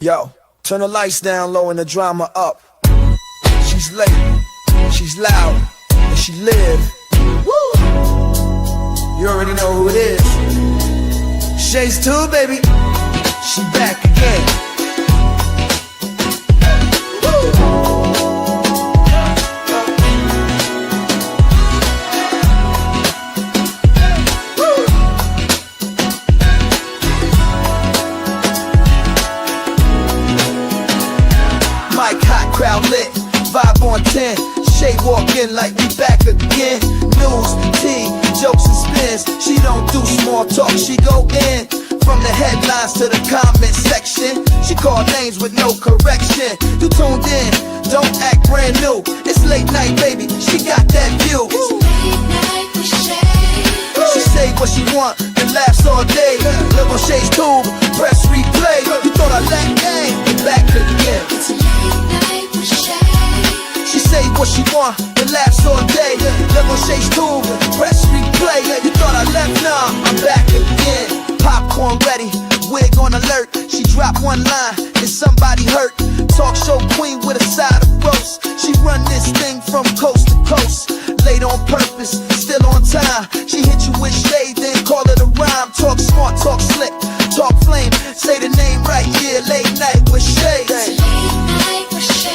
Yo, turn the lights down low and the drama up. She's late, she's loud, and she live. Woo! You already know who it is. Shades 2, baby. She back again. Mic hot, crowd lit, vibe on 10. Shay walk in like we back again. News, tea, jokes and spins. She don't do small talk, she go in. From the headlines to the comment section, she call names with no correction. You tuned in, don't act brand new. It's late night, baby, she got that view. It's late night with Shay. She say what she want and laughs all day. Live on Shay's tube, press replay. You thought I lacked game, back again. It's late night with Shay. She say what she want and laughs all day. Live on Shay's tube, press replay. You thought I left, nah, I'm back again. Popcorn ready, wig on alert. She dropped one line and somebody hurt. Talk show queen with a side of roast. She run this thing from coast to coast. Late on purpose, still on time. She hit you with shade, then call it a rhyme. Talk smart, talk slick, talk flame. Say the name right, yeah, late night with Shay. It's late night with Shay.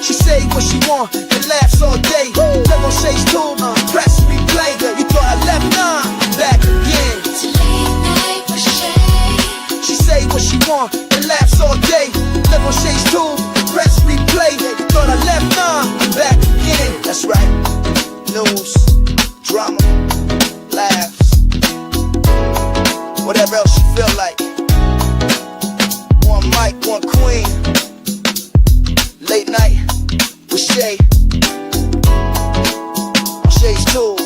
She say what she want and laughs all day. Live on Shay's tube, press replay. You thought I left, nah, I'm back again. It's late night with Shay. She say what she want and laughs all day. Live on Shay's tube, press replay. You thought I left, nah, I'm back again. That's right. News, drama, laughs, whatever else you feel like. One mic, one queen. Late night with Shay. On Shay's tube,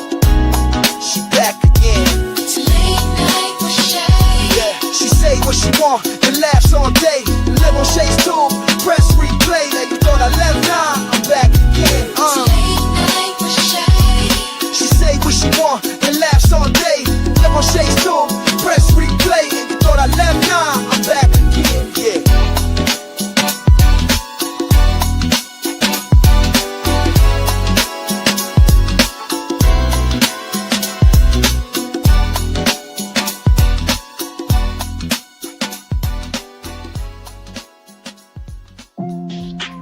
she back again. It's late night with Shay. Yeah, she say what she want and laughs all day. Live on Shay's tube, press replay. You thought I left, nah, I'm back again. It's late night with Shay. She say what she want and laughs all day. Live on Shay's tube, press replay. You thought I left, nah, I'm back again. Yeah.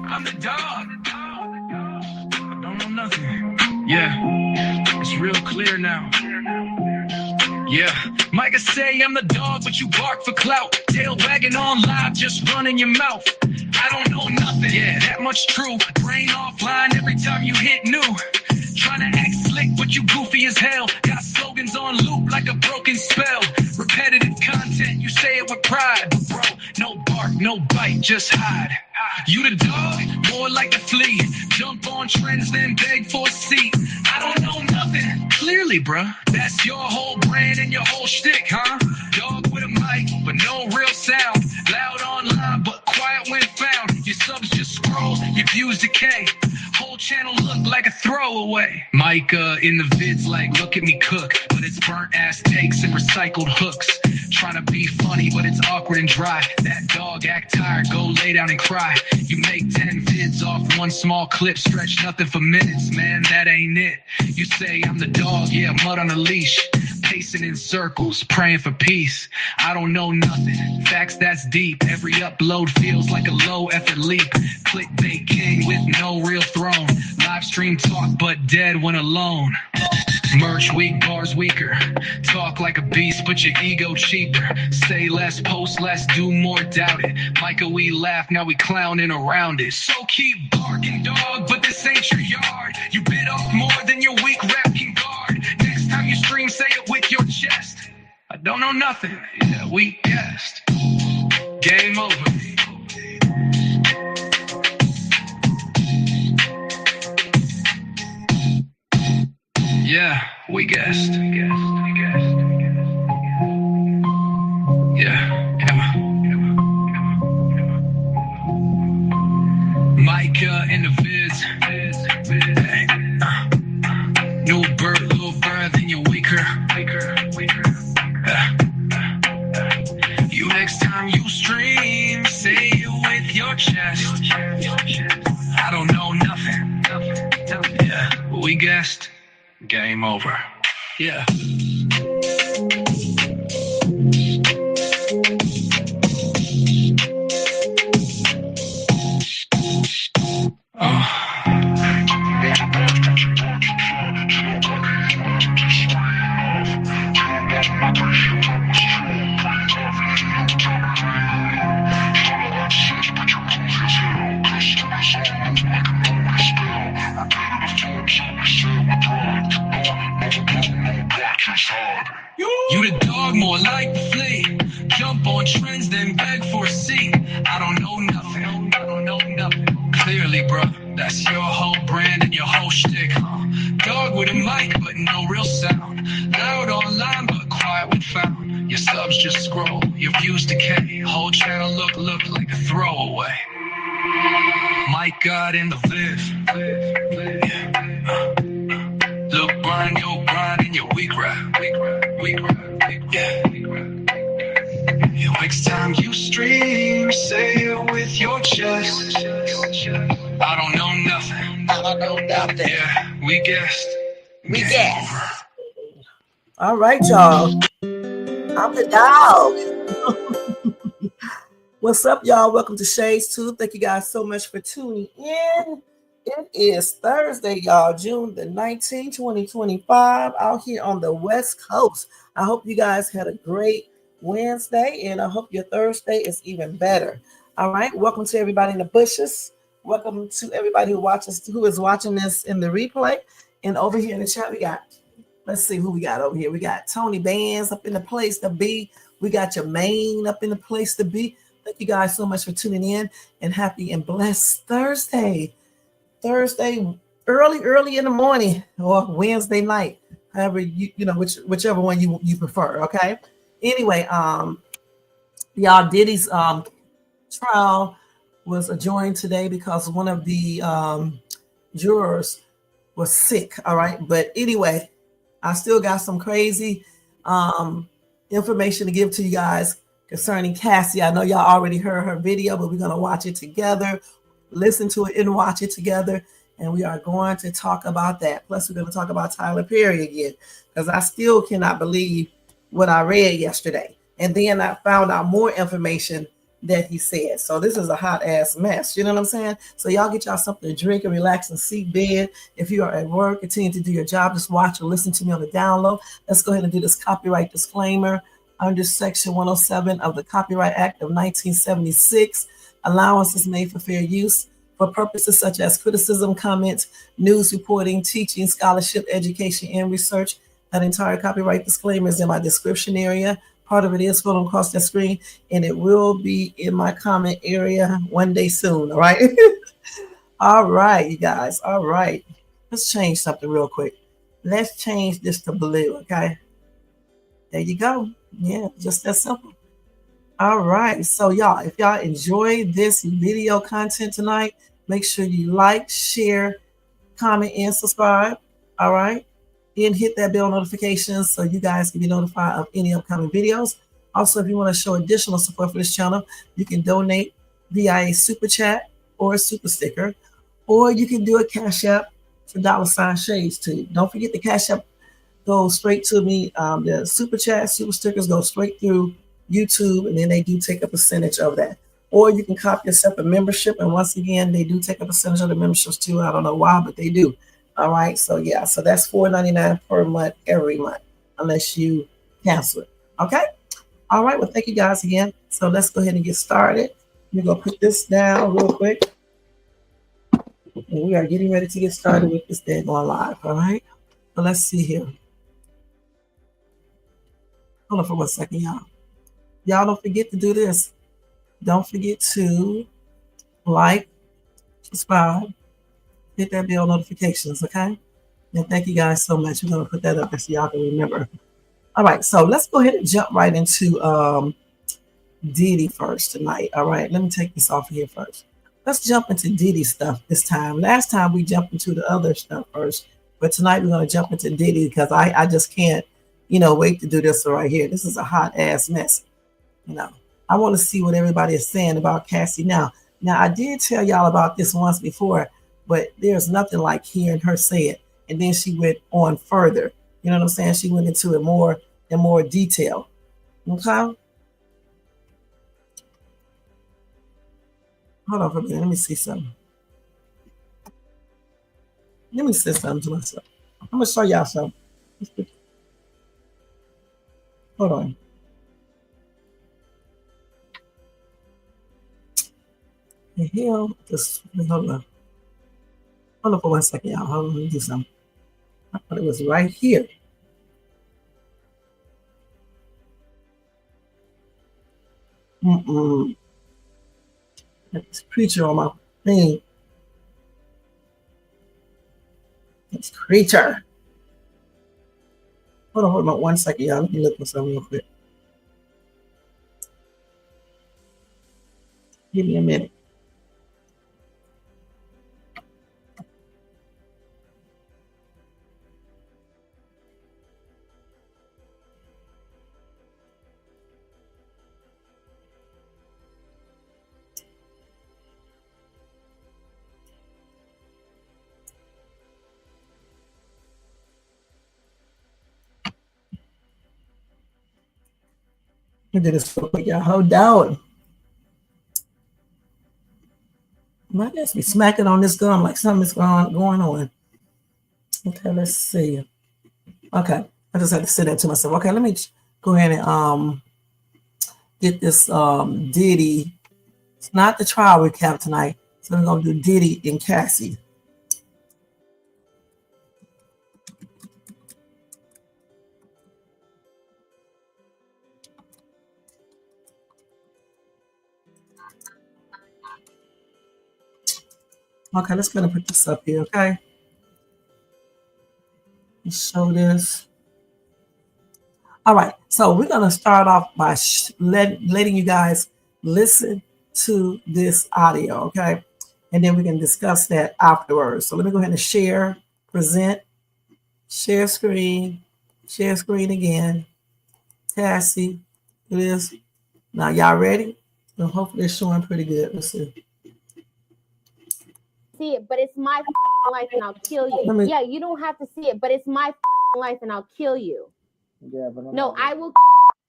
I'm the dog. I don't know nothing. Yeah, it's real clear now. Yeah, Micah say I'm the dog, but you bark for clout. Tail wagging on live, just running your mouth. I don't know nothing. Yeah, that much true. Brain offline every time you hit new. Trying to act slick, but you goofy as hell. Got slogans on loop like a broken spell. Repetitive content, you say it with pride. But bro, no bark, no bite, just hide. You the dog, more like the flea. Jump on trends, then beg for a seat. I don't know nothing. Clearly, bruh, that's your whole brand and your whole shtick, huh? Dog with a mic, but no real sound. Loud online, but quiet when found. Your subs just scroll, your views decay. Whole channel look like a throwaway. Micah in the vids like, look at me cook. But it's burnt ass takes and recycled hooks. Trying to be funny, but it's awkward and dry. That dog act tired, go lay down and cry. You make 10 vids off one small clip. Stretch nothing for minutes, man, that ain't it. You say I'm the dog, yeah, mud on a leash. Pacing in circles, praying for peace. I don't know nothing, facts that's deep. Every upload feels like a low effort leap. Clickbait king with no real throne. Live stream talk but dead when alone. Merch weak, bars weaker. Talk like a beast, but your ego cheaper. Say less, post less, do more, doubt it. Micah, we laugh, now we clowning around it. So keep barking, dog, but this ain't your yard. You bit off more than your weak rep can guard. Next time you stream, say it with your chest. I don't know nothing, yeah, we guessed. Game over. Yeah, we guessed. Yeah. Micah in the vids. Hey. New bird, little bird, then you're weaker. You next time you stream, say We guessed, game over. Yeah. You the dog, more like the flea. Jump on trends, then beg for a seat. I don't know nothing. I don't know nothing. Clearly, bro, that's your whole brand and your whole shtick. Dog with a mic, but no real sound. Loud online, but quiet when found. Your subs just scroll, your views decay. Whole channel look like a throwaway. Mike God in the live. Look blind, yo grind, and your weak rap. Yeah. Next time you stream, say it with your chest. I don't know nothing. I don't know nothing. Yeah, we guessed. We Game guessed. over. All right, y'all. I'm the dog. What's up, y'all? Welcome to Shades 2. Thank you guys so much for tuning in. It is Thursday, y'all, June the 19th, 2025, out here on the West Coast. I hope you guys had a great Wednesday, and I hope your Thursday is even better. All right, welcome to everybody in the bushes. Welcome to everybody who is watching this in the replay. And over here in the chat, we got, let's see who we got over here. We got Tony Bands up in the place to be. We got Jermaine up in the place to be. Thank you guys so much for tuning in, and happy and blessed Thursday. Thursday, early in the morning, or Wednesday night, however whichever one you prefer. Okay. Anyway, y'all, Diddy's trial was adjourned today because one of the jurors was sick. All right, but anyway, I still got some crazy information to give to you guys concerning Cassie. I know y'all already heard her video, but we're gonna watch it together. Listen to it and watch it together, and we are going to talk about that. Plus, we're going to talk about Tyler Perry again, because I still cannot believe what I read yesterday. And then I found out more information that he said. So this is a hot ass mess. You know what I'm saying? So y'all get y'all something to drink and relax and seat bed. If you are at work, continue to do your job. Just watch or listen to me on the download. Let's go ahead and do this copyright disclaimer under Section 107 of the Copyright Act of 1976. Allowance is made for fair use for purposes such as criticism, comments, news reporting, teaching, scholarship, education, and research. That entire copyright disclaimer is in my description area. Part of it is scrolling across the screen, and it will be in my comment area one day soon. All right. All right, you guys. All right. Let's change something real quick. Let's change this to blue. Okay. There you go. Yeah, just that simple. All right, so y'all, if y'all enjoy this video content tonight, make sure you like, share, comment, and subscribe. All right, and hit that bell notifications so you guys can be notified of any upcoming videos. Also, if you want to show additional support for this channel, you can donate via a super chat or a super sticker, or you can do a cash app for $Shades too. Don't forget the cash app goes straight to me. The super chat, super stickers go straight through YouTube, and then they do take a percentage of that. Or you can copy yourself a membership, and once again, they do take a percentage of the memberships too. I don't know why, but they do. All right, so yeah, so that's $4.99 per month every month, unless you cancel it. Okay. All right. Well, thank you guys again. So let's go ahead and get started. We're gonna put this down real quick, and we are getting ready to get started with this day going live. All right. So let's see here. Hold on for 1 second, y'all. Y'all don't forget to do this. Don't forget to like, subscribe, hit that bell notifications, okay? And thank you guys so much. We're going to put that up there so y'all can remember. All right, so let's go ahead and jump right into Diddy first tonight. All right, let me take this off of here first. Let's jump into Diddy stuff this time. Last time we jumped into the other stuff first, but tonight we're going to jump into Diddy because I just can't, wait to do this right here. This is a hot ass mess. I want to see what everybody is saying about Cassie now. Now, I did tell y'all about this once before, but there's nothing like hearing her say it and then she went on further. You know what I'm saying? She went into it more in more detail. Okay. Hold on for a minute. Let me see something. Let me say something to myself. I'm gonna show y'all something. Hold on. The hell? Just hold on. Hold on for 1 second, y'all. Hold on, let me do something. I thought it was right here. This creature on my thing. This creature. Hold on 1 second, y'all. Let me look for something real quick. Give me a minute. I did this real quick, y'all. Hold down. I guess be smacking on this gum like something's going on. Okay, let's see. Okay, I just had to say that to myself. Okay, let me go ahead and get this Diddy. It's not the trial recap tonight, so we're gonna do Diddy and Cassie. Okay, let's go and put this up here, okay? Let's show this. All right, so we're gonna start off by letting you guys listen to this audio, okay? And then we can discuss that afterwards. So let me go ahead and share, present, share screen again. Cassie, it is. Now y'all ready? So hopefully it's showing pretty good. Let's see. See it, but it's my life and I'll kill you. Yeah, you don't have to see it, but it's my life and I'll kill you. Yeah, but no, I will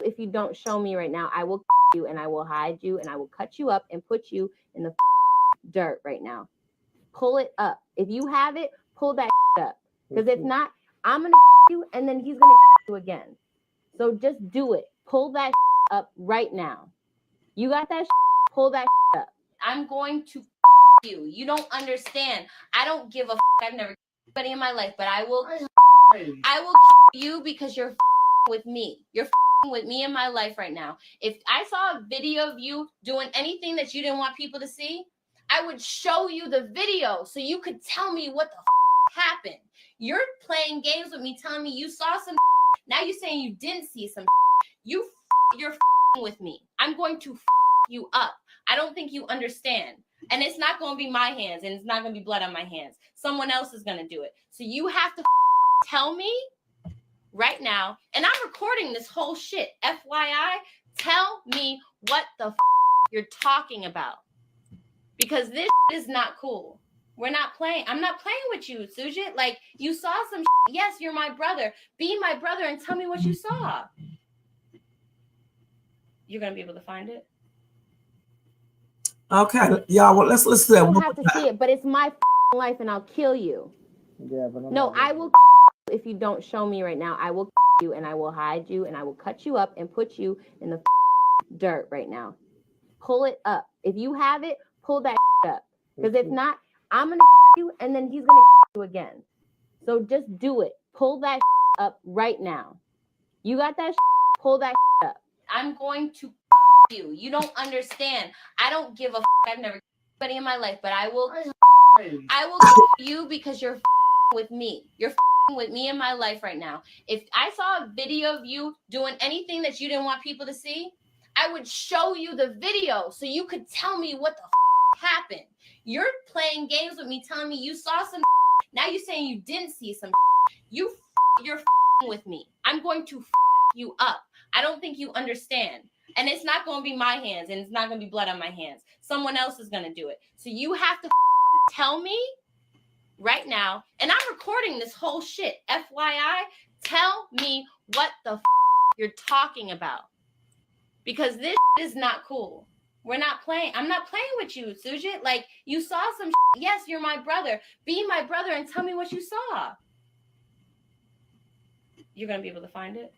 if you don't show me right now. I will you and I will hide you and I will cut you up and put you in the dirt right now. Pull it up. If you have it, pull that up. Because if not, I'm gonna you and then he's gonna you again. So just do it. Pull that up right now. You got that? Pull that up. I'm going to you. You don't understand. I don't give a. I've never anybody in my life, but I will you because you're with me. You're with me in my life right now. If I saw a video of you doing anything that you didn't want people to see, I would show you the video so you could tell me what the happened. You're playing games with me, telling me you saw some. Now you're saying you didn't see some. You're with me. I'm going to you up. I don't think you understand. And it's not going to be my hands and it's not going to be blood on my hands. Someone else is going to do it. So you have to tell me right now. And I'm recording this whole shit. FYI, tell me what the you're talking about. Because this is not cool. We're not playing. I'm not playing with you, Sujit. Like, you saw some yes, you're my brother. Be my brother and tell me what you saw. You're going to be able to find it? Okay, y'all, well, let's listen to that. You don't have to see it, but it's my life and I'll kill you. Yeah, but no, I will if you don't show me right now. I will you and I will hide you and I will cut you up and put you in the dirt right now. Pull it up. If you have it, pull that up. Because if not, I'm going to you and then he's going to you again. So just do it. Pull that up right now. You got that? Pull that up. I'm going to you. You don't understand. I don't give a. I've never anybody in my life, but I will you because you're with me. You're with me in my life right now. If I saw a video of you doing anything that you didn't want people to see, I would show you the video so you could tell me what the happened. You're playing games with me, telling me you saw some. Now you're saying you didn't see some. You're with me. I'm going to you up. I don't think you understand. And it's not going to be my hands and it's not going to be blood on my hands. Someone else is going to do it. So you have to tell me right now. And I'm recording this whole shit. FYI, tell me what the you're talking about. Because this is not cool. We're not playing. I'm not playing with you, Sujit. Like, you saw some Yes, you're my brother. Be my brother and tell me what you saw. You're going to be able to find it?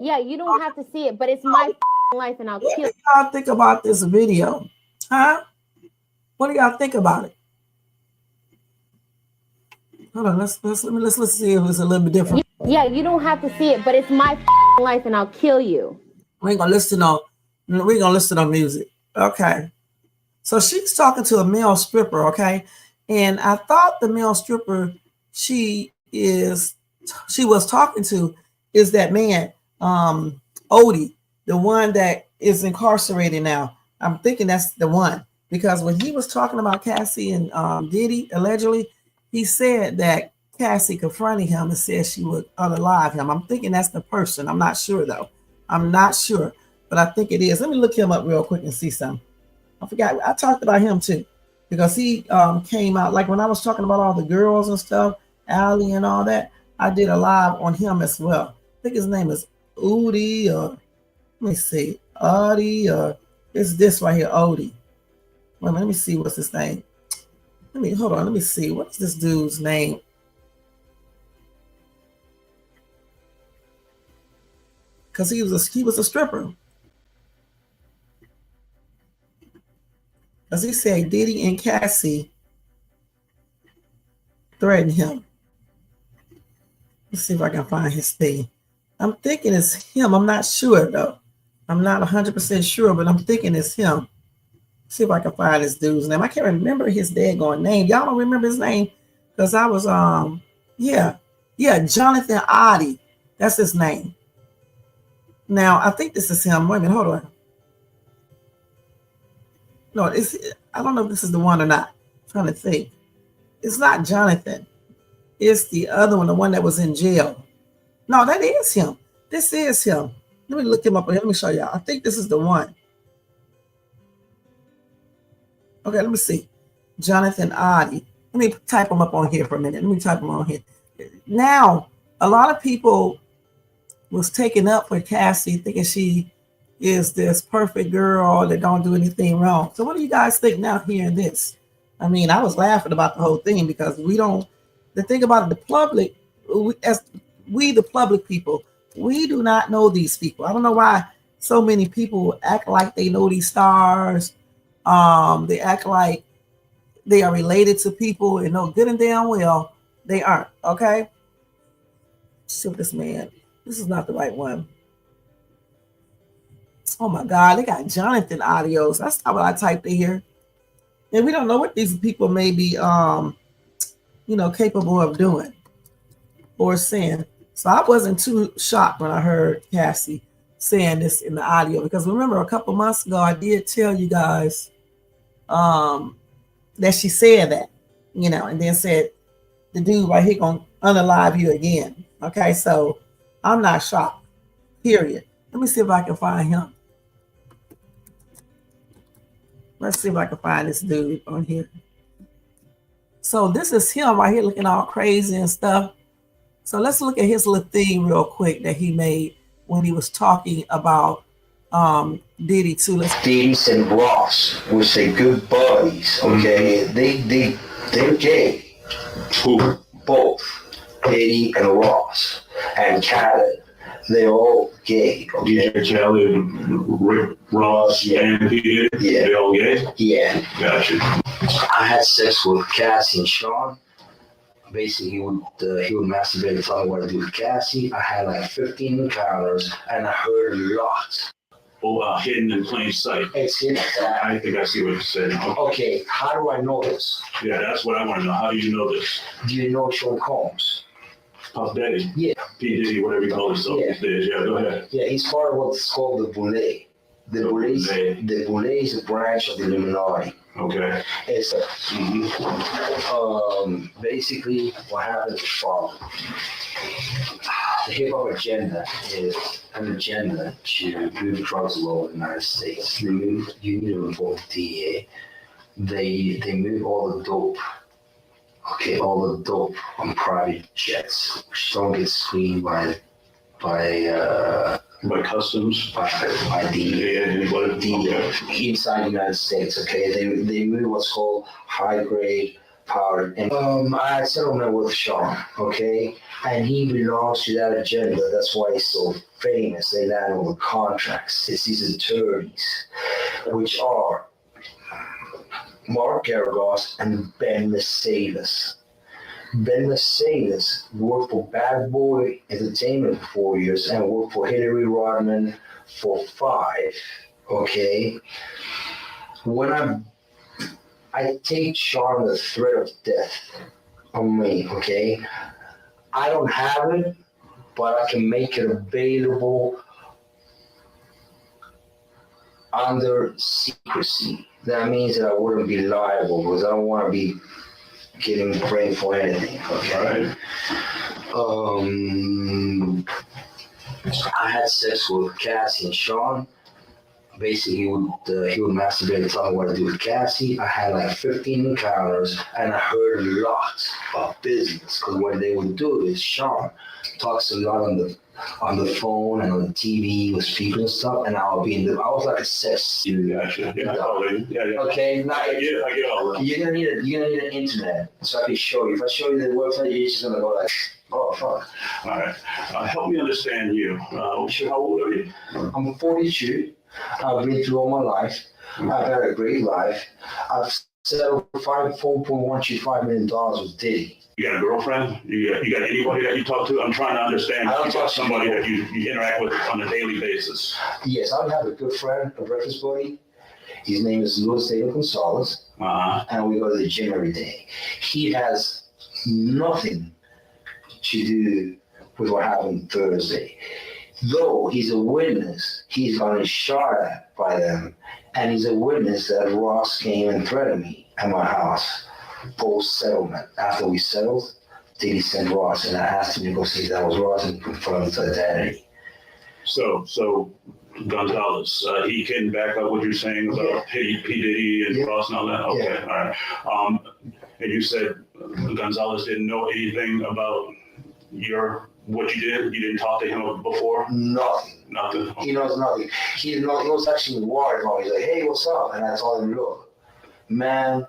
Yeah, you don't have to see it, but it's my life and I'll kill you. What do y'all think about this video? Huh? What do y'all think about it? Hold on, let's see if it's a little bit different. Yeah, you don't have to see it, but it's my life and I'll kill you. We ain't gonna listen on music. Okay. So she's talking to a male stripper, okay? And I thought the male stripper she was talking to is that man, Odie, the one that is incarcerated now. I'm thinking that's the one, because when he was talking about Cassie and Diddy, allegedly, he said that Cassie confronted him and said she would unalive him. I'm thinking that's the person. I'm not sure though. I'm not sure, but I think it is. Let me look him up real quick and see something. I forgot. I talked about him too, because he came out, like when I was talking about all the girls and stuff, Allie and all that, I did a live on him as well. I think his name is Udi, or let me see, Audi, or it's this right here, Odie. Wait a minute, let me see what's his name. Hold on, let me see. What's this dude's name? Because he was a stripper. Because he said Diddy and Cassie threatened him. Let's see if I can find his thing. I'm thinking it's him. I'm not sure though. I'm not 100% sure, but I'm thinking it's him. See if I can find this dude's name. I can't remember his daggone name. Y'all don't remember his name? Because I was yeah, Jonathan Oddie. That's his name. Now I think this is him. Wait a minute, hold on. No, I don't know if this is the one or not. I'm trying to think. It's not Jonathan. It's the other one, the one that was in jail. No, that is him. This is him. Let me look him up. Let me show y'all. I think this is the one. Okay, let me see. Jonathan Oddie. Let me type him up on here for a minute. Let me type him on here. Now, a lot of people was taken up for Cassie, thinking she is this perfect girl that don't do anything wrong. So what do you guys think now hearing this? I mean, I was laughing about the whole thing because we don't, the thing about it, the public, the public people, we do not know these people. I don't know why so many people act like they know these stars. They act like they are related to people and know good and damn well they aren't. Okay. Let's see what this man, this is not the right one. Oh my God, they got Jonathan audios. That's not what I typed in here. And we don't know what these people may be, capable of doing or saying. So I wasn't too shocked when I heard Cassie saying this in the audio, because remember a couple months ago, I did tell you guys that she said that, and then said the dude right here gonna unalive you again. Okay, so I'm not shocked, period. Let me see if I can find him. Let's see if I can find this dude on here. So this is him right here looking all crazy and stuff. So let's look at his little thing real quick that he made when he was talking about Diddy too. Diddys and Ross, which say good buddies, okay? They're gay. Who? Both. Diddy and Ross. And Khaled. They're all gay. Okay? DJ Khaled, Rick Ross, and Diddy? Yeah. They all gay? Yeah. Gotcha. I had sex with Cassie and Sean. Basically, he would masturbate and tell me what to do with Cassie. I had like 15 encounters, and I heard a lot. Oh, hidden in plain sight. It's hidden. I think I see what you said. Okay, how do I know this? Yeah, that's what I want to know. How do you know this? Do you know Sean Combs? Puff Daddy? Yeah. P. Diddy, whatever you call himself these days. Yeah, go ahead. Yeah, he's part of what's called the Boule. The Boule is a branch of the Illuminati. Okay. It's basically what happens is following. The hip hop agenda is an agenda to move drugs all over the United States. You need to involve the DEA. They move all the dope Okay, all the dope on private jets, which don't get screened by customs. by the inside the United States. Okay, they move what's called high grade powder. And I had settlement with Sean. Okay, and he belongs to that agenda. That's why he's so famous. They land over contracts. It's these attorneys, which are Mark and Ben Mercedes. Ben Mercedes worked for Bad Boy Entertainment for 4 years and worked for Hillary Rodman for 5. Okay. When I take Sean the threat of death on me, okay? I don't have it, but I can make it available under secrecy. That means that I wouldn't be liable because I don't want to be getting blamed for anything. Okay. I had sex with Cassie and Sean. Basically, he would masturbate and tell me what to do with Cassie. I had like 15 encounters, and I heard a lot of business because what they would do is Sean talks a lot on the phone and on the TV with people and stuff, and I was like a sex student. Gotcha. Yeah. Okay, now I get all that. you're gonna need an internet so I can show you. If I show you the website, you're just gonna go like, oh fuck. All right. Help me understand you. How old are you? I'm 42. I've been through all my life. I've had a great life. I've settled $4.125 million with Diddy. You got a girlfriend? You got anybody that you talk to? I'm trying to understand. I don't talk to somebody people. that you interact with on a daily basis. Yes, I have a good friend, a breakfast buddy. His name is Luis Gonzalez, and we go to the gym every day. He has nothing to do with what happened Thursday. Though he's a witness, he's gotten shot at by them, and he's a witness that Ross came and threatened me at my house post-settlement. After we settled, Diddy sent Ross, and I asked him to go see that was Ross and confirm his identity. So Gonzalez, he can back up what you're saying about P. Diddy and Ross and all that? Okay, Yeah. All right. And you said Gonzalez didn't know anything about what you did? You didn't talk to him before? Nothing. Nothing. He knows nothing. He was actually worried about me. He's like, hey, what's up? And I told him, look, man,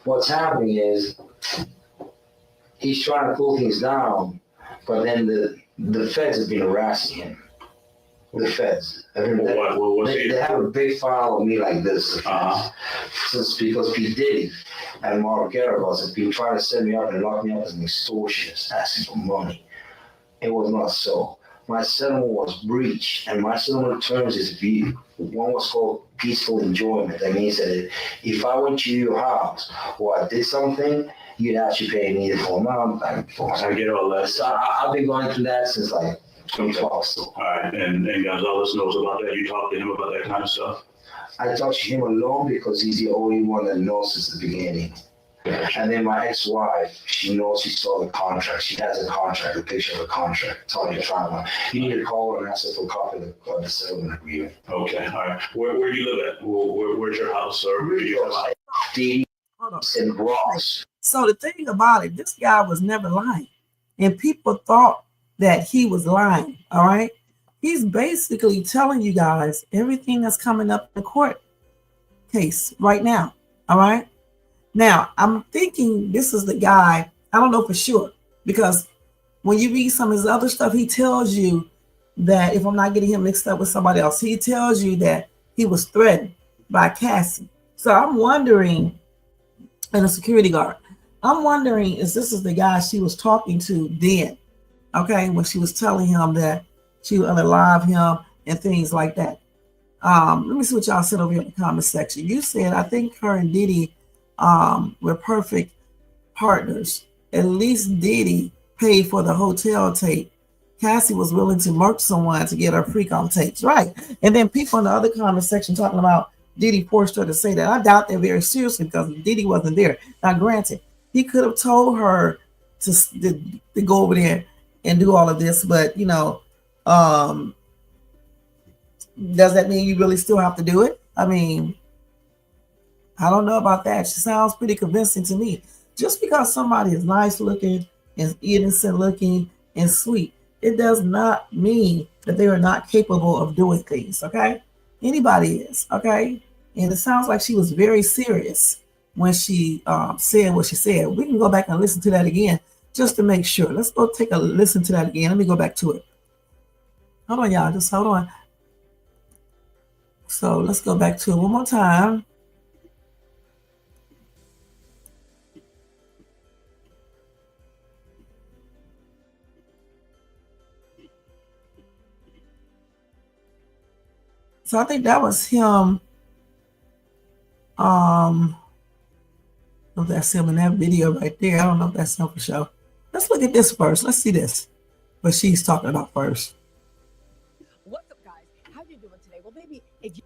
what's happening is he's trying to cool things down, but then the feds have been harassing him. The feds. They have a big file of me like this. Since because P. Diddy and Mark have been trying to set me up and lock me up as an extortionist, asking for money. It was not so. My settlement was breached, and my settlement terms is one was called peaceful enjoyment. That means that if I went to your house or I did something, you'd actually pay me the full amount. I get all that. So I've been going through that since like 2012. So. All right, and Gonzalez knows about that. You talk to him about that kind of stuff? I talk to him alone because he's the only one that knows since the beginning. And then my ex-wife, she knows she saw the contract. She has a contract, a picture of the contract. It's on your timeline. You need to call her and ask her for a copy of the settlement agreement. Okay, all right. Where do you live at? Where's your house, or where do you live? Diddy and Ross. So the thing about it, this guy was never lying. And people thought that he was lying, all right? He's basically telling you guys everything that's coming up in the court case right now, all right? Now, I'm thinking this is the guy, I don't know for sure, because when you read some of his other stuff, he tells you that, if I'm not getting him mixed up with somebody else, he tells you that he was threatened by Cassie. So I'm wondering, and a security guard, I'm wondering if this is the guy she was talking to then, okay, when she was telling him that she would unalive him and things like that. Let me see what y'all said over here in the comment section. You said, I think her and Diddy were perfect partners. At least Diddy paid for the hotel tape. Cassie was willing to murk someone to get her freak on tapes, right? And then people in the other comment section talking about Diddy forced her to say that. I doubt that very seriously because Diddy wasn't there. Now, granted, he could have told her to go over there and do all of this, but does that mean you really still have to do it? I mean, I don't know about that. She sounds pretty convincing to me. Just because somebody is nice looking and innocent looking and sweet, it does not mean that they are not capable of doing things, okay? Anybody is, okay? And it sounds like she was very serious when she said what she said. We can go back and listen to that again just to make sure. Let's go take a listen to that again. Let me go back to it. Hold on, y'all. Just hold on. So let's go back to it one more time. So I think that was him. If that's him in that video right there. I don't know if that's him for sure. Let's look at this first. Let's see this. What she's talking about first. What's up, guys? How you doing today? Well, baby, if you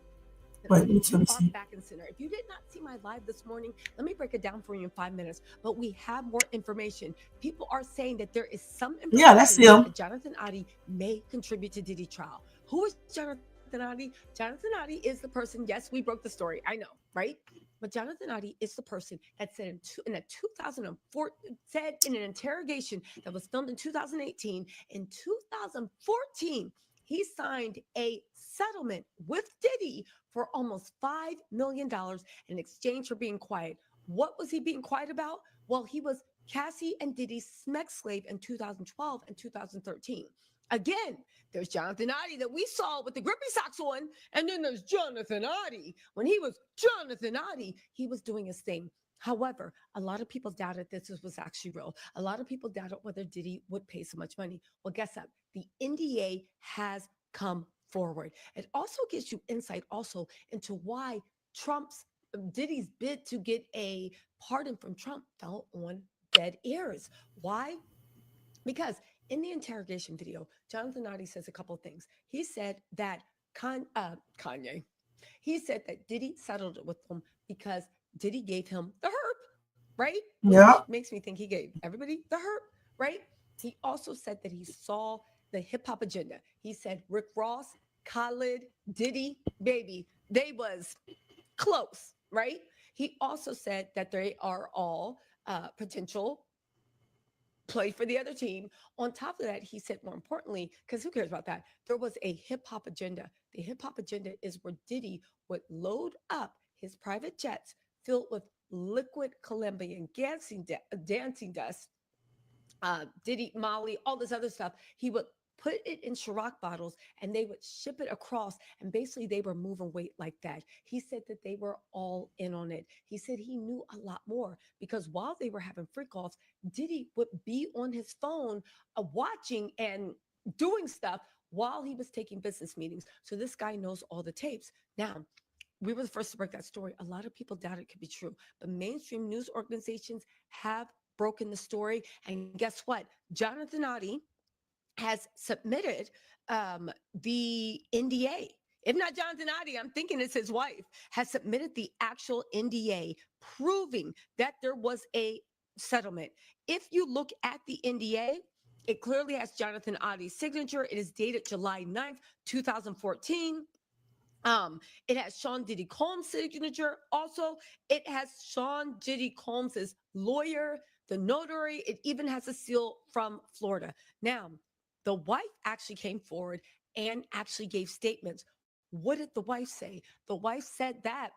Wait, let me see. back in center. If you did not see my live this morning, let me break it down for you in 5 minutes. But we have more information. People are saying that there is some information Yeah, that's him. that Jonathan Adi may contribute to Diddy trial. Who is Jonathan Adi? Jonathan Adi is the person. Yes, we broke the story. I know, right? But Jonathan Adi is the person that said in a 2004 said in an interrogation that was filmed in 2018. In 2014, he signed a settlement with Diddy for almost $5 million in exchange for being quiet. What was he being quiet about? Well, he was Cassie and Diddy's smeck slave in 2012 and 2013. Again, there's Jonathan Adi that we saw with the grippy socks on, and then there's Jonathan Adi. When he was Jonathan Adi, he was doing his thing. However, a lot of people doubted this was actually real. A lot of people doubted whether Diddy would pay so much money. Well, guess what? The NDA has come forward. It also gives you insight also into why Diddy's bid to get a pardon from Trump fell on dead ears. Why? Because in the interrogation video, Jonathan Adi says a couple of things. He said that Kanye, he said that Diddy settled it with him because Diddy gave him the herp, right? Yeah. Which makes me think he gave everybody the herp, right? He also said that he saw the hip hop agenda. He said Rick Ross, Khaled, Diddy, baby, they was close, right? He also said that they are all potential play for the other team. On top of that, he said more importantly, because who cares about that? There was a hip hop agenda. The hip hop agenda is where Diddy would load up his private jets filled with liquid Colombian dancing dust, Diddy, Molly, all this other stuff. He would put it in Ciroc bottles and they would ship it across. And basically they were moving weight like that. He said that they were all in on it. He said he knew a lot more because while they were having freak offs, Diddy would be on his phone watching and doing stuff while he was taking business meetings. So this guy knows all the tapes. Now, we were the first to break that story. A lot of people doubt it could be true, but mainstream news organizations have broken the story. And guess what? Jonathan Adi has submitted the NDA. If not Jonathan Adi, I'm thinking it's his wife, has submitted the actual NDA proving that there was a settlement. If you look at the NDA, it clearly has Jonathan Adi's signature. It is dated July 9th, 2014. It has Sean Diddy Combs' signature. Also, it has Sean Diddy Combs' lawyer, the notary. It even has a seal from Florida. Now, the wife actually came forward and actually gave statements. What did the wife say? The wife said that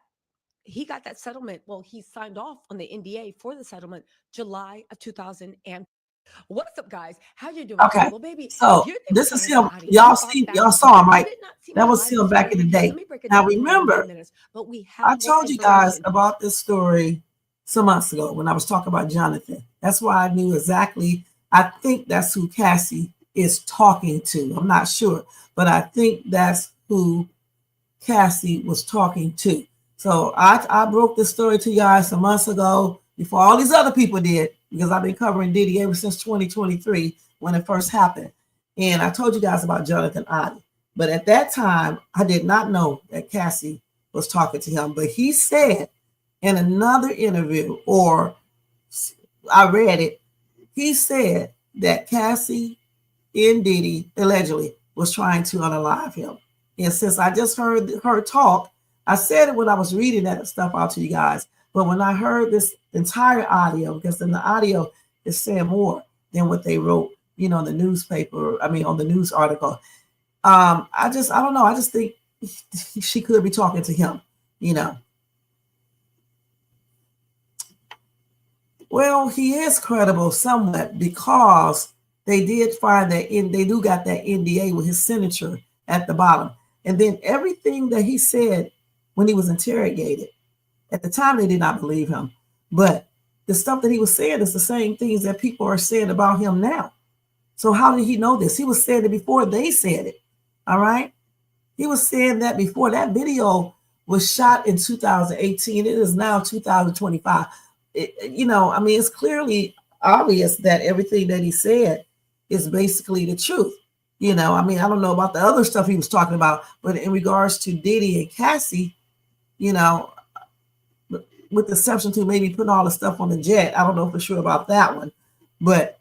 he got that settlement. Well, he signed off on the NDA for the settlement July of 2000. What's up, guys? How you doing? Okay. Well, baby, So this is him. Y'all saw him, right? That was him back in the day. Now remember, I told you guys about this story some months ago when I was talking about Jonathan. That's why I knew exactly. I think that's who Cassie is talking to. I'm not sure, but I think that's who Cassie was talking to. So I broke this story to you guys some months ago before all these other people did, because I've been covering Diddy ever since 2023 when it first happened. And I told you guys about Jonathan Adi. But at that time, I did not know that Cassie was talking to him. But he said in another interview, or I read it, he said that Cassie and Diddy allegedly was trying to unalive him. And since I just heard her talk, I said it when I was reading that stuff out to you guys, but when I heard this entire audio, because then the audio is saying more than what they wrote, you know, in the newspaper, I mean, on the news article. I don't know. I just think she could be talking to him, you know. Well, he is credible somewhat because they did find that they do got that NDA with his signature at the bottom. And then everything that he said when he was interrogated, at the time they did not believe him. But the stuff that he was saying is the same things that people are saying about him now. So how did he know this? He was saying it before they said it. All right. He was saying that before. That video was shot in 2018. It is now 2025. You know, I mean, it's clearly obvious that everything that he said is basically the truth. You know, I mean, I don't know about the other stuff he was talking about, but in regards to Diddy and Cassie, you know, with the exception to maybe putting all the stuff on the jet, I don't know for sure about that one. But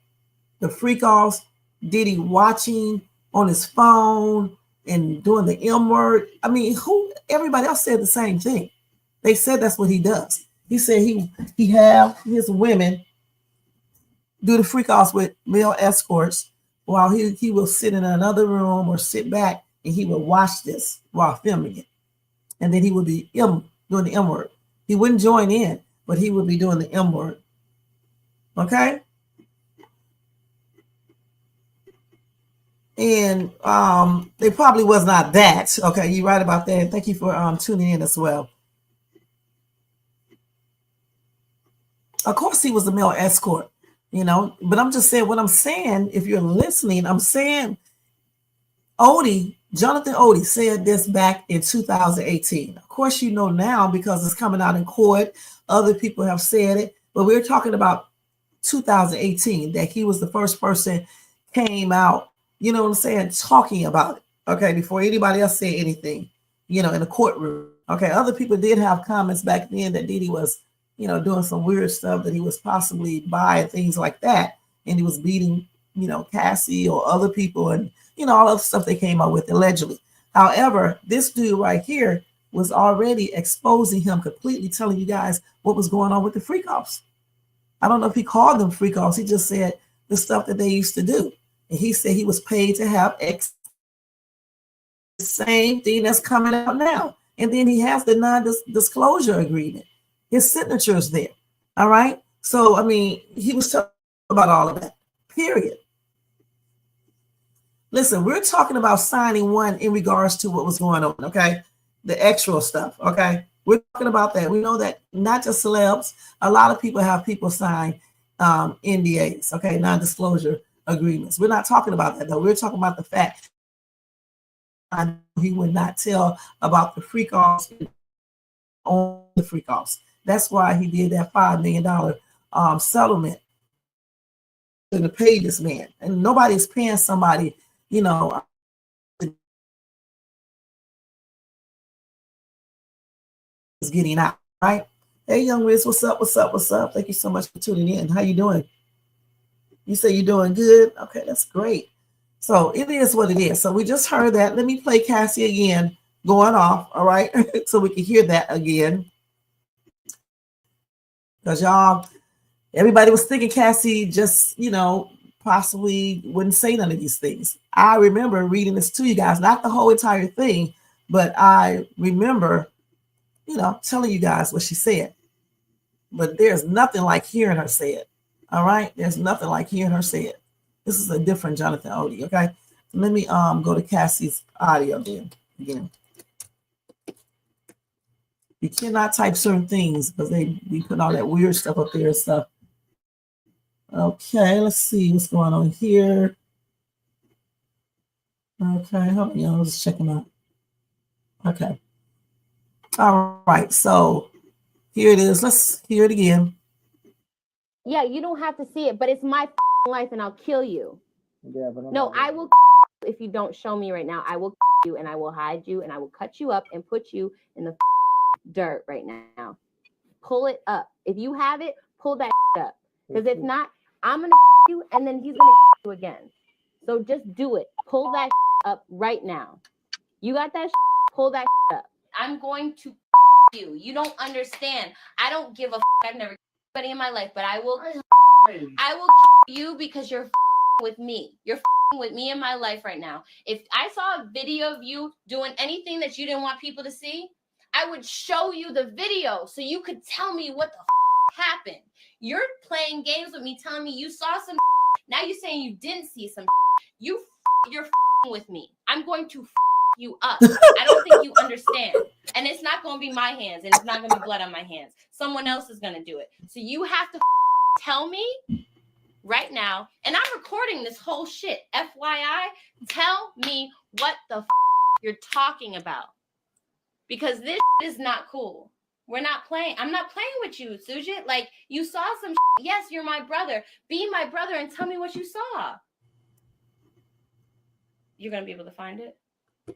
the freak offs, Diddy watching on his phone and doing the M word. I mean, everybody else said the same thing. They said that's what he does. He said he have his women do the freak offs with male escorts while he will sit in another room or sit back and he will watch this while filming it. And then he would be doing the M word. He wouldn't join in, but he would be doing the M word. Okay? And it probably was not that. Okay, you're right about that. Thank you for tuning in as well. Of course, he was a male escort, you know, but I'm just saying what I'm saying. If you're listening, I'm saying Jonathan Odie said this back in 2018. Of course, you know now because it's coming out in court. Other people have said it, but we're talking about 2018 that he was the first person came out, you know what I'm saying, talking about it. Okay, before anybody else said anything, you know, in the courtroom. Okay, other people did have comments back then that Diddy was, you know, doing some weird stuff, that he was possibly bi and things like that. And he was beating, you know, Cassie or other people and, you know, all of the stuff they came out with allegedly. However, this dude right here was already exposing him completely, telling you guys what was going on with the freak offs. I don't know if he called them freak offs. He just said the stuff that they used to do. And he said he was paid to have X. The same thing that's coming out now. And then he has the non-disclosure agreement. His signature is there. All right. So, I mean, he was talking about all of that, period. Listen, we're talking about signing one in regards to what was going on. Okay. The extra stuff. Okay. We're talking about that. We know that not just celebs, a lot of people have people sign NDAs. Okay. Non-disclosure agreements. We're not talking about that though. We're talking about the fact he would not tell about the freak offs on the freak offs. That's why he did that $5 million settlement to pay this man. And nobody's paying somebody, you know, is getting out, right? Hey, young Riz, what's up? What's up? What's up? Thank you so much for tuning in. How you doing? You say you're doing good? Okay, that's great. So it is what it is. So we just heard that. Let me play Cassie again, going off, all right? So we can hear that again. Because y'all, everybody was thinking Cassie just, you know, possibly wouldn't say none of these things. I remember reading this to you guys, not the whole entire thing, but I remember, you know, telling you guys what she said. But there's nothing like hearing her say it. All right? There's nothing like hearing her say it. This is a different Jonathan Odie, okay? So let me go to Cassie's audio then again. You cannot type certain things because they put all that weird stuff up there and stuff. Okay, let's see what's going on here. Okay, hold on, y'all. Let's check them out. Okay. All right, so here it is. Let's hear it again. Yeah, you don't have to see it, but it's my life and I'll kill you. Yeah, but No, I will if you don't show me right now. I will you and I will hide you and I will cut you up and put you in the dirt right now. Pull it up. If you have it, pull that up. Because if not, I'm going to you and then he's going to you again. So just do it. Pull that up right now. You got that pull that up. I'm going to you. You don't understand. I don't give a I've never anybody in my life, but I will you because you're with me. You're with me in my life right now. If I saw a video of you doing anything that you didn't want people to see, I would show you the video so you could tell me what the happened. You're playing games with me, telling me you saw some. Now you're saying you didn't see some. You're with me. I'm going to you up. I don't think you understand. And it's not going to be my hands, and it's not going to be blood on my hands. Someone else is going to do it. So you have to tell me right now, and I'm recording this whole shit. FYI, tell me what the you're talking about. Because this is not cool. We're not playing. I'm not playing with you, Sujit. Like, you saw some yes, you're my brother. Be my brother and tell me what you saw. You're going to be able to find it? You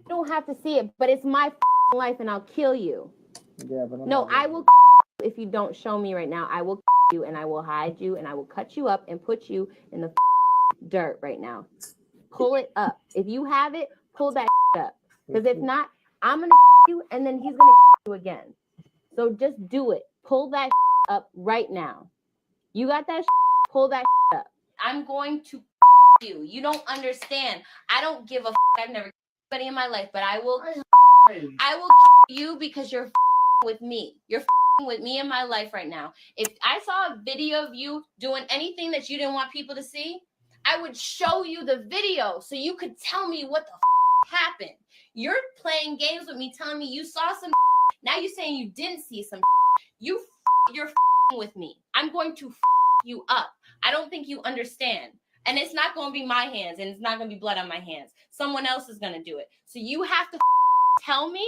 don't have to see it, but it's my life and I'll kill you. Yeah, but No, I will if you don't show me right now. I will you and I will hide you and I will cut you up and put you in the dirt right now. Pull it up. If you have it, pull that up. Because if not, I'm going to you and then he's going to you again. So just do it. Pull that up right now. You got that? Pull that up. I'm going to you. You don't understand. I don't give a I've never anybody in my life, but I will you because you're with me. You're with me in my life right now. If I saw a video of you doing anything that you didn't want people to see, I would show you the video so you could tell me what the happened. You're playing games with me, telling me you saw some. Now you're saying you didn't see some. You're with me. I'm going to you up. I don't think you understand. And it's not going to be my hands, and it's not going to be blood on my hands. Someone else is going to do it. So you have to tell me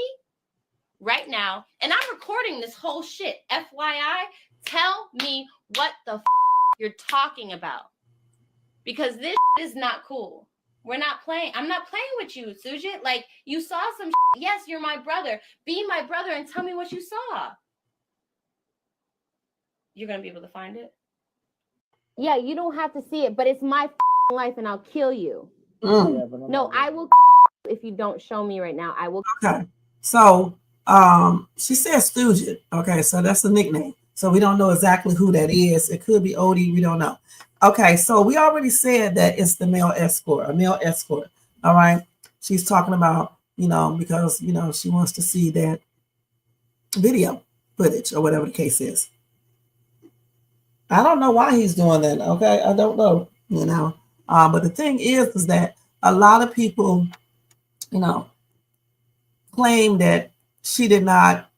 right now, and I'm recording this whole shit. FYI, tell me what the you're talking about. Because this is not cool. We're not playing. I'm not playing with you, Sujit. Like, you saw some yes, you're my brother. Be my brother and tell me what you saw. You're going to be able to find it? Yeah, you don't have to see it, but it's my life and I'll kill you. Yeah, but No, I will if you don't show me right now. I will. Okay. So she said Stugit. Okay, so that's the nickname. So we don't know exactly who that is. It could be Odie. We don't know. Okay, so we already said that it's the male escort, a male escort. All right. She's talking about, because, she wants to see that video footage or whatever the case is. I don't know why he's doing that. Okay, I don't know, but the thing is that a lot of people, claim that she did not,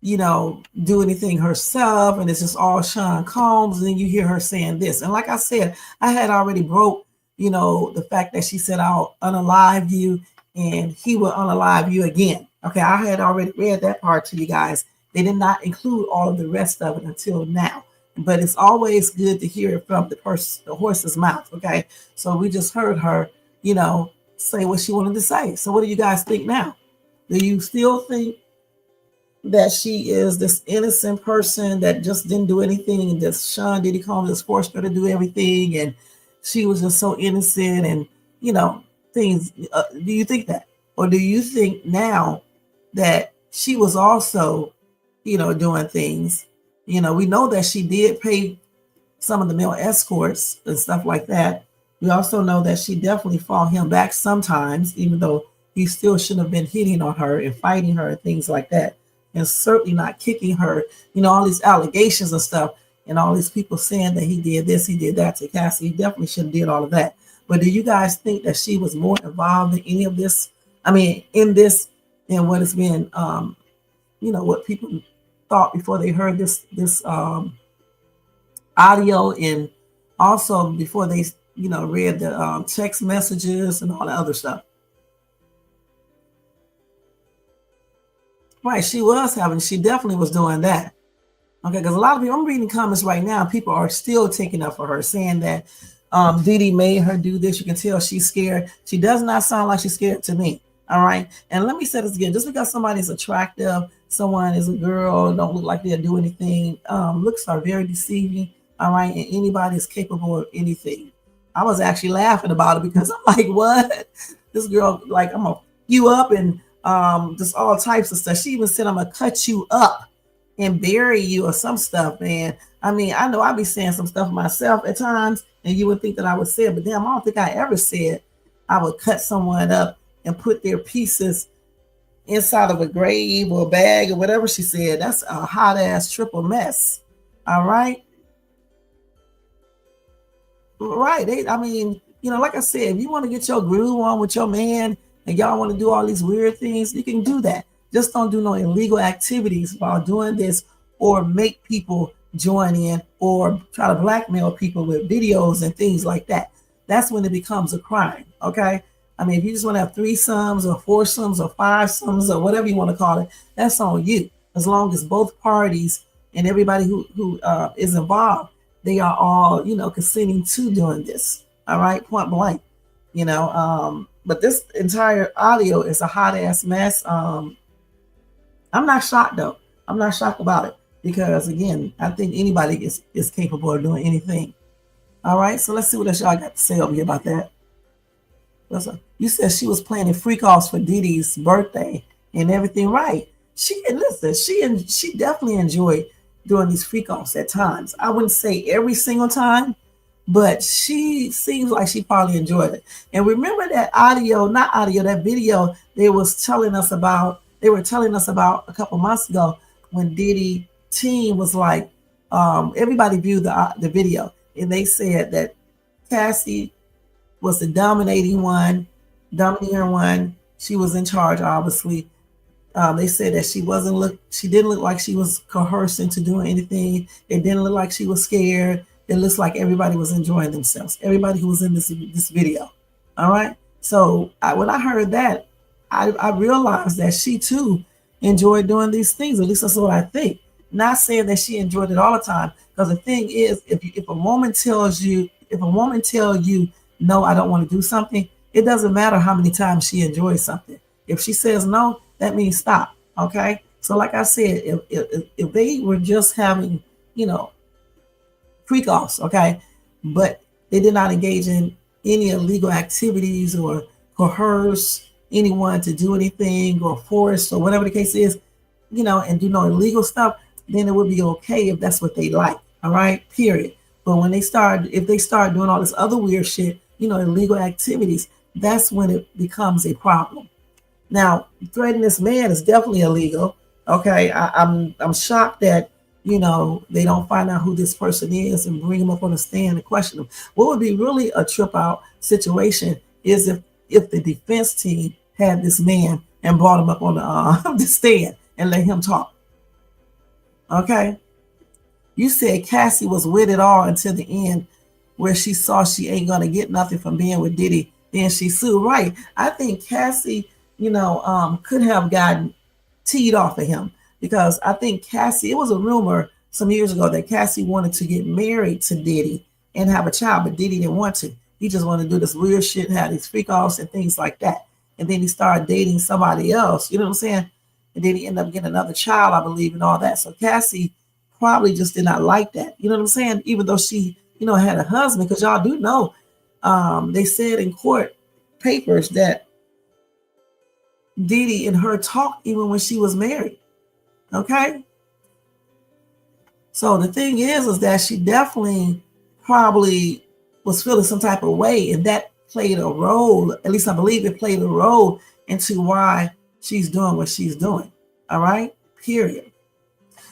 do anything herself, and it's just all Sean Combs. And then you hear her saying this, and like I said, I had already broke, the fact that she said I'll unalive you, and he will unalive you again. Okay, I had already read that part to you guys. They did not include all of the rest of it until now. But it's always good to hear it from the horse's mouth. Okay, so we just heard her, say what she wanted to say. So what do you guys think now? Do you still think that she is this innocent person that just didn't do anything, and that Sean Diddy Combs just forced her to do everything, and she was just so innocent, and things? Do you think that, or do you think now that she was also, doing things? We know that she did pay some of the male escorts and stuff like that. We also know that she definitely fought him back sometimes, even though he still shouldn't have been hitting on her and fighting her and things like that. And certainly not kicking her, all these allegations and stuff, and all these people saying that he did this, he did that to Cassie. He definitely shouldn't have did all of that. But do you guys think that she was more involved in any of this? I mean, in this, and what has been, what people thought before they heard this audio, and also before they read the text messages and all the other stuff? Right, she definitely was doing that. Okay, because a lot of people, I'm reading comments right now, people are still taking up for her, saying that Diddy made her do this. You can tell she's scared. She does not sound like she's scared to me. All right, and let me say this again: just because somebody's attractive, someone is a girl, don't look like they'll do anything. Looks are very deceiving. All right, and anybody is capable of anything. I was actually laughing about it because I'm like, what? This girl, like, I'm gonna you up and just all types of stuff. She even said, I'm gonna cut you up and bury you or some stuff, man. I mean, I know I be saying some stuff myself at times, and you would think that I would say it, but damn, I don't think I ever said I would cut someone up and put their pieces inside of a grave or a bag or whatever she said. That's a hot ass triple mess. All right. Right. I mean, you know, like I said, if you want to get your groove on with your man and y'all want to do all these weird things, you can do that. Just don't do no illegal activities while doing this, or make people join in, or try to blackmail people with videos and things like that. That's when it becomes a crime. Okay. I mean, if you just want to have threesomes or foursomes or fivesomes or whatever you want to call it, that's on you. As long as both parties and everybody who is involved, they are all, you know, consenting to doing this. All right, point blank. You know, but this entire audio is a hot ass mess. I'm not shocked though. I'm not shocked about it, because again, I think anybody is capable of doing anything. All right, so let's see what else y'all got to say over here about that. You said she was planning freak offs for Diddy's birthday and everything, right? She definitely enjoyed doing these freak offs at times. I wouldn't say every single time, but she seems like she probably enjoyed it. And remember that that video they were telling us about a couple months ago, when Diddy team was like, everybody viewed the video, and they said that Cassie was the domineering one. She was in charge, obviously. They said that she didn't look like she was coerced into doing anything. It didn't look like she was scared. It looks like everybody was enjoying themselves. Everybody who was in this video. All right. So when I heard that, I realized that she too enjoyed doing these things. At least that's what I think. Not saying that she enjoyed it all the time, because the thing is, if a woman tells you, no, I don't want to do something, it doesn't matter how many times she enjoys something. If she says no, that means stop. Okay. So like I said, if they were just having, you know, freak offs, okay, but they did not engage in any illegal activities or coerce anyone to do anything or force or whatever the case is, you know, and do no illegal stuff, then it would be okay if that's what they like. All right, period. But when if they start doing all this other weird shit, you know, illegal activities, that's when it becomes a problem. Now, threatening this man is definitely illegal. Okay, I'm shocked that, you know, they don't find out who this person is and bring him up on the stand and question him. What would be really a trip out situation is if the defense team had this man and brought him up on the stand and let him talk. Okay, you said Cassie was with it all until the end, where she saw she ain't gonna get nothing from being with Diddy. Then she sued. Right. I think Cassie, you know, could have gotten teed off of him, because I think Cassie, it was a rumor some years ago that Cassie wanted to get married to Diddy and have a child, but Diddy didn't want to. He just wanted to do this weird shit and have these freak offs and things like that. And then he started dating somebody else, you know what I'm saying? And then he ended up getting another child, I believe, and all that. So Cassie probably just did not like that. You know what I'm saying? Even though she, you know, had a husband, because y'all do know, they said in court papers that Diddy and her talked even when she was married. Okay. So the thing is that she definitely probably was feeling some type of way, and that played a role. At least I believe it played a role into why she's doing what she's doing. All right. Period.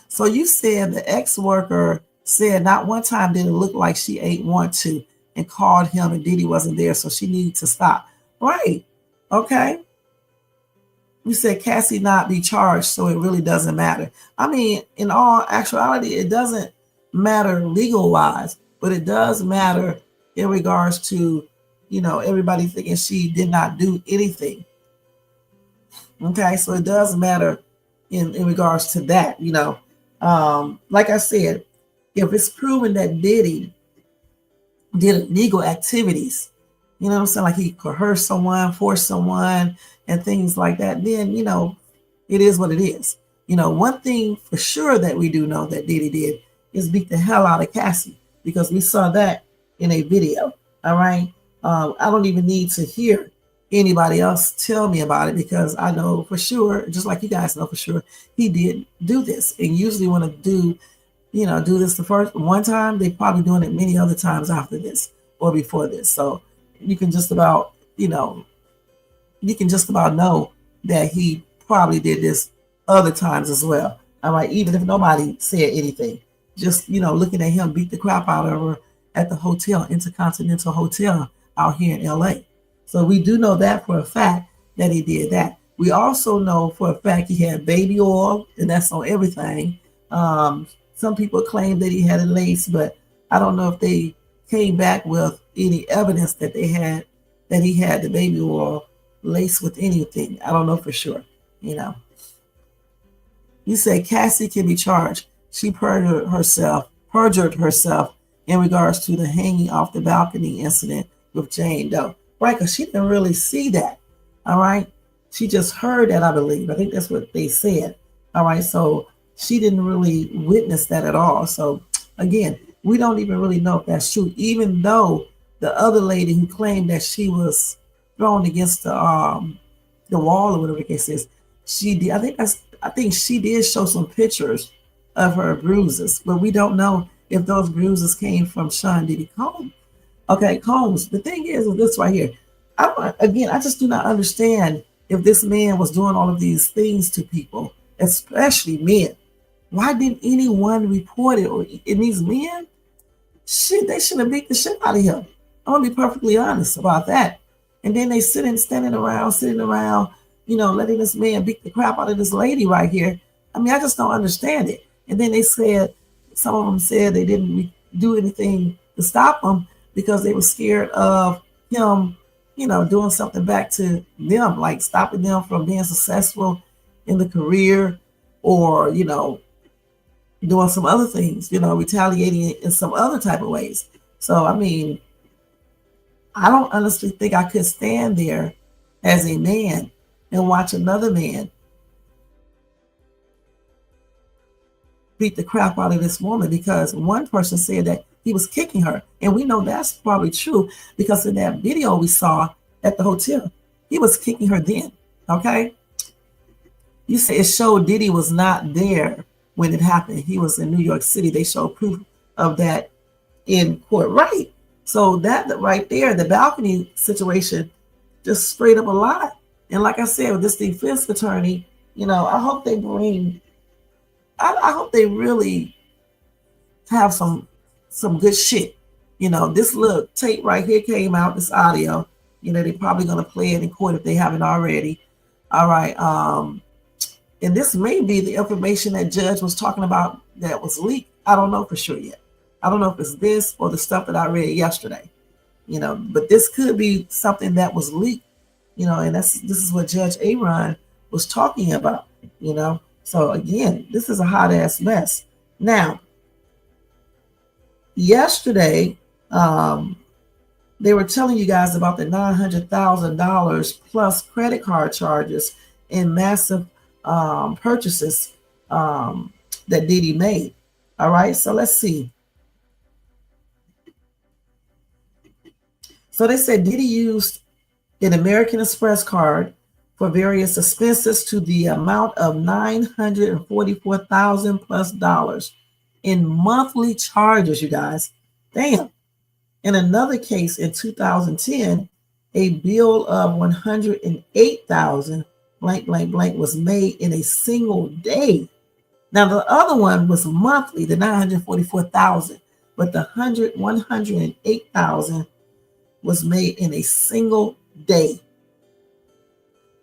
So you said the ex-worker said not one time did it look like she ain't want to, and called him and Diddy wasn't there, so she needed to stop. Right. Okay. You said Cassie not be charged, so it really doesn't matter. I mean, in all actuality, it doesn't matter legal wise, but it does matter in regards to, you know, everybody thinking she did not do anything. Okay, so it does matter in regards to that, you know. Like I said, if it's proven that Diddy did illegal activities, you know what I'm saying, like he coerced someone, forced someone, and things like that, then, you know, it is what it is. You know, one thing for sure that we do know that Diddy did is beat the hell out of Cassie, because we saw that in a video. All right. I don't even need to hear anybody else tell me about it, because I know for sure, just like you guys know for sure, he did do this. And usually when do this the first one time, they probably doing it many other times after this or before this. So you can just about, know that he probably did this other times as well. All right, even if nobody said anything, just looking at him beat the crap out of her at the hotel, Intercontinental Hotel out here in LA. So we do know that for a fact that he did that. We also know for a fact he had baby oil, and that's on everything. Some people claim that he had a lace, but I don't know if they came back with any evidence that he had the baby oil laced with anything. I don't know for sure. You say Cassie can be charged. She perjured herself in regards to the hanging off the balcony incident with Jane Doe. Right, because she didn't really see that. All right. She just heard that, I believe. I think that's what they said. All right. So she didn't really witness that at all. So again, we don't even really know if that's true, even though the other lady who claimed that she was thrown against the wall or whatever the case is, she did. I think she did show some pictures of her bruises, but we don't know if those bruises came from Sean Diddy Combs. Okay, Combs. The thing is this right here. I just do not understand if this man was doing all of these things to people, especially men. Why didn't anyone report it? Or in these men, shit, they should have beat the shit out of him. I'm gonna be perfectly honest about that. And then they sitting around, letting this man beat the crap out of this lady right here. I mean, I just don't understand it. And then they said, some of them said they didn't do anything to stop him because they were scared of him, doing something back to them, like stopping them from being successful in the career, or, doing some other things, retaliating in some other type of ways. So, I mean, I don't honestly think I could stand there as a man and watch another man beat the crap out of this woman, because one person said that he was kicking her. And we know that's probably true, because in that video we saw at the hotel, he was kicking her then. Okay. You say it showed Diddy was not there when it happened. He was in New York City. They showed proof of that in court. Right. So that right there, the balcony situation, just straight up a lie. And like I said, with this defense attorney, I hope they really have some good shit. This little tape right here came out, this audio. They're probably going to play it in court if they haven't already. All right. And this may be the information that judge was talking about that was leaked. I don't know for sure yet. I don't know if it's this or the stuff that I read yesterday. But this could be something that was leaked. And this is what Judge Aaron was talking about. So again, this is a hot ass mess. Now, yesterday, they were telling you guys about the $900,000 plus credit card charges and massive purchases that Diddy made. All right, so let's see. So they said Diddy used an American Express card for various expenses to the amount of $944,000 plus dollars in monthly charges, you guys. Damn. In another case in 2010, a bill of $108,000 blank blank blank was made in a single day. Now the other one was monthly, the $944,000, but the $108,000 was made in a single day.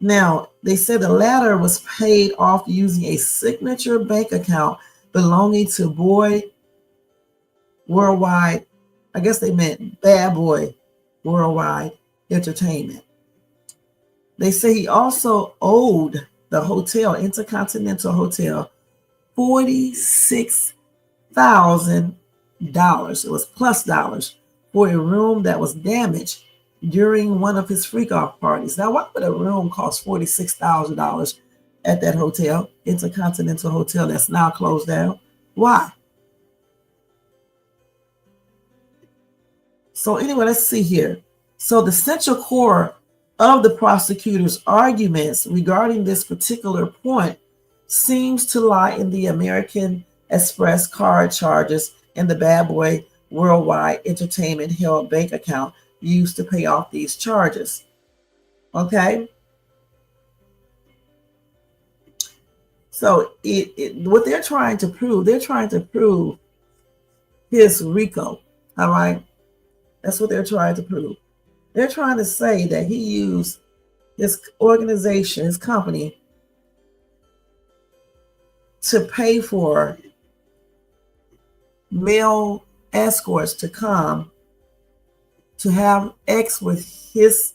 Now, they said the latter was paid off using a signature bank account belonging to Boy Worldwide. I guess they meant Bad Boy Worldwide Entertainment. They say he also owed the hotel, Intercontinental Hotel, $46,000. It was plus dollars for a room that was damaged during one of his freak-off parties. Now, why would a room cost $46,000 at that hotel, Intercontinental Hotel, that's now closed down? Why? So anyway, let's see here. So the Central Core of the prosecutor's arguments regarding this particular point seems to lie in the American Express card charges and the Bad Boy Worldwide Entertainment held bank account used to pay off these charges. Okay? So what they're trying to prove his RICO. All right? That's what they're trying to prove. They're trying to say that he used his organization, his company, to pay for male escorts to come to have sex with his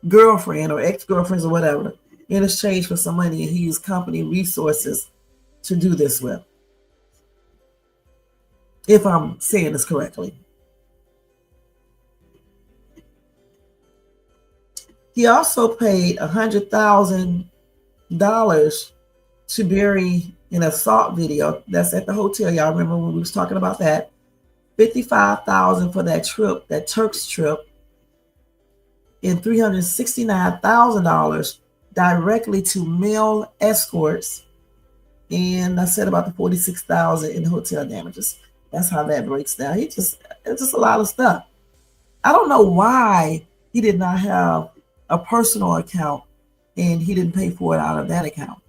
girlfriend or ex-girlfriends or whatever in exchange for some money, and he used company resources to do this with. If I'm saying this correctly. He also paid $100,000 to bury an assault video that's at the hotel. Y'all remember when we was talking about that? $55,000 for that trip, that Turks trip, and $369,000 directly to male escorts. And I said about the $46,000 in hotel damages. That's how that breaks down. It's just a lot of stuff. I don't know why he did not have a personal account and he didn't pay for it out of that account.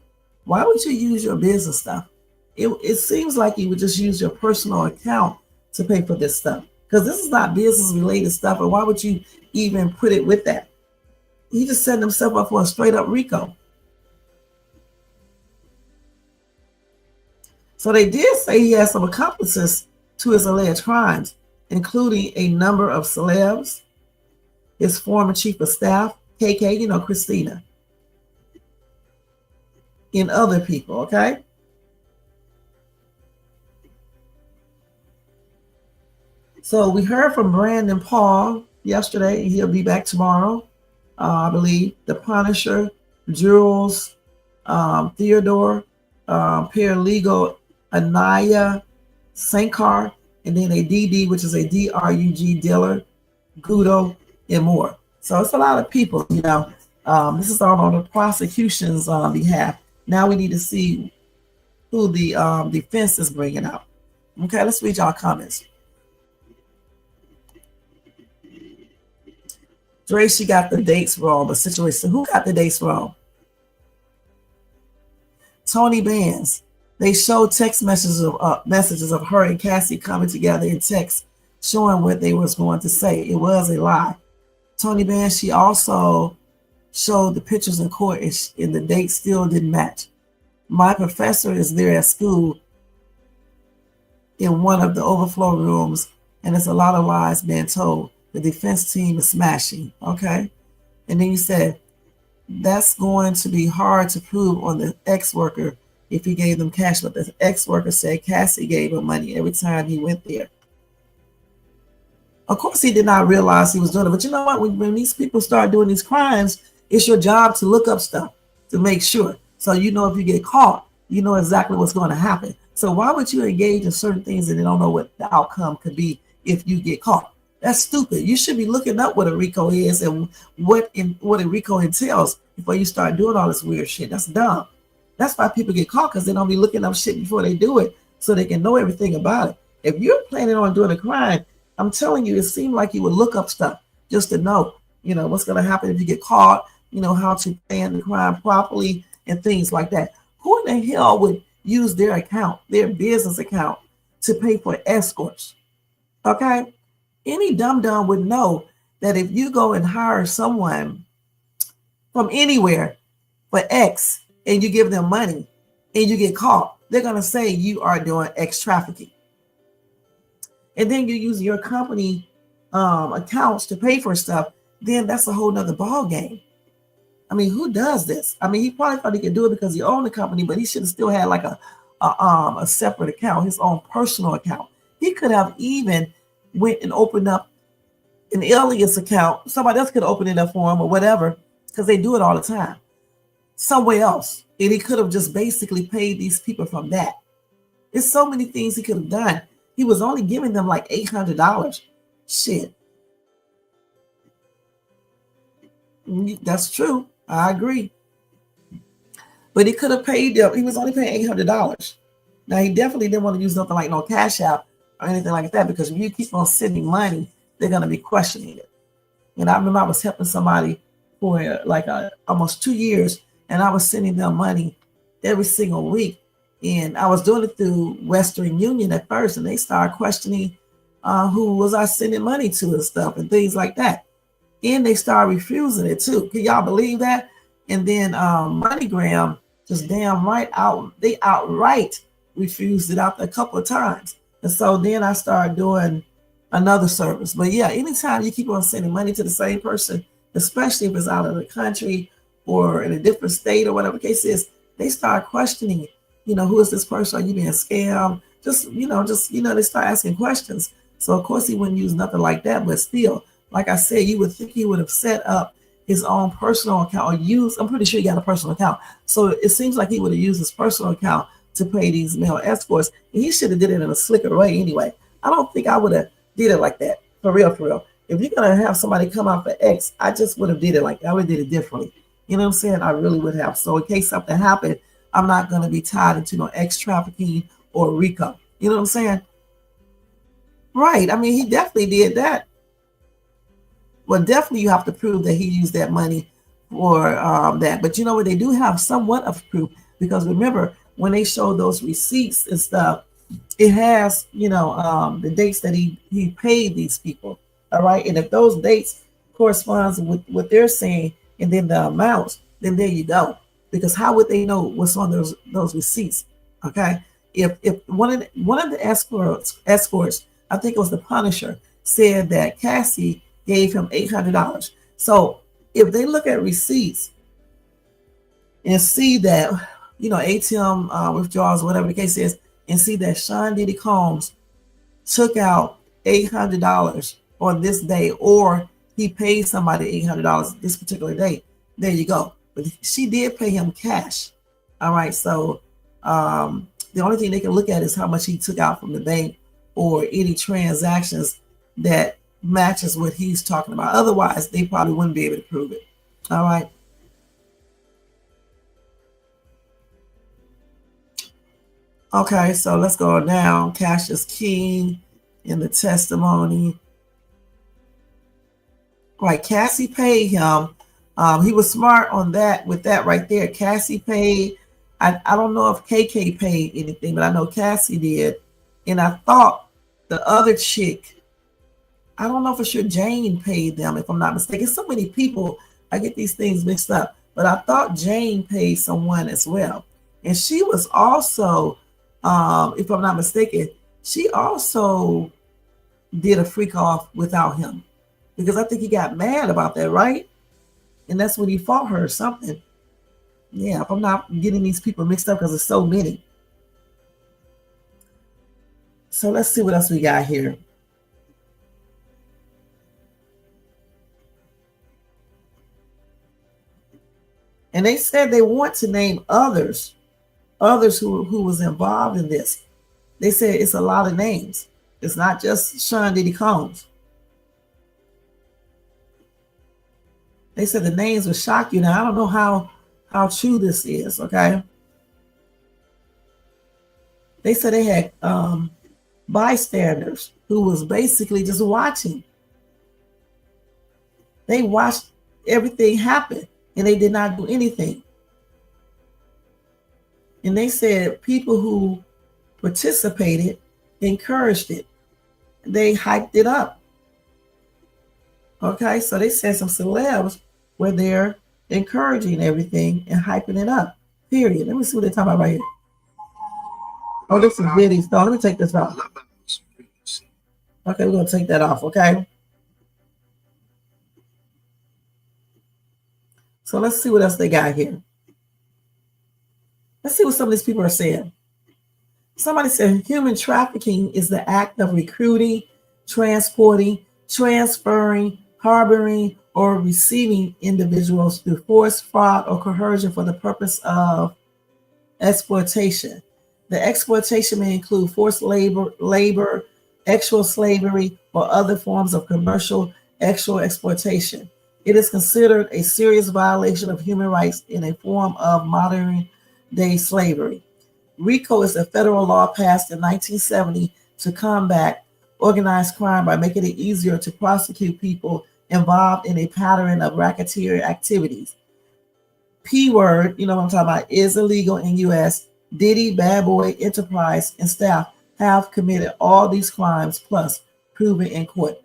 Why would you use your business stuff? It seems like you would just use your personal account to pay for this stuff, because this is not business related stuff. And why would you even put it with that? He just set himself up for a straight up RICO. So they did say he has some accomplices to his alleged crimes, including a number of celebs, his former chief of staff, KK, you know, Christina, and other people, okay? So we heard from Brandon Paul yesterday. He'll be back tomorrow, I believe. The Punisher, Jules, Theodore, paralegal Anaya Sankar, and then a DD, which is a DRUG dealer, Gudo, and more. So it's a lot of people, you know. This is all on the prosecution's behalf. Now we need to see who the defense is bringing out. Okay, let's read y'all comments. Dre, she got the dates wrong, but situation, who got the dates wrong? Tony Bands. They showed text messages of her and Cassie coming together in text, showing what they was going to say. It was a lie. Tony Bands, she also showed the pictures in court, and the dates still didn't match. My professor is there at school in one of the overflow rooms, and there's a lot of lies being told. The defense team is smashing, okay? And then you said, that's going to be hard to prove on the ex-worker if he gave them cash, but the ex-worker said Cassie gave him money every time he went there. Of course, he did not realize he was doing it, but you know what? When these people start doing these crimes, it's your job to look up stuff to make sure. So you know if you get caught, you know exactly what's going to happen. So why would you engage in certain things and you don't know what the outcome could be if you get caught? That's stupid. You should be looking up what a RICO is and what a RICO entails before you start doing all this weird shit. That's dumb. That's why people get caught, because they don't be looking up shit before they do it so they can know everything about it. If you're planning on doing a crime, I'm telling you, it seemed like you would look up stuff just to know, you know, what's going to happen if you get caught, you know, how to plan the crime properly and things like that. Who in the hell would use their account, their business account, to pay for escorts? Okay? Any dum-dum would know that if you go and hire someone from anywhere for X and you give them money and you get caught, they're going to say you are doing X trafficking. And then you use your company accounts to pay for stuff, then that's a whole nother ball game. I mean, who does this? I mean, he probably thought he could do it because he owned the company, but he should have still had like a separate account, his own personal account. He could have even went and opened up an alias account. Somebody else could open it up for him or whatever, because they do it all the time. Somewhere else. And he could have just basically paid these people from that. There's so many things he could have done. He was only giving them like $800. Shit. That's true. I agree. But he could have paid them. He was only paying $800. Now he definitely didn't want to use nothing like no Cash App or anything like that, because if you keep on sending money, they're gonna be questioning it. And I remember I was helping somebody for like almost 2 years, and I was sending them money every single week. And I was doing it through Western Union at first, and they started questioning who was I sending money to and stuff and things like that. And they started refusing it too. Can y'all believe that? And then MoneyGram just they outright refused it out a couple of times. And so then I started doing another service. But yeah, anytime you keep on sending money to the same person, especially if it's out of the country or in a different state or whatever the case is, they start questioning, who is this person? Are you being scammed? They start asking questions. So of course he wouldn't use nothing like that, but still, like I said, you would think he would have set up his own personal account or I'm pretty sure he got a personal account. So it seems like he would have used his personal account to pay these male escorts. And he should have did it in a slicker way anyway. I don't think I would have did it like that. For real. If you're going to have somebody come out for X, I just would have did it like that. I would have did it differently. You know what I'm saying? I really would have. So in case something happened, I'm not going to be tied into no X trafficking or RICO. You know what I'm saying? Right. I mean, he definitely did that. Well, definitely you have to prove that he used that money for that. But you know what? They do have somewhat of proof, because remember, when they show those receipts and stuff, it has, the dates that he paid these people. All right. And if those dates corresponds with what they're saying and then the amounts, then there you go. Because how would they know what's on those receipts? Okay. If one of the escorts, I think it was the Punisher, said that Cassie gave him $800. So if they look at receipts and see that, ATM withdrawals, whatever the case is, and see that Sean Diddy Combs took out $800 on this day, or he paid somebody $800 this particular day, there you go. But she did pay him cash. All right. So the only thing they can look at is how much he took out from the bank or any transactions that matches what he's talking about. Otherwise, they probably wouldn't be able to prove it. All right. Okay, so let's go down. Cash is king in the testimony. Right, Cassie paid him. He was smart on that with that right there. Cassie paid. I don't know if KK paid anything, but I know Cassie did. And I thought the other chick, I don't know for sure Jane paid them, if I'm not mistaken. So many people, I get these things mixed up. But I thought Jane paid someone as well. And she was also, if I'm not mistaken, she also did a freak off without him. Because I think he got mad about that, right? And that's when he fought her or something. Yeah, if I'm not getting these people mixed up, because there's so many. So let's see what else we got here. And they said they want to name others who was involved in this. They said it's a lot of names. It's not just Sean Diddy Combs. They said the names will shock you. Now, I don't know how true this is, okay? They said they had bystanders who was basically just watching. They watched everything happen, and they did not do anything. And they said people who participated encouraged it. They hyped it up. Okay, so they said some celebs were there encouraging everything and hyping it up. Period. Let me see what they're talking about right here. Oh, this is Diddys. No, let me take this off. Okay, we're going to take that off, okay? So let's see what else they got here. Let's see what some of these people are saying. Somebody said human trafficking is the act of recruiting, transporting, transferring, harboring, or receiving individuals through force, fraud, or coercion for the purpose of exploitation. The exploitation may include forced labor, actual slavery, or other forms of commercial actual exploitation. It is considered a serious violation of human rights in a form of modern day slavery. RICO is a federal law passed in 1970 to combat organized crime by making it easier to prosecute people involved in a pattern of racketeer activities. P word, you know what I'm talking about, is illegal in U.S. Diddy, Bad Boy, Enterprise, and staff have committed all these crimes plus proven in court.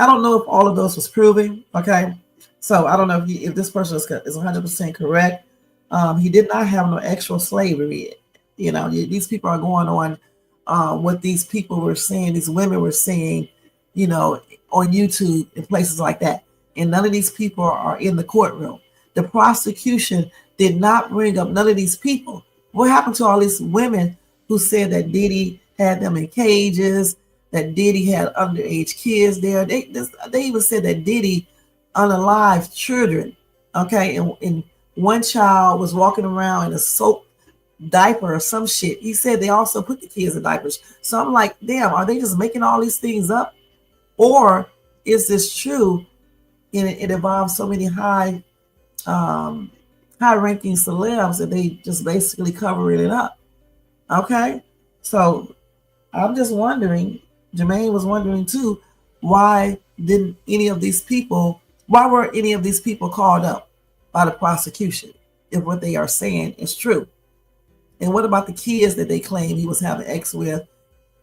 I don't know if all of those was proven. Okay, so I don't know if this person is 100% correct. He did not have no actual slavery. You know, these people are going on what these people were saying, these women were saying, you know, on YouTube and places like that. And none of these people are in the courtroom. The prosecution did not bring up none of these people. What happened to all these women who said that Diddy had them in cages, that Diddy had underage kids there? They even said that Diddy unalived children. Okay, and one child was walking around in a soap diaper or some shit. He said they also put the kids in diapers. So I'm like, damn, are they just making all these things up? Or is this true? And it involves so many high ranking celebs that they just basically covering it up. Okay, so I'm just wondering, Jermaine was wondering too, why were any of these people called up by the prosecution if what they are saying is true? And what about the kids that they claim he was having sex with?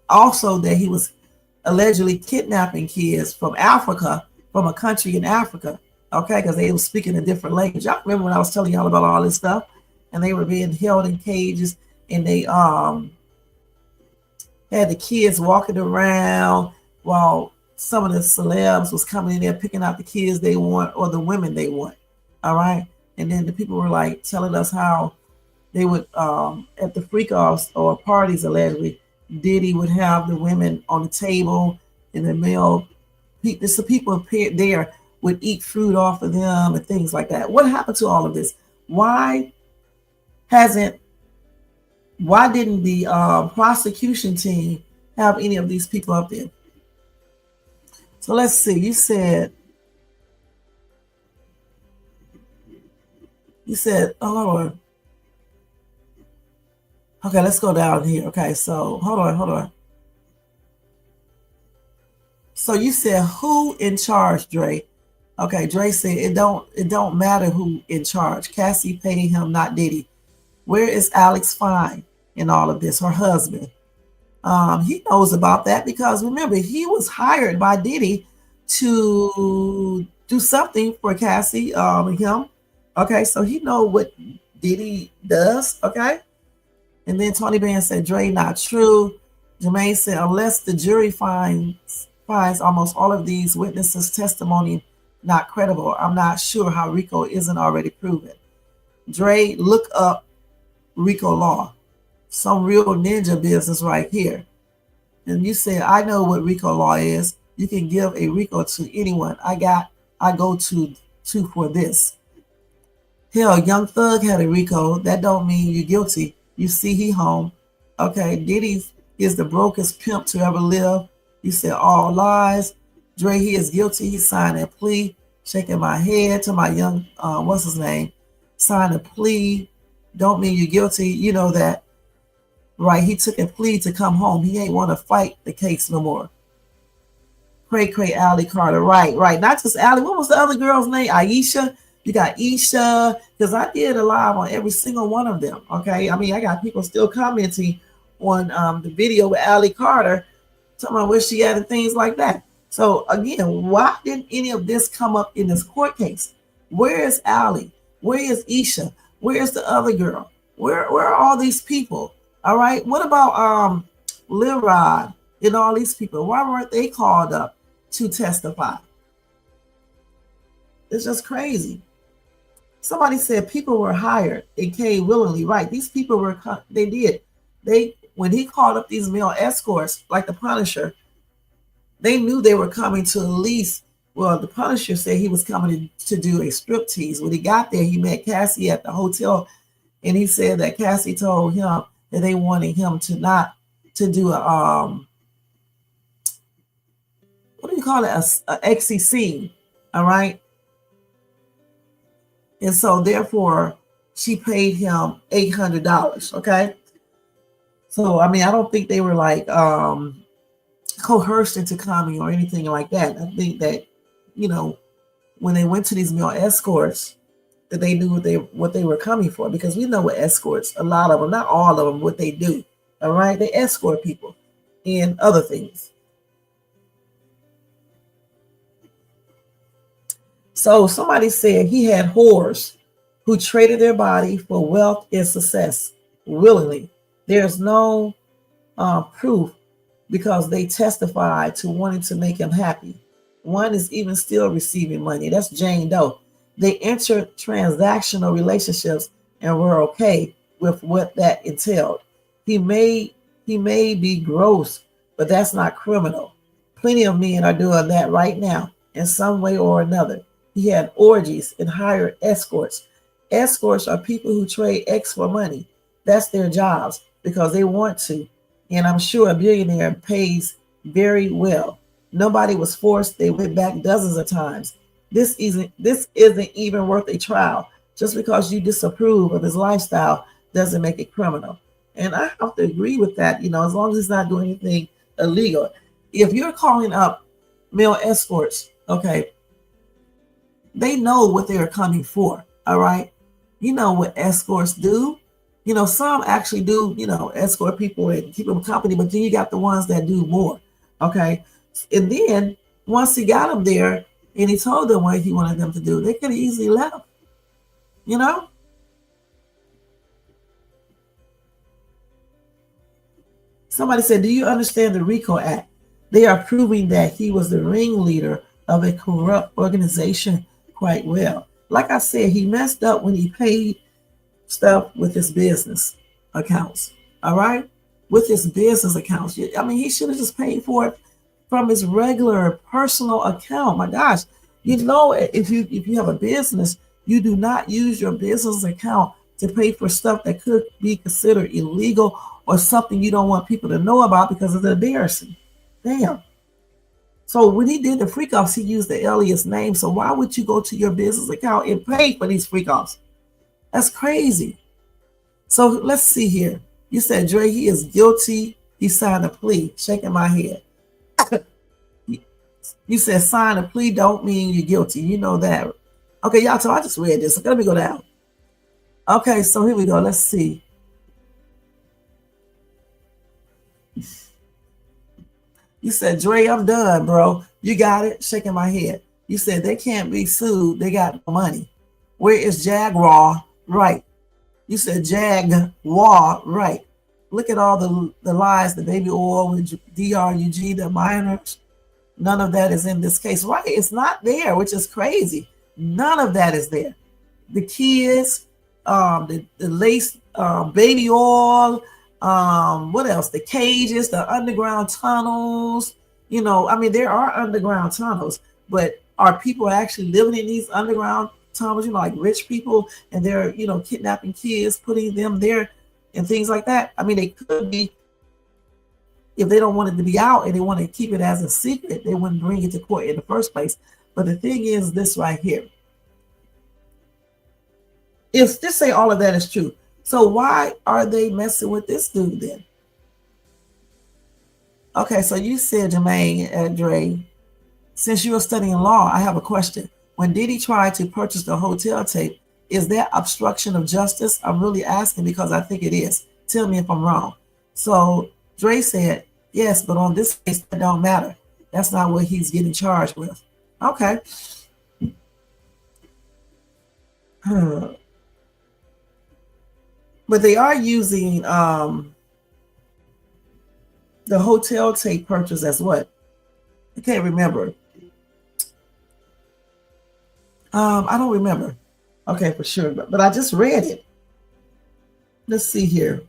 Also, that he was allegedly kidnapping kids from Africa, from a country in Africa, okay, because they were speaking a different language. I remember when I was telling y'all about all this stuff, and they were being held in cages, and they had the kids walking around while some of the celebs was coming in there picking out the kids they want or the women they want. All right, and then the people were like telling us how they would at the freak-offs or parties, allegedly, Diddy would have the women on the table, and the male, the people appeared there would eat fruit off of them and things like that. What happened to all of this? Why didn't the prosecution team have any of these people up there? So let's see. You said, oh Lord. Okay, let's go down here. Okay, so hold on. So you said who in charge, Dre? Okay, Dre said it don't matter who in charge. Cassie paid him, not Diddy. Where is Alex Fine in all of this? Her husband. He knows about that because remember, he was hired by Diddy to do something for Cassie and him. Okay, so he know what Diddy does. Okay. And then Tony Band said, Dre, not true. Jermaine said, unless the jury finds almost all of these witnesses' testimony not credible, I'm not sure how RICO isn't already proven. Dre, look up RICO law. Some real ninja business right here. And you said, I know what RICO law is. You can give a RICO to anyone. I go to for this. Hell, Young Thug had a RICO. That don't mean you're guilty. You see, he home. Okay, Diddy is the brokest pimp to ever live. You said all lies. Dre, he is guilty. He signed a plea. Shaking my head to my young, what's his name? Signed a plea. Don't mean you're guilty. You know that, right? He took a plea to come home. He ain't want to fight the case no more. Cray Allie Carter. Right. Not just Allie. What was the other girl's name? Aisha. You got Isha, because I did a live on every single one of them. Okay, I mean, I got people still commenting on the video with Allie Carter, talking about where she at and things like that. So again, why didn't any of this come up in this court case? Where is Allie? Where is Isha? Where is the other girl? Where are all these people? All right. What about Lil Rod and all these people? Why weren't they called up to testify? It's just crazy. Somebody said people were hired and came willingly. Right. These people were, when he called up these male escorts, like the Punisher, they knew they were coming to at least, well, the Punisher said he was coming to do a striptease. When he got there, he met Cassie at the hotel, and he said that Cassie told him that they wanted him to do a, what do you call it? A XCC. All right. And so therefore, she paid him $800. Okay. So I mean, I don't think they were like coerced into coming or anything like that. I think that, you know, when they went to these male escorts, that they knew what they were coming for, because we know what escorts, a lot of them, not all of them, what they do. All right, they escort people and other things. So somebody said he had whores who traded their body for wealth and success willingly. There's no proof, because they testified to wanting to make him happy. One is even still receiving money. That's Jane Doe. They entered transactional relationships and were okay with what that entailed. He may be gross, but that's not criminal. Plenty of men are doing that right now in some way or another. He had orgies and hired escorts. Escorts are people who trade X for money. That's their jobs because they want to. And I'm sure a billionaire pays very well. Nobody was forced. They went back dozens of times. This isn't even worth a trial. Just because you disapprove of his lifestyle doesn't make it criminal. And I have to agree with that, you know, as long as he's not doing anything illegal. If you're calling up male escorts, okay, they know what they're coming for, all right? You know what escorts do. You know, some actually do, you know, escort people and keep them company, but then you got the ones that do more, okay? And then once he got them there and he told them what he wanted them to do, they could have easily left, you know? Somebody said, do you understand the RICO Act? They are proving that he was the ringleader of a corrupt organization quite well. Like I said, he messed up when he paid stuff with his business accounts, all right? With his business accounts. I mean, he should have just paid for it from his regular personal account. My gosh, you know, if you have a business, you do not use your business account to pay for stuff that could be considered illegal or something you don't want people to know about because it's embarrassing. Damn. So when he did the freak offs, he used the alias name. So why would you go to your business account and pay for these freak offs? That's crazy. So let's see here. You said, Dre, he is guilty. He signed a plea. Shaking my head. You said sign a plea don't mean you're guilty. You know that. Okay, y'all, so I just read this. Let me go down. Okay, so here we go. Let's see. You said, Dre, I'm done, bro. You got it. Shaking my head. You said they can't be sued. They got no money. Where is Jaguar? Right. You said Jaguar. Right. Look at all the lies, the baby oil with DRUG, the minors. None of that is in this case. Right. It's not there, which is crazy. None of that is there. The kids, the lace, baby oil, what else? The cages, the underground tunnels. You know, I mean, there are underground tunnels, but are people actually living in these underground tunnels, you know, like rich people, and they're, you know, kidnapping kids, putting them there and things like that? I mean, they could be, if they don't want it to be out and they want to keep it as a secret, they wouldn't bring it to court in the first place. But the thing is this right here. If just say all of that is true, so why are they messing with this dude then? Okay, so you said, Jermaine and Dre, since you are studying law, I have a question. When Diddy tried to purchase the hotel tape, is that obstruction of justice? I'm really asking because I think it is. Tell me if I'm wrong. So Dre said, yes, but on this case, that don't matter. That's not what he's getting charged with. Okay. But they are using the hotel tape purchase as what? I can't remember. I don't remember. Okay, for sure. But I just read it. Let's see here.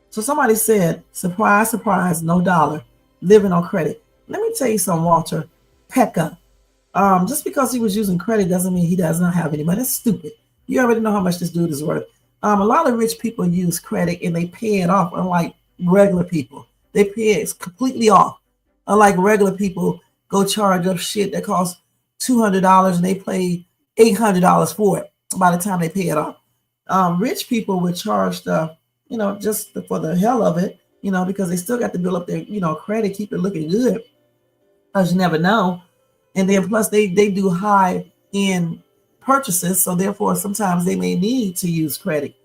So somebody said, surprise, surprise, no dollar, living on credit. Let me tell you something, Walter Pekka. Just because he was using credit doesn't mean he does not have any money. That's stupid. You already know how much this dude is worth. A lot of rich people use credit and they pay it off, unlike regular people. They pay it completely off. Unlike regular people, go charge up shit that costs $200 and they pay $800 for it by the time they pay it off. Rich people would charge stuff, just for the hell of it, because they still got to build up their, credit, keep it looking good, because you never know. And then plus they do high end purchases, so therefore sometimes they may need to use credit,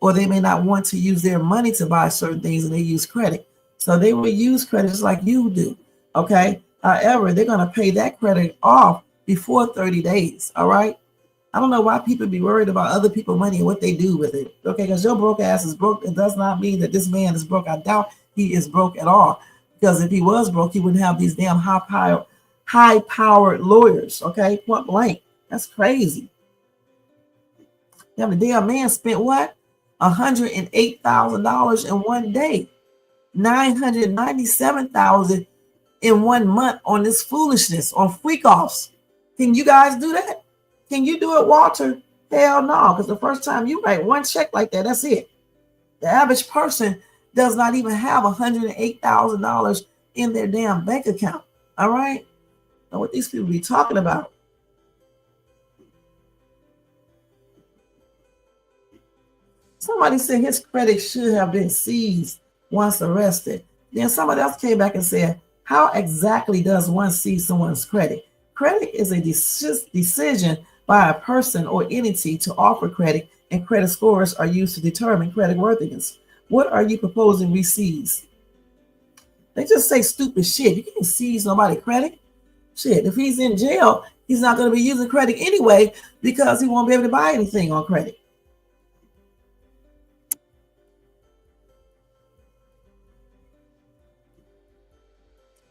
or they may not want to use their money to buy certain things and they use credit. So they will use credit just like you do. Okay. However, they're going to pay that credit off before 30 days. All right. I don't know why people be worried about other people's money and what they do with it. Okay. Because your broke ass is broke. It does not mean that this man is broke. I doubt he is broke at all. Because if he was broke, he wouldn't have these damn high powered lawyers. Okay. Point blank. That's crazy. Yeah, the damn man spent what? $108,000 in one day. $997,000 in 1 month on this foolishness, on freak offs. Can you guys do that? Can you do it, Walter? Hell no, because the first time you write one check like that, that's it. The average person does not even have $108,000 in their damn bank account. All right? Now, what these people be talking about? Somebody said his credit should have been seized once arrested. Then somebody else came back and said, how exactly does one seize someone's credit? Credit is a decision by a person or entity to offer credit, and credit scores are used to determine credit worthiness. What are you proposing we seize? They just say stupid shit. You can't seize nobody's credit. Shit, if he's in jail, he's not going to be using credit anyway because he won't be able to buy anything on credit.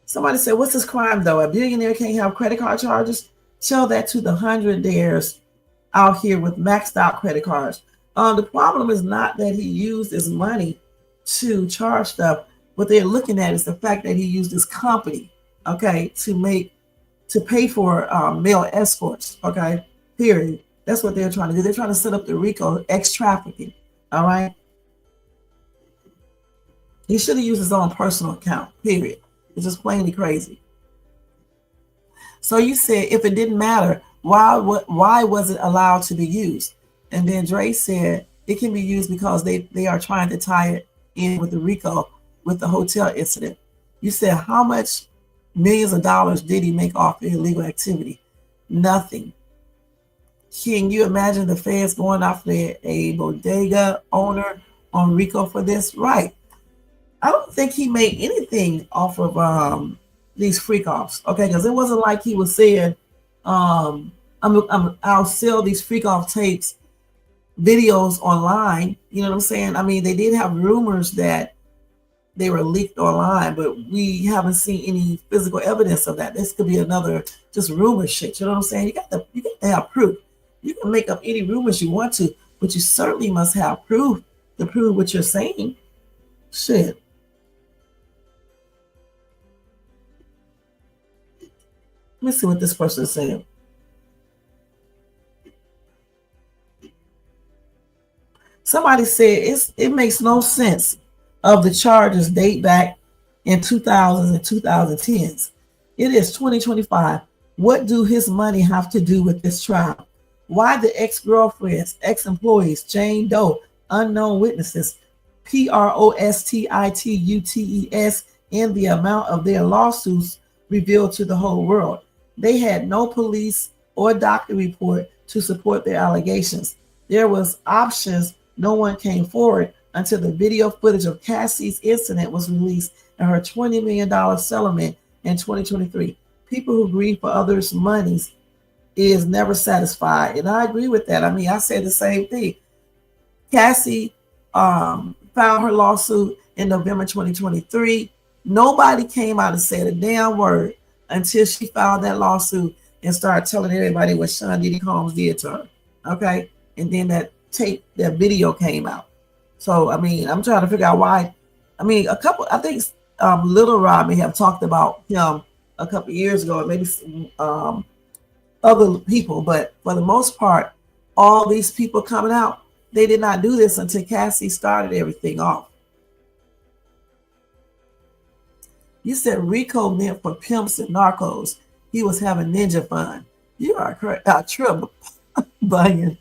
Somebody said, what's his crime though? A billionaire can't have credit card charges? Tell that to the hundredaires out here with maxed out credit cards. The problem is not that he used his money to charge stuff. What they're looking at is the fact that he used his company, okay, to pay for male escorts, okay, period. That's what they're trying to do. They're trying to set up the RICO trafficking, all right? He should have used his own personal account, period. It's just plainly crazy. So you said if it didn't matter, why was it allowed to be used? And then Dre said it can be used because they are trying to tie it in with the RICO, with the hotel incident. You said how much millions of dollars did he make off the illegal activity? Nothing. Can you imagine the feds going after a bodega owner on RICO for this? Right. I don't think he made anything off of these freak offs, okay? Because it wasn't like he was saying, I'll sell these freak off tapes, videos online. You know what I'm saying? I mean, they did have rumors that they were leaked online, but we haven't seen any physical evidence of that. This could be another just rumor shit. You know what I'm saying? You got to have proof. You can make up any rumors you want to, but you certainly must have proof to prove what you're saying. Shit. Let me see what this person is saying. Somebody said it makes no sense of the charges date back in 2000s and 2010s. It is 2025. What do his money have to do with this trial? Why the ex-girlfriends, ex-employees, Jane Doe, unknown witnesses, prostitutes, and the amount of their lawsuits revealed to the whole world? They had no police or doctor report to support their allegations. There was options. No one came forward until the video footage of Cassie's incident was released and her $20 million settlement in 2023. People who grieve for others' monies is never satisfied. And I agree with that. I mean, I said the same thing. Cassie filed her lawsuit in November 2023. Nobody came out and said a damn word until she filed that lawsuit and started telling everybody what Sean Diddy Combs did to her. Okay. And then that video came out. So, I mean, I'm trying to figure out why. I mean, I think Little Rob may have talked about him a couple of years ago, and maybe other people, but for the most part, all these people coming out, they did not do this until Cassie started everything off. You said Rico meant for pimps and narcos. He was having ninja fun. You are a trip, Bunyan.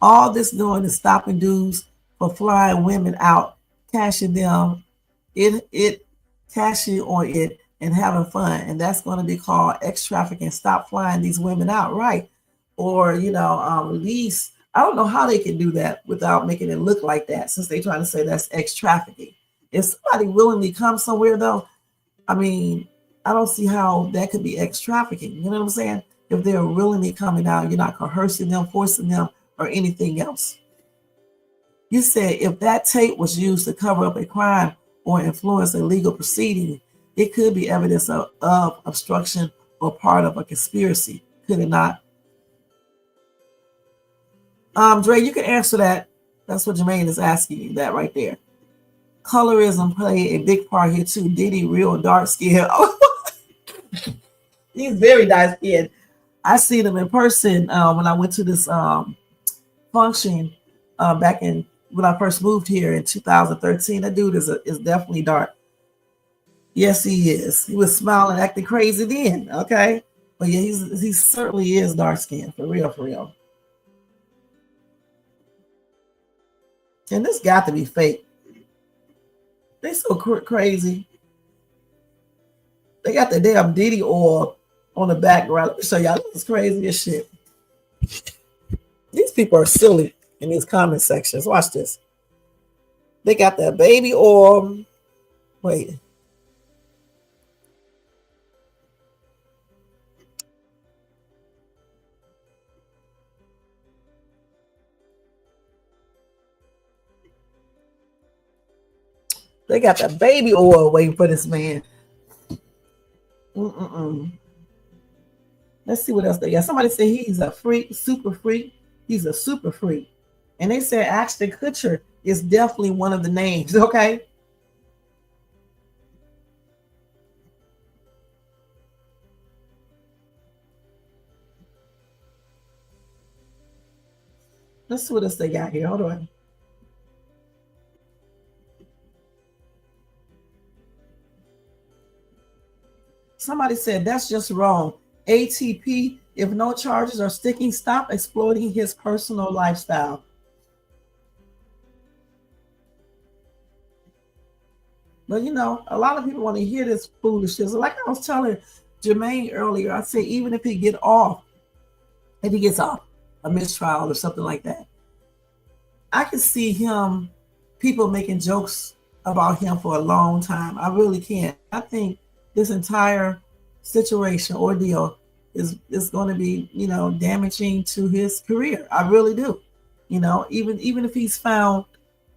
All this doing is stopping dudes for flying women out, cashing them, cashing on it and having fun. And that's going to be called X trafficking. Stop flying these women out, right? Or, release. I don't know how they can do that without making it look like that, since they're trying to say that's X trafficking. If somebody willingly comes somewhere, though, I mean, I don't see how that could be X trafficking. You know what I'm saying? If they're willingly coming out, you're not coercing them, forcing them, or anything else. You said if that tape was used to cover up a crime or influence a legal proceeding, it could be evidence of obstruction or part of a conspiracy. Could it not? Dre, you can answer that. That's what Jermaine is asking you, that right there. Colorism played a big part here too. Diddy, real dark skin. He's very dark skinned. I seen him in person when I went to this function back in when I first moved here in 2013. That dude is definitely dark. Yes, he is. He was smiling, acting crazy then. Okay, but yeah, he certainly is dark skinned for real, for real. And this got to be fake. They so crazy. They got the damn Diddy oil on the background. Let me show y'all. This is crazy as shit. These people are silly in these comment sections. Watch this. They got that baby oil. Wait. They got the baby oil waiting for this man. Let's see what else they got. Somebody said he's a freak, super freak. He's a super freak. And they said Ashton Kutcher is definitely one of the names, okay? Let's see what else they got here. Hold on. Somebody said that's just wrong. ATP, if no charges are sticking, stop exploiting his personal lifestyle. But a lot of people want to hear this foolishness. Like I was telling Jermaine earlier, I said even if he gets off a mistrial or something like that, I can see people making jokes about him for a long time. I really can. I think this entire situation ordeal is going to be, damaging to his career. I really do. Even if he's found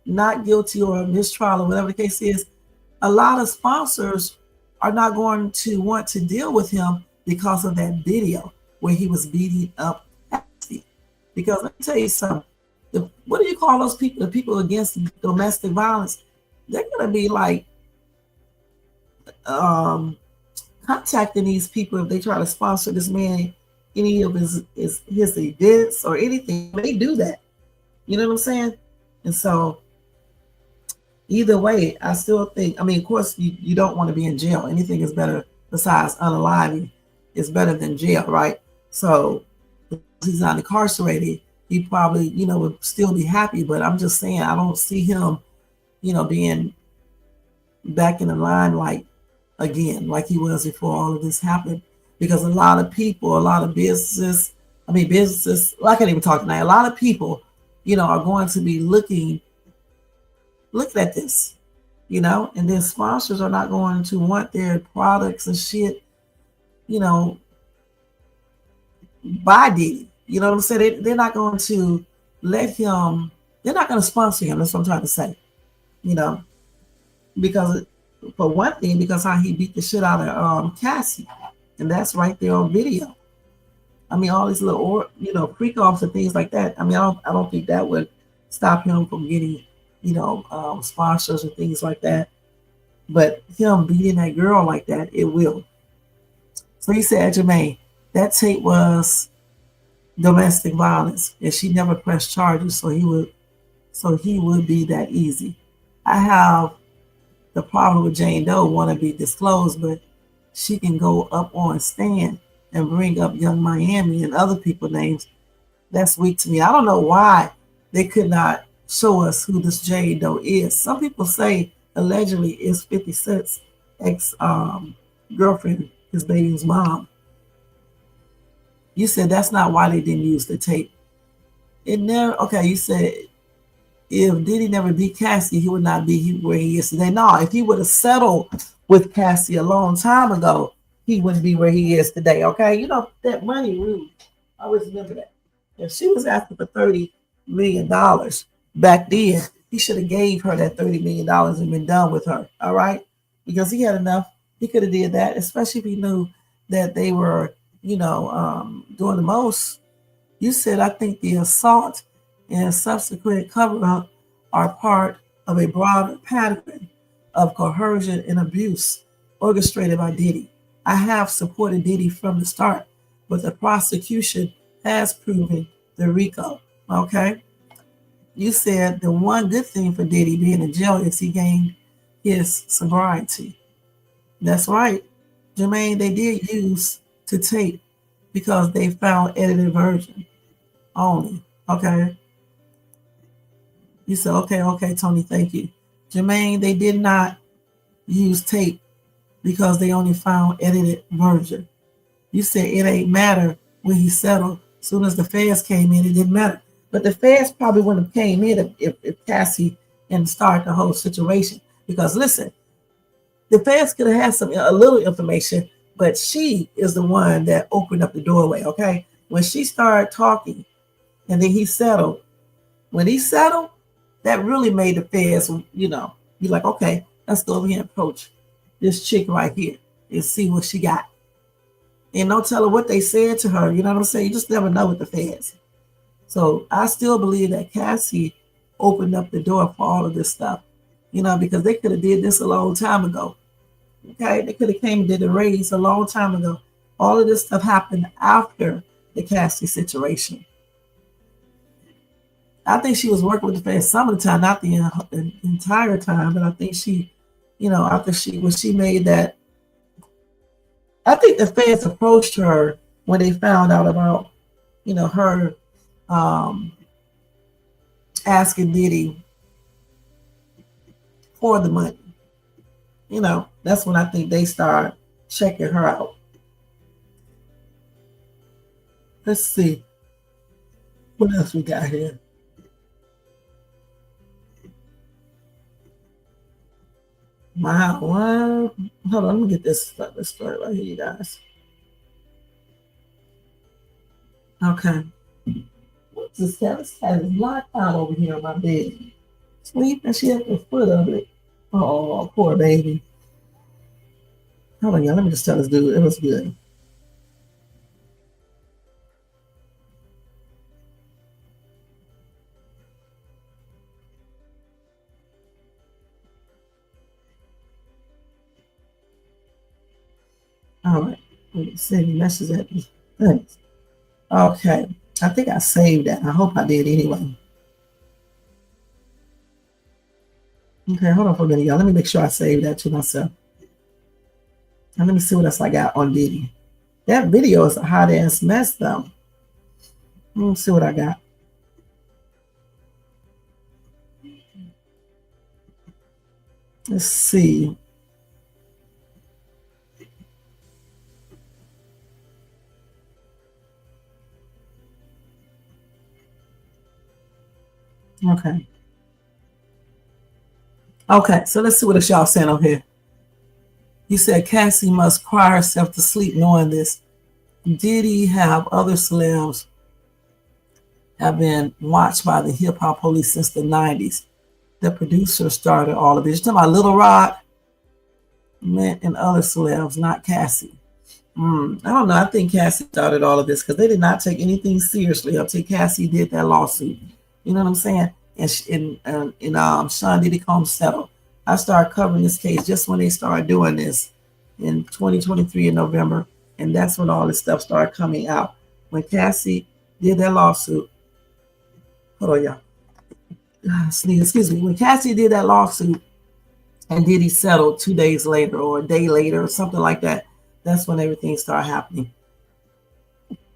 not guilty or mistrial or whatever the case is, a lot of sponsors are not going to want to deal with him because of that video where he was beating up Cassie. Because let me tell you something. What do you call those people? The people against domestic violence? They're going to be like contacting these people if they try to sponsor this man any of his events or anything. They do that. You know what I'm saying? And so either way, I still think, of course you don't want to be in jail. Anything is better besides unaliving is better than jail, right? So if he's not incarcerated, he probably, would still be happy. But I'm just saying, I don't see him, being back in the limelight again, like he was before all of this happened, because a lot of people, a lot of businesses, well, I can't even talk tonight. A lot of people, are going to be looking at this, and then sponsors are not going to want their products and shit, by Diddy. You know what I'm saying? They're not going to let him, they're not going to sponsor him. That's what I'm trying to say, because for one thing, because how he beat the shit out of Cassie, and that's right there on video. All these little freak offs and things like that. I don't think that would stop him from getting sponsors and things like that. But him beating that girl like that, it will. So he said, Jermaine, that tape was domestic violence, and she never pressed charges, so he would So he would be that easy. I have the problem with Jane Doe want to be disclosed, but she can go up on stand and bring up Young Miami and other people's names. That's weak to me. I don't know why they could not show us who this Jane Doe is. Some people say allegedly it's 50 Cent's ex girlfriend, his baby's mom. You said that's not why they didn't use the tape. It never, okay, you said if Diddy never beat Cassie, he would not be where he is today. No, if he would have settled with Cassie a long time ago, he wouldn't be where he is today, okay? You know, that money rules. I always remember that. If she was asking for $30 million back then, he should have gave her that $30 million and been done with her, all right? Because he had enough. He could have did that, especially if he knew that they were, doing the most. You said, I think the assault and subsequent cover-up are part of a broader pattern of coercion and abuse orchestrated by Diddy. I have supported Diddy from the start, but the prosecution has proven the RICO, okay? You said the one good thing for Diddy being in jail is he gained his sobriety. That's right. Jermaine, they did use to tape because they found edited version only, okay? You said, okay, Tony, thank you. Jermaine, they did not use tape because they only found edited version. You said it ain't matter when he settled. As soon as the feds came in, it didn't matter. But the feds probably wouldn't have came in if Cassie and started the whole situation. Because listen, the feds could have had a little information, but she is the one that opened up the doorway, okay? When she started talking and then he settled, when he settled, that really made the feds, be like, okay, let's go over here and approach this chick right here and see what she got. And don't tell her what they said to her. You know what I'm saying? You just never know with the feds. So I still believe that Cassie opened up the door for all of this stuff, because they could have did this a long time ago. Okay, they could have came and did the raise a long time ago. All of this stuff happened after the Cassie situation. I think she was working with the feds some of the time, not the entire time, but I think she, after when she made that, I think the feds approached her when they found out about, her asking Diddy for the money. That's when I think they start checking her out. Let's see. What else we got here? Wow, what? Hold on, let me get this story right here, you guys. Okay. What's this cat? This cat is locked out over here on my bed. Sleeping, she at the foot of it. Oh, poor baby. Hold on, y'all. Let me just tell this dude it was good. All right. Let me send messages at me. Thanks. Okay. I think I saved that. I hope I did anyway. Okay, hold on for a minute, y'all. Let me make sure I saved that to myself. And let me see what else I got on Diddy. That video is a hot ass mess, though. Let me see what I got. Let's see. Okay. Okay, so let's see what y'all saying on here. You said Cassie must cry herself to sleep knowing this. Diddy have other celebs have been watched by the hip hop police since the 90s. The producer started all of this. You're talking about Little Rod, and other celebs, not Cassie. I don't know. I think Cassie started all of this because they did not take anything seriously until Cassie did that lawsuit. You know what I'm saying? And Sean Diddy Combs settled. I started covering this case just when they started doing this in 2023 in November. And that's when all this stuff started coming out. When Cassie did that lawsuit. Hold on, y'all. excuse me, when Cassie did that lawsuit and Diddy settled 2 days later or a day later or something like that, that's when everything started happening.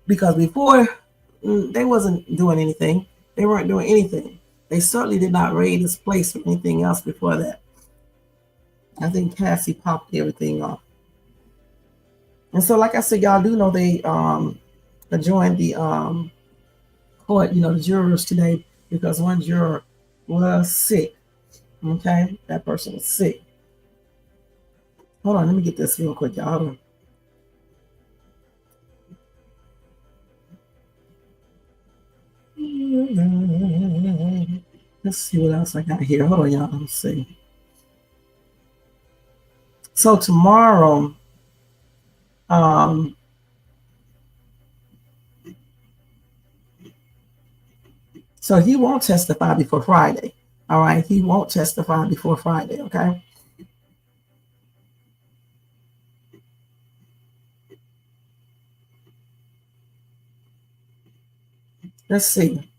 Because before, they wasn't doing anything. They weren't doing anything. They certainly did not raid his place or anything else before that. I think Cassie popped everything off. And so, like I said, y'all do know they joined the court, the jurors today because one juror was sick. Okay, that person was sick. Hold on, let me get this real quick, y'all. Hold on. Let's see what else I got here. Hold on, y'all. Let's see. So tomorrow, so he won't testify before Friday. All right, he won't testify before Friday. Okay. Let's see.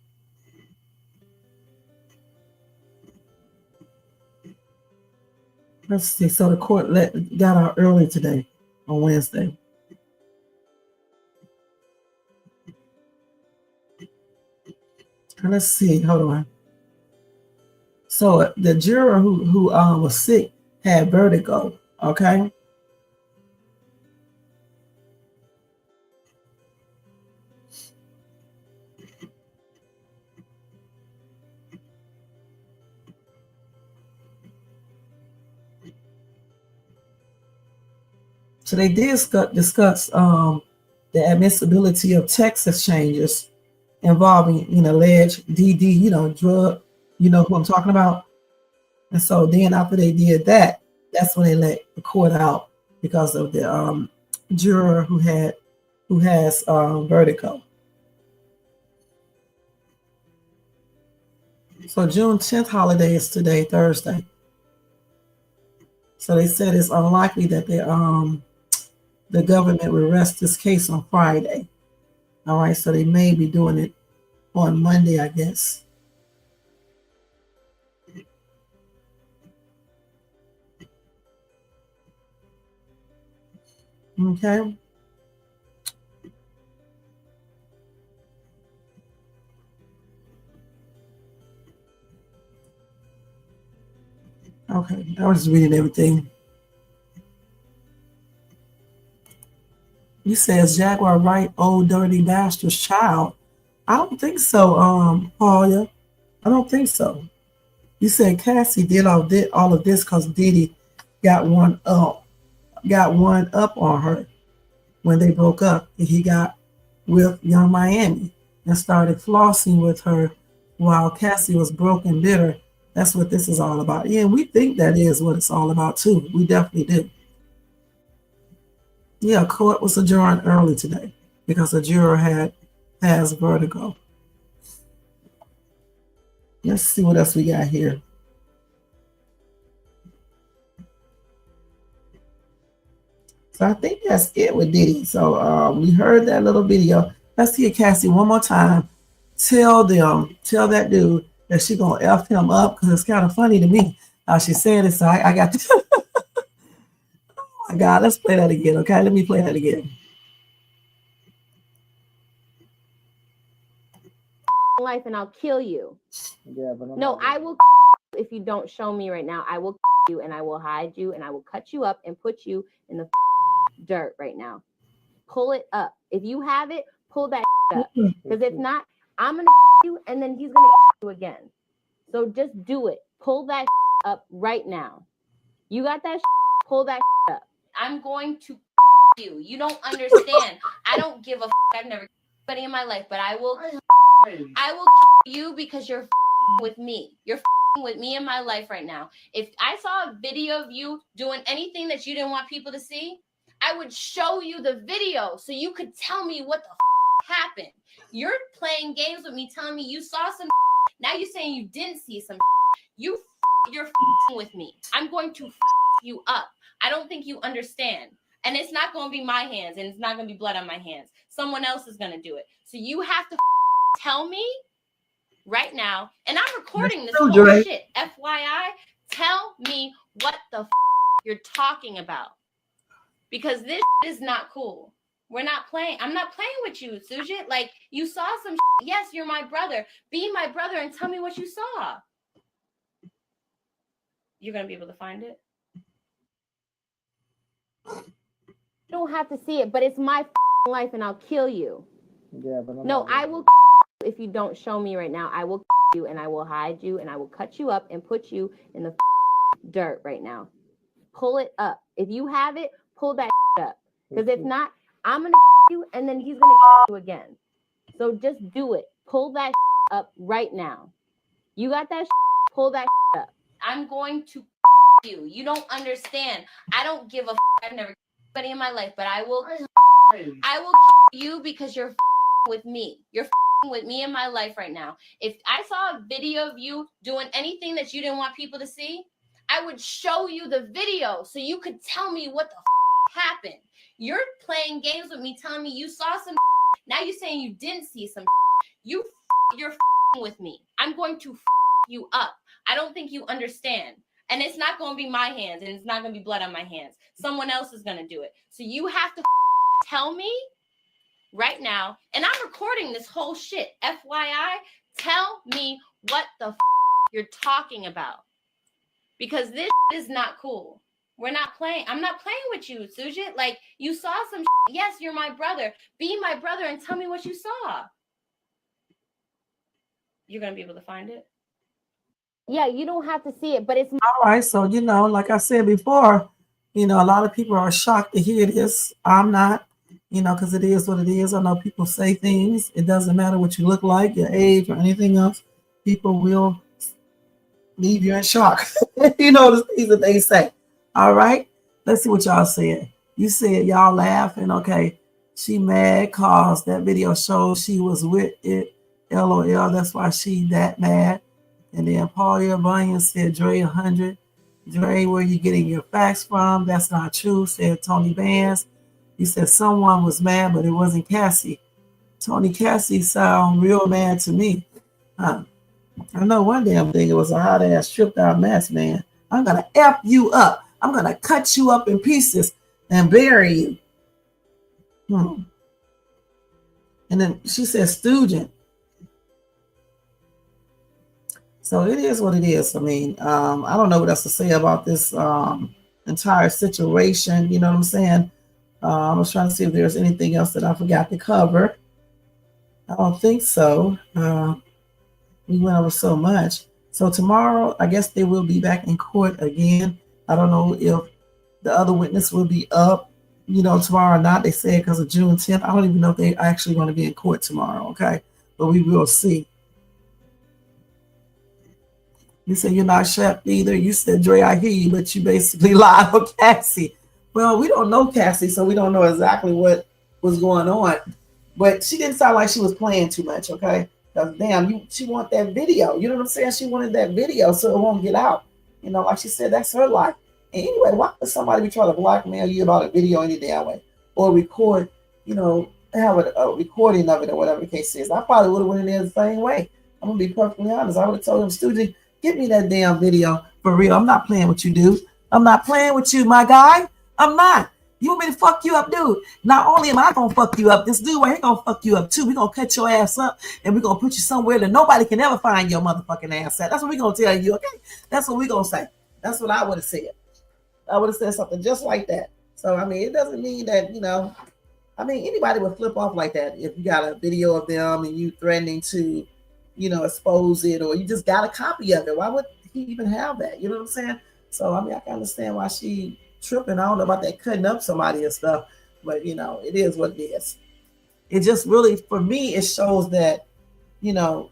Let's see. So the court got out early today on Wednesday. Let's see. Hold on. So the juror who was sick had vertigo. Okay. So they did discuss the admissibility of text exchanges involving alleged DD, drug, who I'm talking about. And so then after they did that, that's when they let the court out because of the juror who has vertigo. So June 10th holiday is today, Thursday. So they said it's unlikely that the government will rest this case on Friday. All right, so they may be doing it on Monday, I guess. Okay. Okay, I was just reading everything. He says Jaguar right, old dirty bastard's child. I don't think so, Paula. I don't think so. You said Cassie did all of this because Diddy got one up on her when they broke up. And he got with Young Miami and started flossing with her while Cassie was broke and bitter. That's what this is all about. Yeah, we think that is what it's all about too. We definitely do. Yeah, court was adjourned early today because the juror has vertigo. Let's see what else we got here. So I think that's it with Diddy. So we heard that little video. Let's hear Cassie one more time. Tell that dude that she gonna F him up because it's kind of funny to me how she said it. So I got to, oh my God, let's play that again. Okay, let me play that again. Life and I'll kill you. Yeah, but I'm No, not I will if you don't show me right now. I will you and I will hide you and I will cut you up and put you in the dirt right now. Pull it up. If you have it, pull that up. Because if not, I'm gonna you and then he's gonna you again. So just do it. Pull that up right now. You got that? Pull that up. I'm going to you. You don't understand. I don't give a. I've never anybody in my life, but I will you because you're with me. You're with me in my life right now. If I saw a video of you doing anything that you didn't want people to see, I would show you the video so you could tell me what the happened. You're playing games with me, telling me you saw some. Now you're saying you didn't see some. You're with me. I'm going to you up. I don't think you understand. And it's not going to be my hands, and it's not going to be blood on my hands. Someone else is going to do it. So you have to tell me right now, and I'm recording this true, whole Dre. shit. FYI, tell me what the you're talking about, because this is not cool. We're not playing. I'm not playing with you, Sujit. Like, you saw some. Yes, you're my brother. Be my brother and tell me what you saw. You're gonna be able to find it. You don't have to see it, but it's my life, and I'll kill you. Yeah, but I'm No, not I gonna- will. If you don't show me right now, I will you, and I will hide you, and I will cut you up and put you in the dirt right now. Pull it up. If you have it, pull that up. Because if not, I'm gonna you, and then he's gonna you again. So just do it. Pull that up right now. You got that? Pull that up. I'm going to you. You don't understand. I don't give a. I've never anybody in my life, but I will you because you're with me. You're with me in my life right now. If I saw a video of you doing anything that you didn't want people to see, I would show you the video so you could tell me what the happened. You're playing games with me, telling me you saw some. Now you're saying you didn't see some. You're with me. I'm going to you up. I don't think you understand. And it's not going to be my hands, and it's not going to be blood on my hands. Someone else is going to do it. So you have to tell me right now, and I'm recording this whole shit. FYI, tell me what the you're talking about, because this is not cool. We're not playing. I'm not playing with you, Sujit. Like, you saw some. Yes, you're my brother. Be my brother and tell me what you saw. You're going to be able to find it? Yeah, you don't have to see it, but it's. All right, so like I said before, a lot of people are shocked to hear this. I'm not, because it is what it is. I know people say things. It doesn't matter what you look like, your age, or anything else. People will leave you in shock. The things that they say. All right, let's see what y'all said. You said y'all laughing. Okay, she mad cause that video shows she was with it. LOL. That's why she that mad. And then Paul Bunyan said, Dre 100. Dre, where you getting your facts from? That's not true, said Tony Vance. You said someone was mad, but it wasn't Cassie. Tony Cassie sound real mad to me. I know one damn thing. It was a hot ass stripped out mess, man. I'm going to F you up. I'm going to cut you up in pieces and bury you. And then she said, Stugent. So it is what it is. I mean, I don't know what else to say about this entire situation. You know what I'm saying? I was trying to see if there's anything else that I forgot to cover. I don't think so. We went over so much. So tomorrow, I guess they will be back in court again. I don't know if the other witness will be up, tomorrow or not. They said because of June 10th. I don't even know if they're actually going to be in court tomorrow. Okay, but we will see. You said you're not Shep either. You said, Dre, I hear you, but you basically lied on Cassie. Well, we don't know Cassie, so we don't know exactly what was going on. But she didn't sound like she was playing too much, okay? Because, damn, she want that video. You know what I'm saying? She wanted that video so it won't get out. Like she said, that's her life. And anyway, why would somebody be trying to blackmail you about a video any damn way? Or record, have a recording of it or whatever the case is. I probably would have went in there the same way. I'm going to be perfectly honest. I would have told him, Stoogie, get me that damn video for real. I'm not playing with you, dude. I'm not playing with you, my guy. I'm not. You want me to fuck you up, dude? Not only am I going to fuck you up, this dude right here going to fuck you up, too. We're going to cut your ass up, and we're going to put you somewhere that nobody can ever find your motherfucking ass at. That's what we're going to tell you, okay? That's what we're going to say. That's what I would have said. I would have said something just like that. So, I mean, it doesn't mean that, anybody would flip off like that if you got a video of them and you threatening to expose it, or you just got a copy of it. Why would he even have that? You know what I'm saying? So, I mean, I can understand why she tripping. I don't know about that cutting up somebody and stuff, but, it is what it is. It just really, for me, it shows that,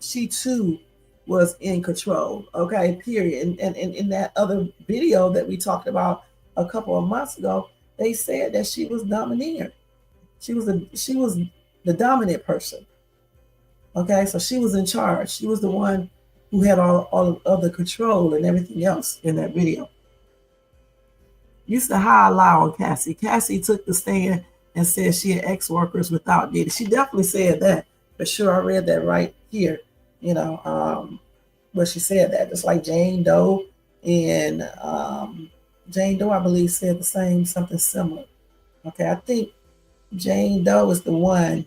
she too was in control, okay, period. And in that other video that we talked about a couple of months ago, they said that she was domineering. She was the dominant person. Okay, so she was in charge. She was the one who had all of the control and everything else in that video. Used to high lie on Cassie. Cassie took the stand and said she had ex-workers without Diddy. She definitely said that. For sure, I read that right here. you know, but she said that just like Jane Doe and Jane Doe, I believe, said the same, something similar. Okay, I think Jane Doe is the one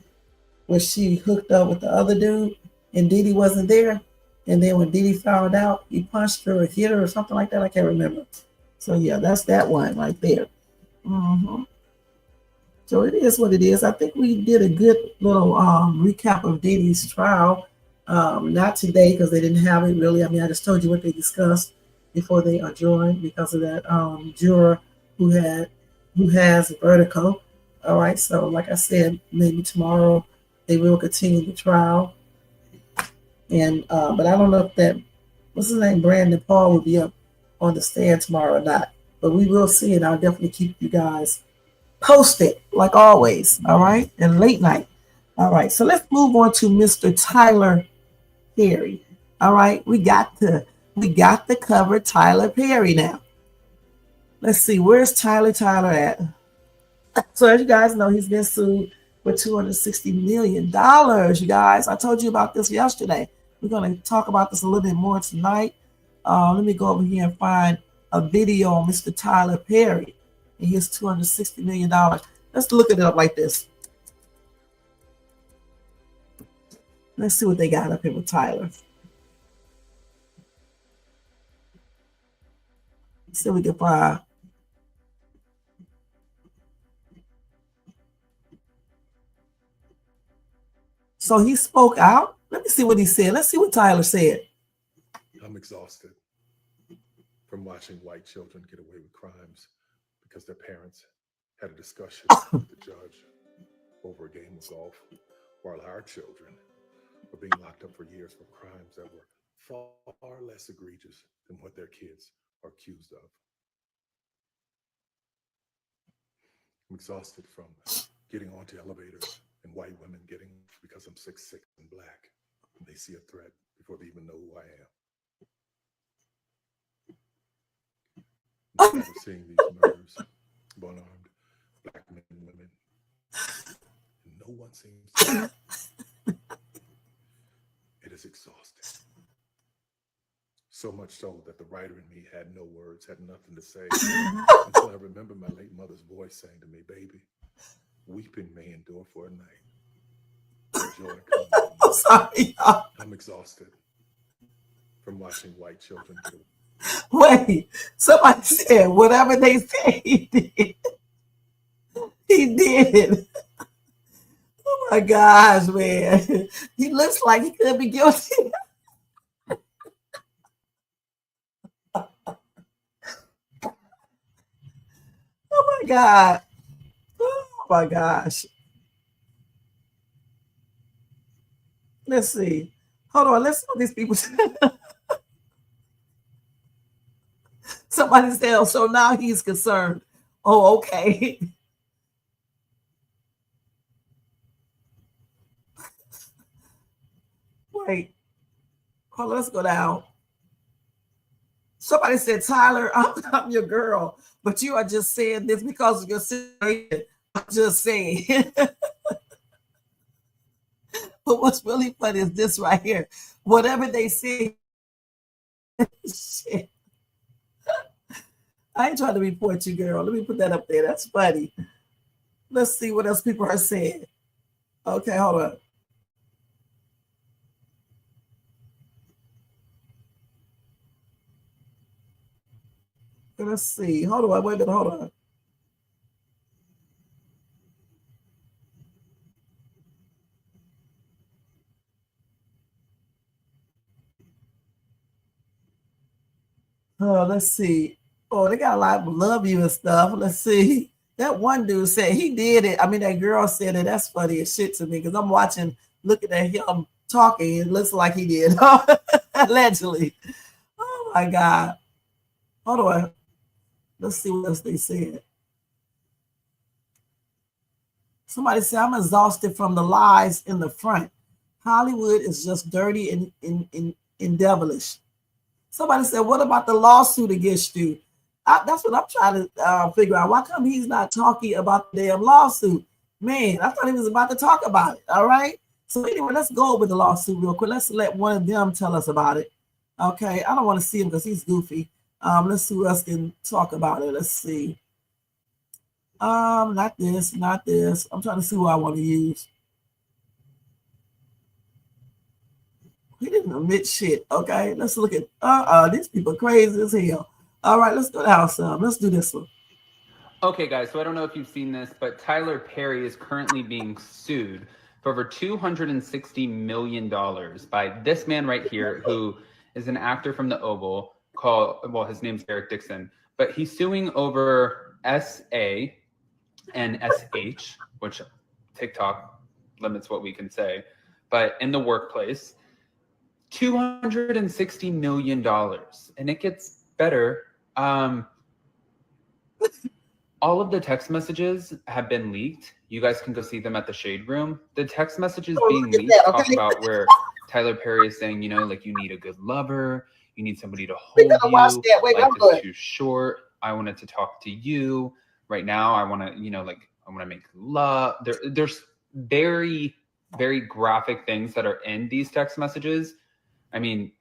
where she hooked up with the other dude and Diddy wasn't there. And then when Diddy found out, he punched her or hit her or something like that. I can't remember. So yeah, that's that one right there. Mm-hmm. So it is what it is. I think we did a good little recap of Diddy's trial. Not today because they didn't have it really. I mean, I just told you what they discussed before they adjourned because of that juror who has vertigo. All right. So like I said, maybe tomorrow they will continue the trial. And but I don't know if that what's his name, Brandon Paul will be up on the stand tomorrow or not. But we will see, and I'll definitely keep you guys posted like always. All right, and late night. All right, so let's move on to Mr. Tyler Perry. All right, we got to cover Tyler Perry now. Let's see, where's Tyler at? So as you guys know, he's been sued for $260 million. You guys, I told you about this yesterday. We're going to talk about this a little bit more tonight. Let me go over here and find a video on Mr. Tyler Perry and his $260 million. Let's look it up like this. Let's see what they got up here with Tyler. Let's see if we can find. So he spoke out. Let me see what he said. Let's see what Tyler said. I'm exhausted from watching white children get away with crimes because their parents had a discussion with the judge over a game of golf, while our children were being locked up for years for crimes that were far less egregious than what their kids are accused of. I'm exhausted from getting onto elevators and white women getting because I'm 6'6" and black. And they see a threat before they even know who I am. I'm tired of seeing these murders of unarmed black men and women. And no one seems to. It is exhausting. So much so that the writer in me had no words, had nothing to say, until I remember my late mother's voice saying to me, "Baby, weeping may endure for a night. Joy comes." I'm sorry, y'all. I'm exhausted from watching white children get away. Wait, somebody said whatever they say he did. He did. Oh my gosh, man. He looks like he could be guilty. Oh my God. Oh my gosh. Let's see. Hold on. Let's see what these people say. Somebody said, oh, so now he's concerned. Oh, okay. Wait. Hold on, let's go down. Somebody said, Tyler, I'm your girl, but you are just saying this because of your situation. I'm just saying. But what's really funny is this right here. Whatever they say, shit. I ain't trying to report you, girl. Let me put that up there. That's funny. Let's see what else people are saying. Okay, hold on. Let's see. Hold on. Wait a minute. Hold on. Oh, let's see. Oh, they got a lot of love you and stuff. Let's see. That one dude said he did it. I mean, that girl said it. That's funny as shit to me because I'm watching, looking at him talking. It looks like he did. Allegedly. Oh, my God. Hold on. Let's see what else they said. Somebody said, I'm exhausted from the lies in the front. Hollywood is just dirty and devilish. Somebody said, what about the lawsuit against you? That's what I'm trying to figure out. Why come he's not talking about the damn lawsuit? Man, I thought he was about to talk about it. All right. So anyway, let's go over the lawsuit real quick. Let's let one of them tell us about it. Okay, I don't want to see him because he's goofy. Let's see who else can talk about it. Let's see. Not this, not this. I'm trying to see who I want to use. He didn't admit shit. Okay, let's look at these people are crazy as hell. All right, let's go to house. Let's do this one. Okay, guys, so I don't know if you've seen this, but Tyler Perry is currently being sued for over $260 million by this man right here, who is an actor from the Oval his name's Eric Dixon, but he's suing over SA and SH, which TikTok limits what we can say, but in the workplace, $260 million. And it gets better. All of the text messages have been leaked. You guys can go see them at the Shade Room. The text messages being leaked talk about where Tyler Perry is saying, like, you need a good lover. You need somebody to hold you. Life is too short. I wanted to talk to you. Right now, I want to, I want to make love. There's very, very graphic things that are in these text messages. I mean,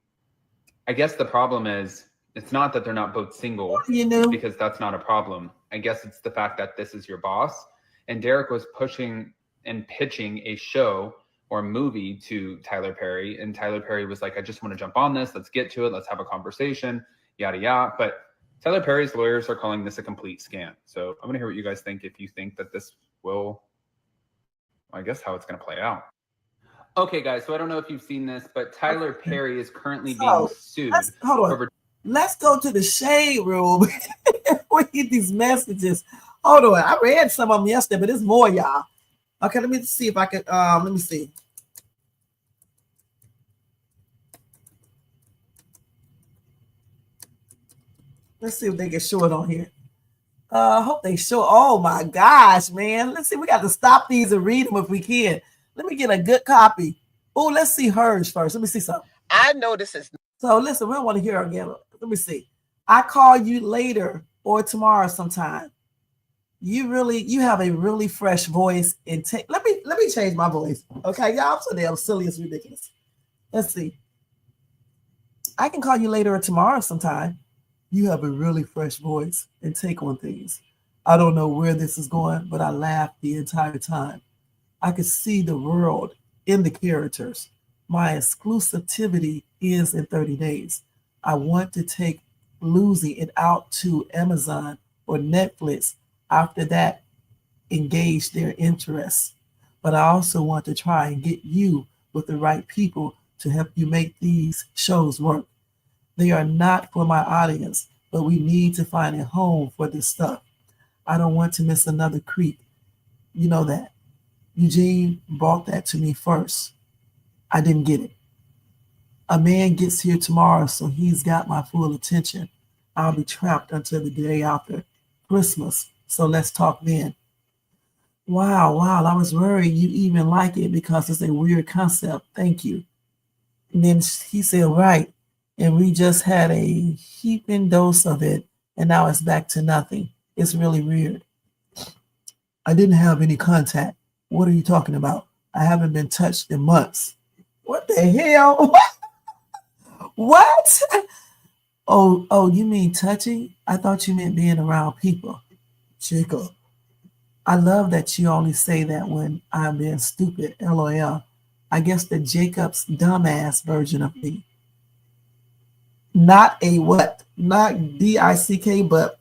I guess the problem is, it's not that they're not both single, because that's not a problem. I guess it's the fact that this is your boss. And Derek was pushing and pitching a show or movie to Tyler Perry. And Tyler Perry was like, I just want to jump on this. Let's get to it. Let's have a conversation, yada, yada. But Tyler Perry's lawyers are calling this a complete scam. So I'm going to hear what you guys think, if you think that this will, I guess, how it's going to play out. Okay, guys, so I don't know if you've seen this, but Tyler Perry is currently being sued. Let's go to the Shade Room. We get these messages. Hold on. I read some of them yesterday, but there's more, y'all. Okay, let me see if I can. Let me see. Let's see if they can show it on here. I hope they show. Oh my gosh, man. Let's see. We got to stop these and read them if we can. Let me get a good copy. Oh, let's see hers first. Let me see something. I know this is. So listen, we don't want to hear her again. Let me see. I call you later or tomorrow sometime. You have a really fresh voice and let me change my voice. Okay, y'all, I'm so damn silly, it's ridiculous. Let's see. I can call you later or tomorrow sometime. You have a really fresh voice and take on things. I don't know where this is going, but I laughed the entire time. I could see the world in the characters. My exclusivity is in 30 days. I want to take losing it out to Amazon or Netflix. After that, engage their interests. But I also want to try and get you with the right people to help you make these shows work. They are not for my audience, but we need to find a home for this stuff. I don't want to miss another creep. You know that. Eugene brought that to me first. I didn't get it. A man gets here tomorrow, so he's got my full attention. I'll be trapped until the day after Christmas, so let's talk then. Wow, I was worried you even like it because it's a weird concept. Thank you. And then he said, right. And we just had a heaping dose of it, and now it's back to nothing. It's really weird. I didn't have any contact. What are you talking about? I haven't been touched in months. What the hell? What? Oh, you mean touching? I thought you meant being around people. Jacob, I love that you only say that when I'm being stupid. LOL. I guess the Jacob's dumbass version of me. Not a what? Not D-I-C-K, but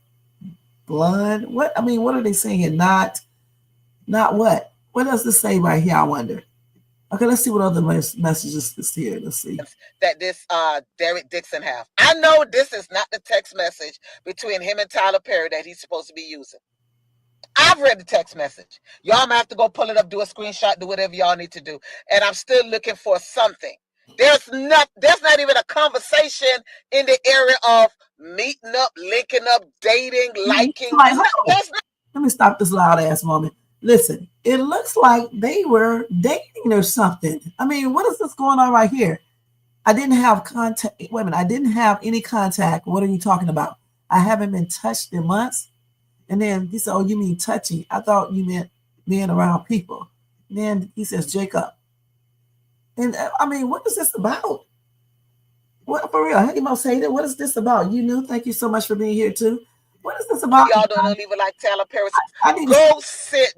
blind. What? I mean, what are they saying here? Not what? What does this say right here? I wonder. Okay, let's see what other messages is here. Let's see. That this Derek Dixon have. I know this is not the text message between him and Tyler Perry that he's supposed to be using. I've read the text message. Y'all might have to go pull it up, do a screenshot, do whatever y'all need to do. And I'm still looking for something. There's not even a conversation in the area of meeting up, linking up, dating, liking. Let me stop this loud ass moment. Listen, it looks like they were dating or something. I mean, what is this going on right here? I didn't have contact. Wait a minute. I didn't have any contact. What are you talking about? I haven't been touched in months. And then he said, oh, you mean touching? I thought you meant being around people. And then he says, Jacob, And I mean, what is this about? What for real? Hey, Mo say that. What is this about? You knew. Thank you so much for being here too. What is this about? Y'all don't even like Tyler Perry. I need Go sit.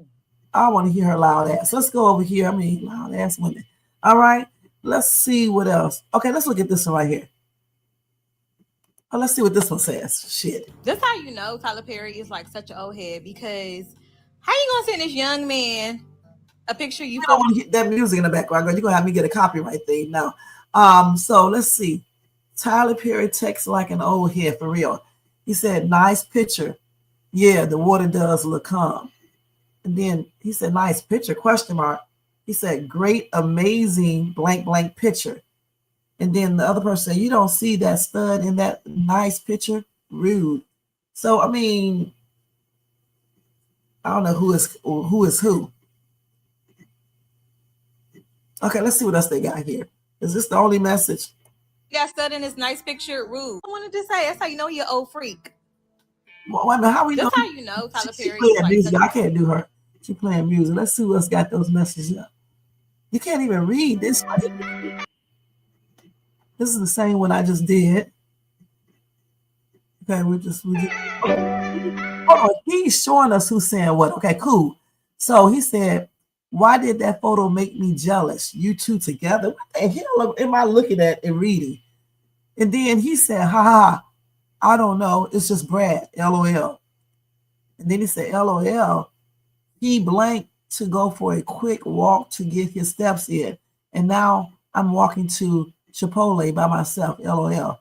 I want to hear her loud ass. Let's go over here. I mean, loud ass women. All right. Let's see what else. Okay, let's look at this one right here. Oh, let's see what this one says. Shit. That's how you know Tyler Perry is like such an old head, because how you gonna send this young man a picture you don't want to get that music in the background, girl. You're gonna have me get a copyright thing now. So let's see. Tyler Perry texts like an old head for real. He said, nice picture. Yeah, the water does look calm. And then he said, nice picture, question mark. He said, great, amazing, blank, blank picture. And then the other person said, you don't see that stud in that nice picture? Rude. So, I mean, I don't know who is who. Okay, let's see what else they got here. Is this the only message? got stud in this nice picture, rude. I wanted to say, that's how you know you're an old freak. Well, wait a minute, how we That's know? how you know Tyler She Perry. playing Like music. I can't do her. She playing music. Let's see what's got those messages up. You can't even read this. This is the same one I just did. Okay, we just oh, he's showing us who's saying what. Okay, cool. So he said, why did that photo make me jealous? You two together? What the hell am I looking at and reading? And then he said, ha ha, I don't know. It's just Brad, LOL. And then he said, LOL. He blanked to go for a quick walk to get his steps in. And now I'm walking to Chipotle by myself, LOL.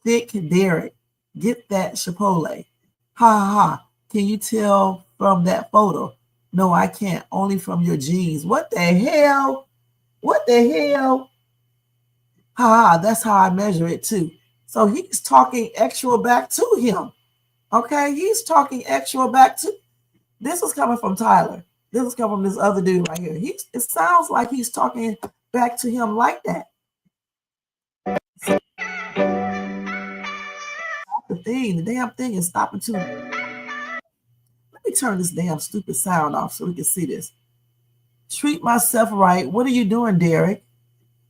Thick Derek, get that Chipotle. Ha ha ha. Can you tell from that photo? No, I can't. Only from your jeans. What the hell? What the hell? Ha ha. That's how I measure it too. So he's talking actual back to him. Okay, he's talking actual back to. This is coming from Tyler. This is coming from this other dude right here. It sounds like he's talking back to him like that. The damn thing is stopping too. Let me turn this damn stupid sound off so we can see this. Treat myself right. What are you doing, Derek?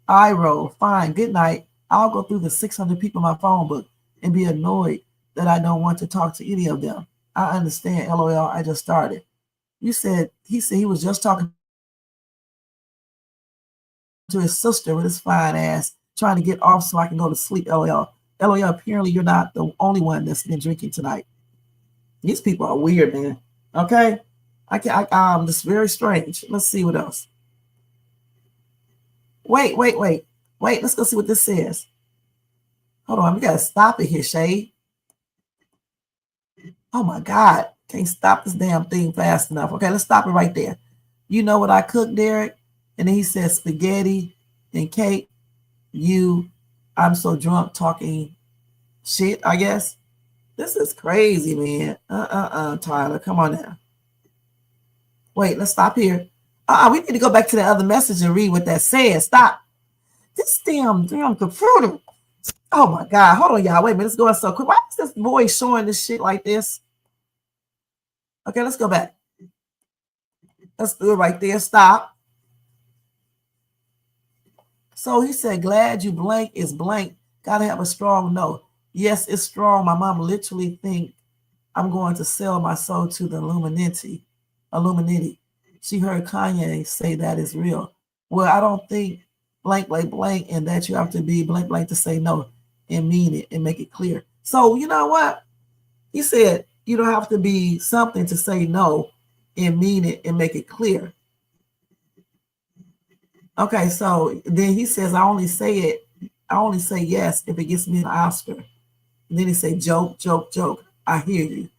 I roll. Fine. Good night. I'll go through the 600 people in my phone book and be annoyed that I don't want to talk to any of them. I understand. LOL. I just started. He said he was just talking to his sister with his fine ass, trying to get off so I can go to sleep. LOL. LOL. Apparently you're not the only one that's been drinking tonight. These people are weird, man. Okay. This is very strange. Let's see what else. Wait. Let's go see what this says. Hold on. We got to stop it here, Shay. Oh my God. Can't stop this damn thing fast enough. Okay, let's stop it right there. You know what I cooked, Derek? And then he said spaghetti and cake. I'm so drunk talking shit, I guess. This is crazy, man. Tyler. Come on now. Wait, let's stop here. We need to go back to the other message and read what that says. Stop. This damn computer. Oh my God. Hold on, y'all. Wait a minute. It's going so quick. Why is this boy showing this shit like this? Okay, let's go back. Let's do it right there. Stop. So he said, glad you blank is blank. Gotta have a strong no. Yes, it's strong. My mom literally think I'm going to sell my soul to the Illuminati. She heard Kanye say that is real. Well, I don't think blank, blank, and that you have to be blank, blank to say no and mean it and make it clear. So you know what? He said, you don't have to be something to say no and mean it and make it clear. Okay, so then he says, I only say yes if it gets me an Oscar. And then he say, joke. I hear you.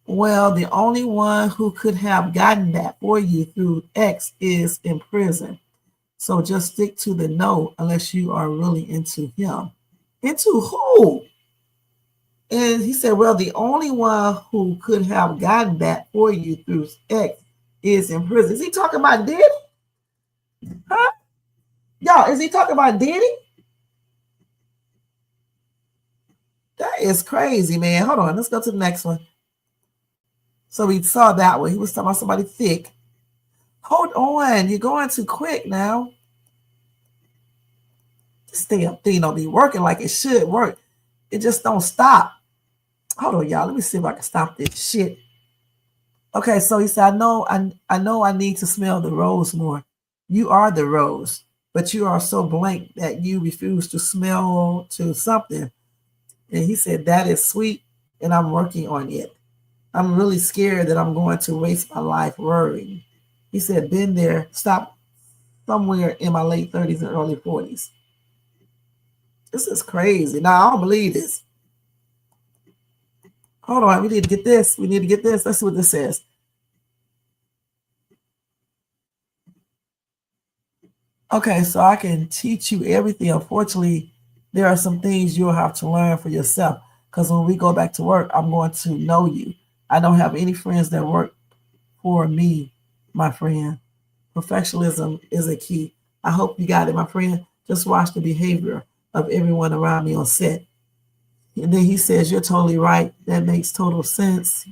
Well, the only one who could have gotten that for you through X is in prison. So just stick to the no unless you are really into him. Into who? And he said, well, the only one who could have gotten that for you through X is in prison. Is he talking about Diddy? Huh? Y'all, is he talking about Diddy? That is crazy, man. Hold on. Let's go to the next one. So we saw that one. He was talking about somebody thick. Hold on. You're going too quick now. this damn thing don't be working like it should work. It just don't stop. Hold on, y'all. Let me see if I can stop this shit. Okay, so he said, I know I need to smell the rose more. You are the rose, but you are so blank that you refuse to smell to something. And he said, that is sweet, and I'm working on it. I'm really scared that I'm going to waste my life worrying. He said, been there, stop somewhere in my late 30s and early 40s. This is crazy. Now, I don't believe this. Hold on, we need to get this. We need to get this. Let's see what this says. Okay, so I can teach you everything. Unfortunately, there are some things you'll have to learn for yourself. Because when we go back to work, I'm going to know you. I don't have any friends that work for me, my friend. Perfectionism is a key. I hope you got it, my friend. Just watch the behavior of everyone around me on set. And then he says, you're totally right. That makes total sense.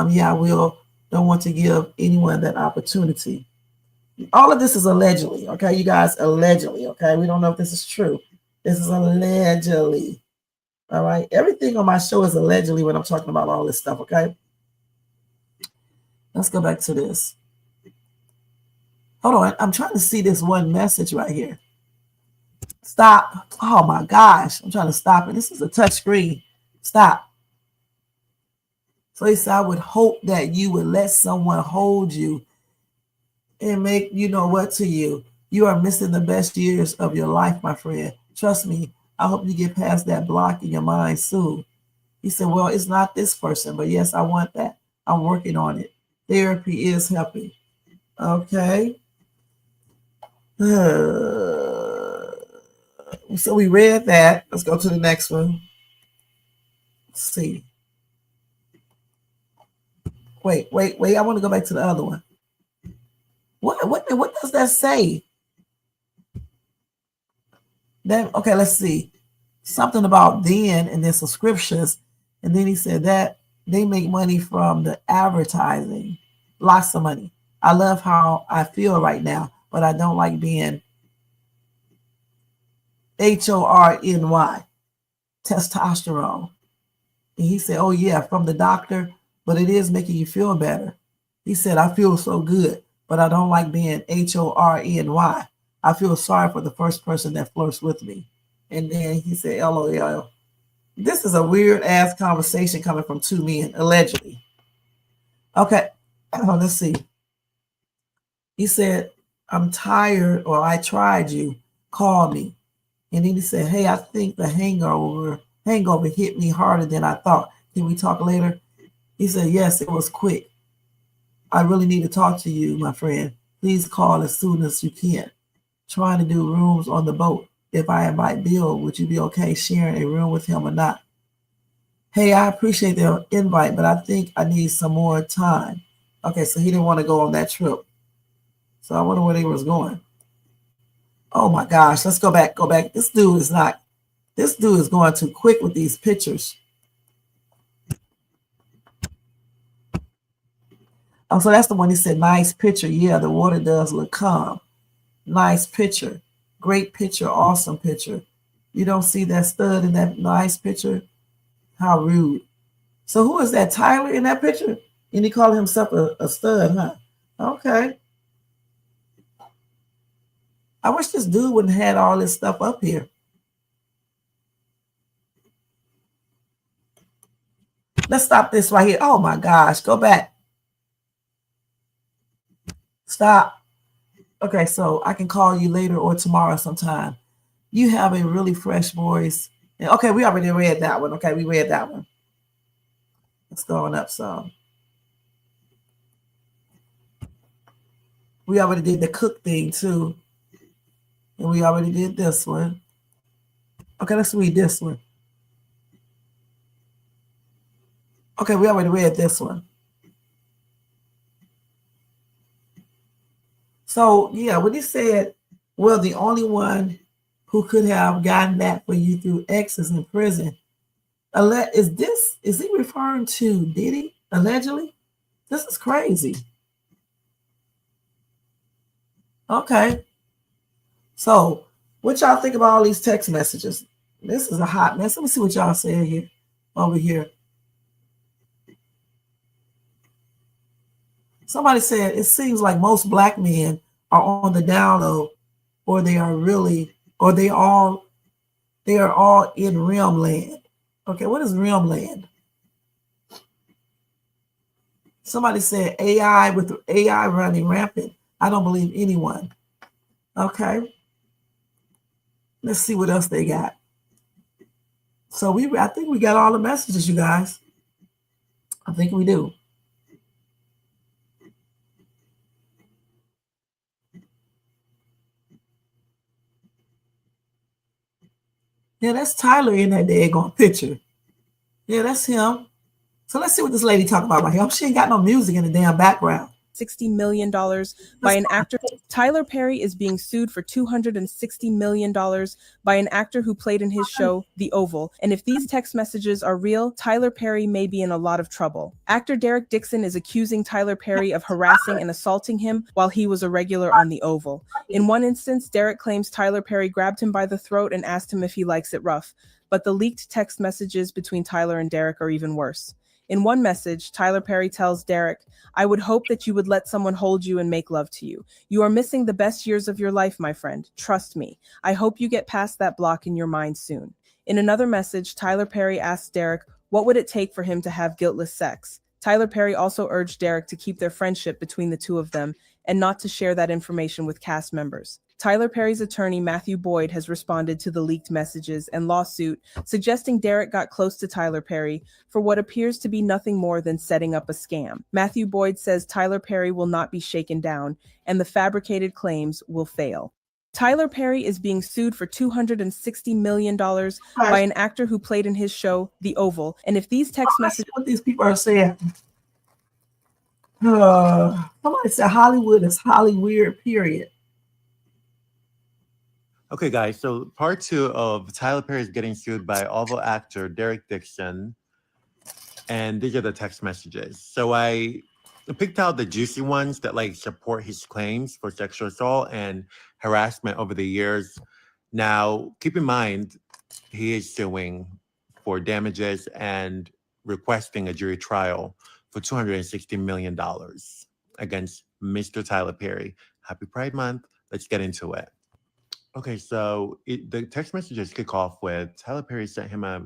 Yeah, I will. Don't want to give anyone that opportunity. All of this is allegedly, okay, you guys, allegedly, okay? We don't know if this is true. This is allegedly, all right? Everything on my show is allegedly when I'm talking about all this stuff, okay? Let's go back to this. Hold on, I'm trying to see this one message right here. Stop. Oh my gosh, I'm trying to stop it. This is a touch screen. Stop. So he said, I would hope that you would let someone hold you and make you know what to you. You are missing the best years of your life, my friend. Trust me, I hope you get past that block in your mind soon. He said, well, it's not this person, but yes, I want that. I'm working on it. Therapy is helping. Okay. So we read that. Let's go to the next one. Let's see. Wait. I want to go back to the other one. What does that say? Then okay, let's see. Something about then and then subscriptions. And then he said that they make money from the advertising. Lots of money. I love how I feel right now, but I don't like being HORNY, testosterone. And he said, oh yeah, from the doctor, but it is making you feel better. He said, I feel so good, but I don't like being HORNY. I feel sorry for the first person that flirts with me. And then he said, LOL. This is a weird ass conversation coming from two men, allegedly. Okay, let's see. He said, I'm tired, or I tried you. Call me. And then he said, hey, I think the hangover hit me harder than I thought. Can we talk later? He said, yes, it was quick. I really need to talk to you, my friend. Please call as soon as you can. Trying to do rooms on the boat. If I invite Bill, would you be okay sharing a room with him or not? Hey, I appreciate the invite, but I think I need some more time. Okay, so he didn't want to go on that trip. So I wonder where they was going. Oh my gosh, let's go back. This dude is going too quick with these pictures. Oh, so that's the one he said, nice picture. Yeah, the water does look calm. Nice picture. Great picture. Awesome picture. You don't see that stud in that nice picture? How rude. So who is that? Tyler in that picture? And he called himself a stud, huh? Okay. I wish this dude wouldn't have had all this stuff up here. Let's stop this right here. Oh my gosh. Go back. Stop. Okay, so I can call you later or tomorrow sometime. You have a really fresh voice. Okay, we already read that one. Okay, we read that one. It's going up some. We already did the cook thing too. And we already did this one. Okay, let's read this one. Okay, we already read this one. So, yeah, when he said, well, the only one who could have gotten that for you through exes in prison, is he referring to Diddy, allegedly? This is crazy. Okay. So, What y'all think about all these text messages? This is a hot mess. Let me see what y'all saying here. Over here. Somebody said it seems like most black men are on the down low, or they are really, or they are all in realm land. Okay, what is realm land? Somebody said AI, with AI running rampant. I don't believe anyone. Okay. Let's see what else they got. So I think we got all the messages, you guys. I think we do. Yeah, that's Tyler in that daggone picture. Yeah, that's him. So let's see what this lady talking about right here. She ain't got no music in the damn background. $60 million by an actor. Tyler Perry is being sued for $260 million by an actor who played in his show, The Oval. And if these text messages are real, Tyler Perry may be in a lot of trouble. Actor Derek Dixon is accusing Tyler Perry of harassing and assaulting him while he was a regular on The Oval. In one instance, Derek claims Tyler Perry grabbed him by the throat and asked him if he likes it rough. But the leaked text messages between Tyler and Derek are even worse. In one message, Tyler Perry tells Derek, "I would hope that you would let someone hold you and make love to you. You are missing the best years of your life, my friend. Trust me. I hope you get past that block in your mind soon." In another message, Tyler Perry asks Derek, what would it take for him to have guiltless sex? Tyler Perry also urged Derek to keep their friendship between the two of them and not to share that information with cast members. Tyler Perry's attorney, Matthew Boyd, has responded to the leaked messages and lawsuit, suggesting Derek got close to Tyler Perry for what appears to be nothing more than setting up a scam. Matthew Boyd says Tyler Perry will not be shaken down, and the fabricated claims will fail. Tyler Perry is being sued for $260 million by an actor who played in his show, The Oval. And if these text messages... What these people are saying. Somebody said Hollywood is Hollyweird, period. Okay, guys, so part 2 of Tyler Perry is getting sued by Oval actor Derek Dixon. And these are the text messages. So I picked out the juicy ones that like support his claims for sexual assault and harassment over the years. Now, keep in mind, he is suing for damages and requesting a jury trial for $260 million against Mr. Tyler Perry. Happy Pride Month. Let's get into it. Okay, so the text messages kick off with Tyler Perry sent him a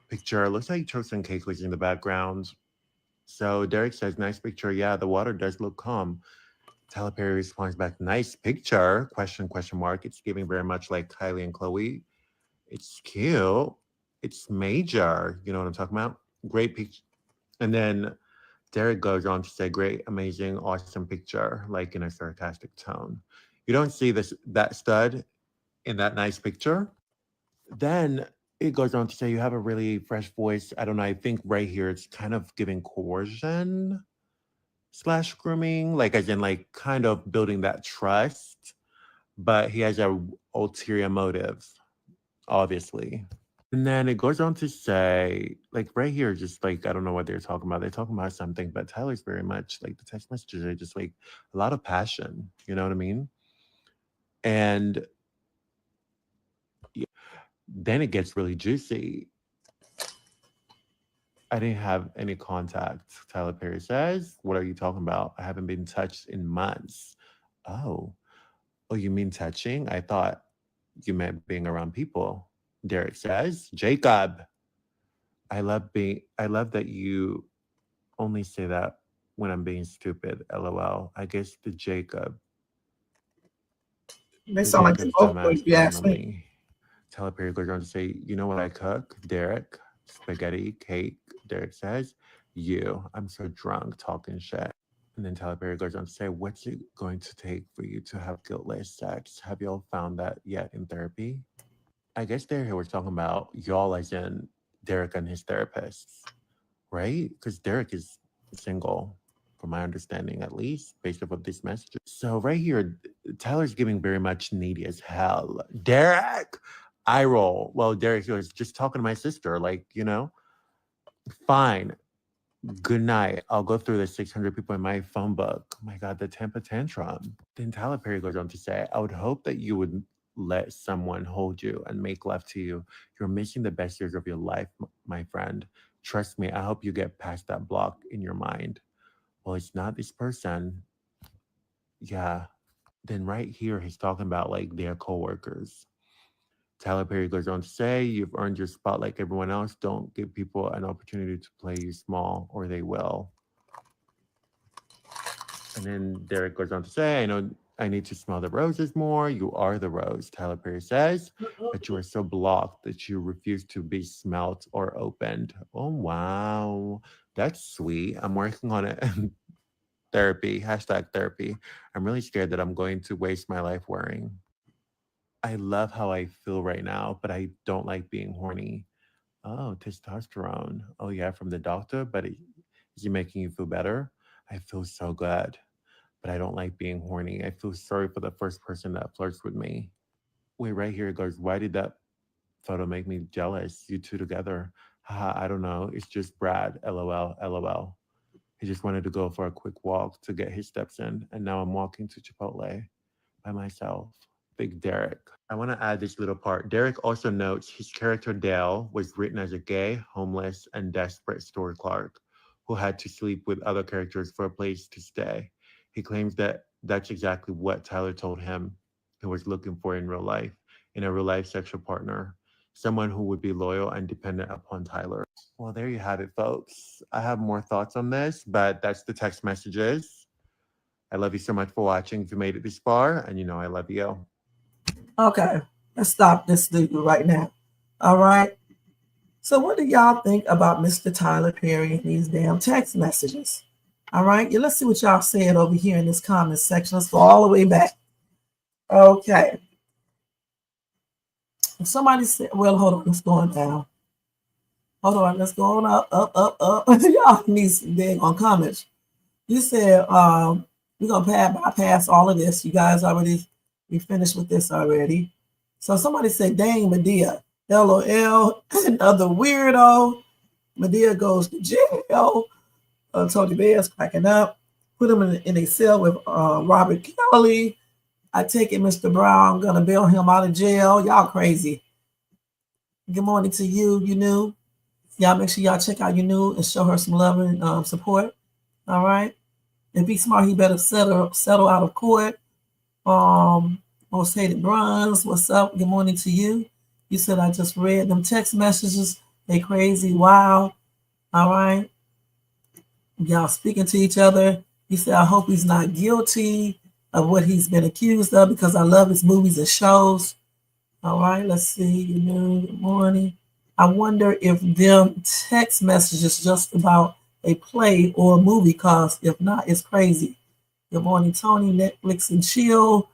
picture. Looks like toast and cake was in the background. So Derek says, "Nice picture. Yeah, the water does look calm." Tyler Perry responds back, "Nice picture, question mark. It's giving very much like Kylie and Chloe. It's cute. It's major. You know what I'm talking about? Great picture." And then Derek goes on to say, "Great, amazing, awesome picture," like in a sarcastic tone. You don't see that stud in that nice picture. Then it goes on to say, "You have a really fresh voice." I don't know. I think right here it's kind of giving coercion / grooming, like as in like kind of building that trust. But he has a ulterior motive, obviously. And then it goes on to say, like right here, just like I don't know what they're talking about. They're talking about something, but Tyler's very much like the text messages are just like a lot of passion. You know what I mean? And then it gets really juicy. "I didn't have any contact," Tyler Perry says. "What are you talking about? I haven't been touched in months." Oh, you mean touching? I thought you meant being around people. Derek says, "Jacob, I love that you only say that when I'm being stupid. LOL. I guess the Jacob. They sound like they both boys, if you ask me. Tyler Perry goes on to say, "You know what I cook, Derek? Spaghetti, cake." Derek says, I'm so drunk talking shit." And then Tyler Perry goes on to say, "What's it going to take for you to have guiltless sex? Have y'all found that yet in therapy?" I guess they're here talking about y'all as in Derek and his therapists, right? Because Derek is single, from my understanding, at least, based off of this message. So right here, Tyler's giving very much needy as hell. "Derek!" I roll. Well, Derek was just talking to my sister, like, you know, fine. Good night. I'll go through the 600 people in my phone book. Oh my God, the temper tantrum. Then Tyler Perry goes on to say, "I would hope that you would let someone hold you and make love to you, you're missing the best years of your life, my friend. Trust me, I hope you get past that block in your mind. Well, it's not this person. Yeah. Then right here, he's talking about like their coworkers. Tyler Perry goes on to say, you've earned your spot like everyone else. Don't give people an opportunity to play you small or they will. And then Derek goes on to say, I know I need to smell the roses more. You are the rose, Tyler Perry says, but you are so blocked that you refuse to be smelt or opened. Oh, wow. That's sweet. I'm working on it. Therapy, hashtag therapy. I'm really scared that I'm going to waste my life worrying. I love how I feel right now, but I don't like being horny. Oh, testosterone. Oh, yeah, from the doctor, but is he making you feel better? I feel so good, but I don't like being horny. I feel sorry for the first person that flirts with me. Wait, right here it goes, why did that photo make me jealous? You two together. Haha, I don't know. It's just Brad. LOL, LOL. He just wanted to go for a quick walk to get his steps in, and now I'm walking to Chipotle by myself. Big Derek. I want to add this little part. Derek also notes his character Dale was written as a gay, homeless, and desperate store clerk who had to sleep with other characters for a place to stay. He claims that that's exactly what Tyler told him he was looking for in a real life sexual partner, someone who would be loyal and dependent upon Tyler. Well, there you have it, folks. I have more thoughts on this, but that's the text messages. I love you so much for watching. If you made it this far, and you know I love you. Okay, let's stop this dude right now. All right. So what do y'all think about Mr. Tyler Perry and these damn text messages? All right. Yeah, let's see what y'all said over here in this comment section. Let's go all the way back. Okay. Somebody said, well, hold on. Let's go on down. Hold on. Let's go on up. Y'all need some dang on comments. You said we're going to bypass all of this. You guys we finished with this already. So somebody said, dang, Medea, LOL, another weirdo. Medea goes to jail. Tony Bear's cracking up. Put him in a cell with Robert Kelly. I take it, Mr. Brown, gonna bail him out of jail. Y'all crazy. Good morning to you, you knew. Y'all make sure y'all check out you knew and show her some love and support. All right. If he's smart, he better settle out of court. Most hated bronze, what's up? Good morning to you. You said I just read them text messages. They crazy. Wow. All right. Y'all speaking to each other. You said I hope he's not guilty of what he's been accused of because I love his movies and shows. All right. Let's see. You know, good morning. I wonder if them text messages just about a play or a movie, cause if not, it's crazy. Good morning, Tony, Netflix and chill.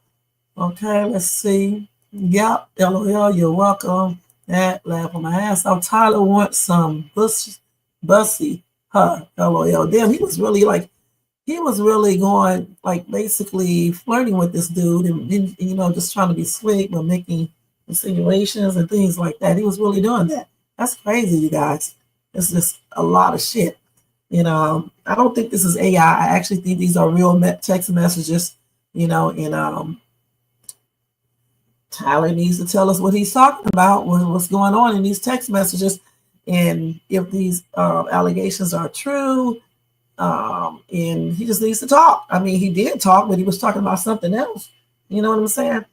Okay, let's see. Yep, LOL, you're welcome. That laugh on my ass off. Tyler wants some bussy. Huh, LOL. Damn, he was really going, like, basically flirting with this dude and, you know, just trying to be slick, but making insinuations and things like that. He was really doing that. That's crazy, you guys. It's just a lot of shit. You know, I don't think this is AI. I actually think these are real text messages, you know, and Tyler needs to tell us what he's talking about, what's going on in these text messages, and if these allegations are true, and he just needs to talk. I mean, he did talk, but he was talking about something else. You know what I'm saying?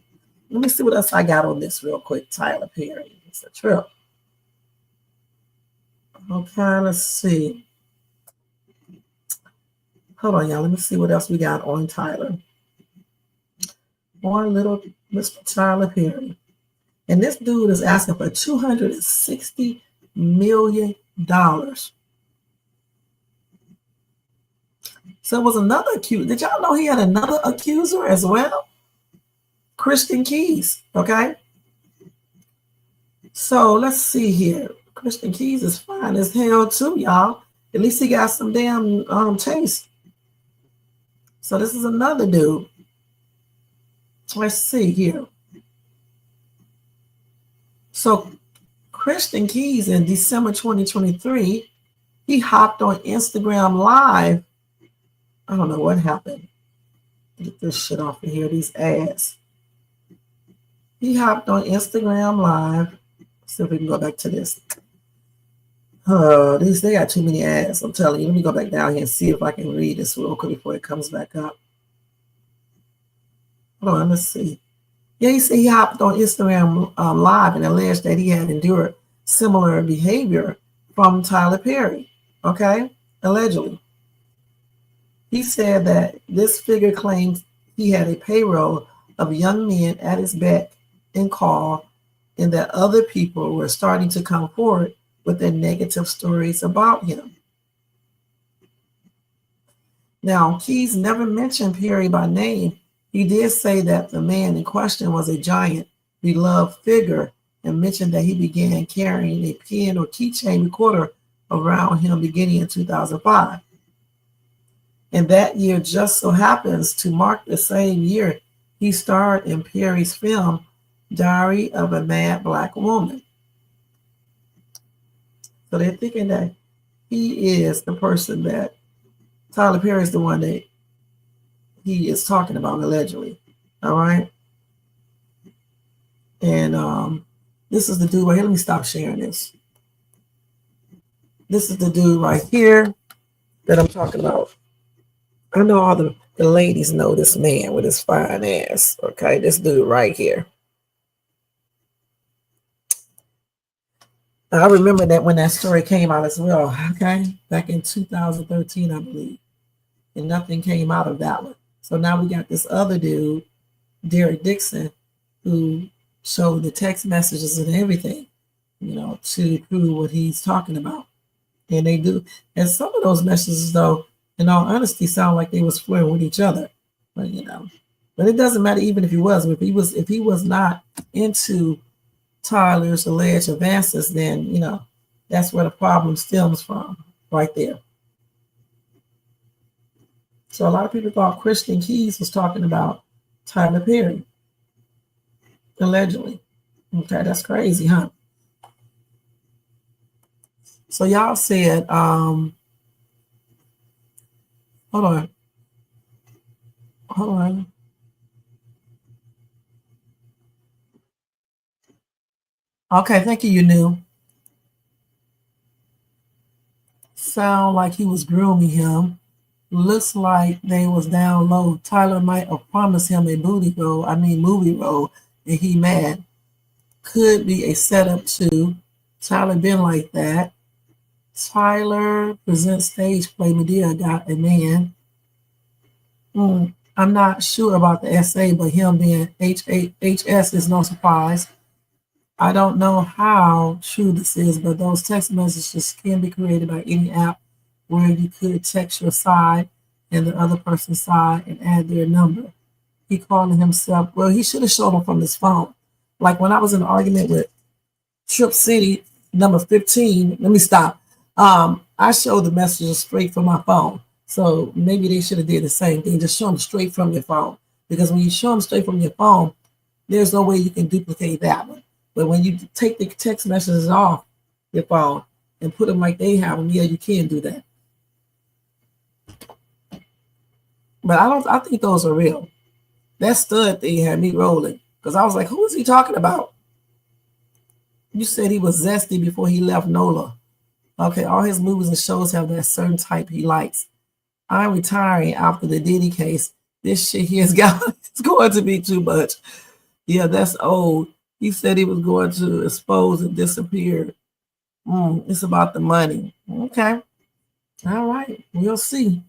Let me see what else I got on this real quick. Tyler Perry. It's a trip. Okay, let's see. Hold on, y'all. Let me see what else we got on Tyler. One little Mr. Tyler Perry. And this dude is asking for $260 million. So it was another accuser. Did y'all know he had another accuser as well? Christian Keys, okay? So let's see here. Christian Keys is fine as hell too, y'all. At least he got some damn taste. So this is another dude. Let's see here. So Christian Keys in December 2023, he hopped on Instagram Live. I don't know what happened. Get this shit off of here, these ads. He hopped on Instagram Live. See if we can go back to this. They got too many ads. I'm telling you. Let me go back down here and see if I can read this real quick before it comes back up. Hold on, let's see. Yeah, he said he hopped on Instagram Live and alleged that he had endured similar behavior from Tyler Perry. Okay, allegedly. He said that this figure claims he had a payroll of young men at his beck and call, and that other people were starting to come forward with their negative stories about him. Now, Keys never mentioned Perry by name. He did say that the man in question was a giant, beloved figure, and mentioned that he began carrying a pen or keychain recorder around him beginning in 2005. And that year just so happens to mark the same year he starred in Perry's film, Diary of a Mad Black Woman. So they're thinking that he is the person that Tyler Perry is the one that he is talking about allegedly. All right. And this is the dude right here. Let me stop sharing this. This is the dude right here that I'm talking about. I know all the ladies know this man with his fine ass. Okay, this dude right here. I remember that when that story came out as well, okay? Back in 2013, I believe. And nothing came out of that one. So now we got this other dude, Derek Dixon, who showed the text messages and everything, to prove what he's talking about. And they do. And some of those messages, though, in all honesty, sound like they was flirting with each other. But it doesn't matter even if he was. If he was not into Tyler's alleged advances, then that's where the problem stems from, right there. So a lot of people thought Christian Keys was talking about Tyler Perry, allegedly. Okay, that's crazy, huh? So y'all said, hold on. Okay, thank you, you knew. Sound like he was grooming him. Looks like they was down low. Tyler might have promised him a movie role, and he mad. Could be a setup too. Tyler been like that. Tyler presents stage play. Medea got a man. I'm not sure about the essay, but him being HS is no surprise. I don't know how true this is, but those text messages can be created by any app where you could text your side and the other person's side and add their number. He calling himself, well, he should have showed them from his phone. Like when I was in an argument with Trip City, number 15, let me stop. I showed the messages straight from my phone. So maybe they should have did the same thing. Just show them straight from your phone. Because when you show them straight from your phone, there's no way you can duplicate that one. But when you take the text messages off your phone and put them like they have them, yeah, you can do that. But I think those are real. That stud thing had me rolling. Because I was like, who is he talking about? You said he was zesty before he left NOLA. Okay, all his movies and shows have that certain type he likes. I'm retiring after the Diddy case. This shit here is going to be too much. Yeah, that's old. He said he was going to expose and disappear. It's about the money. Okay. All right. We'll see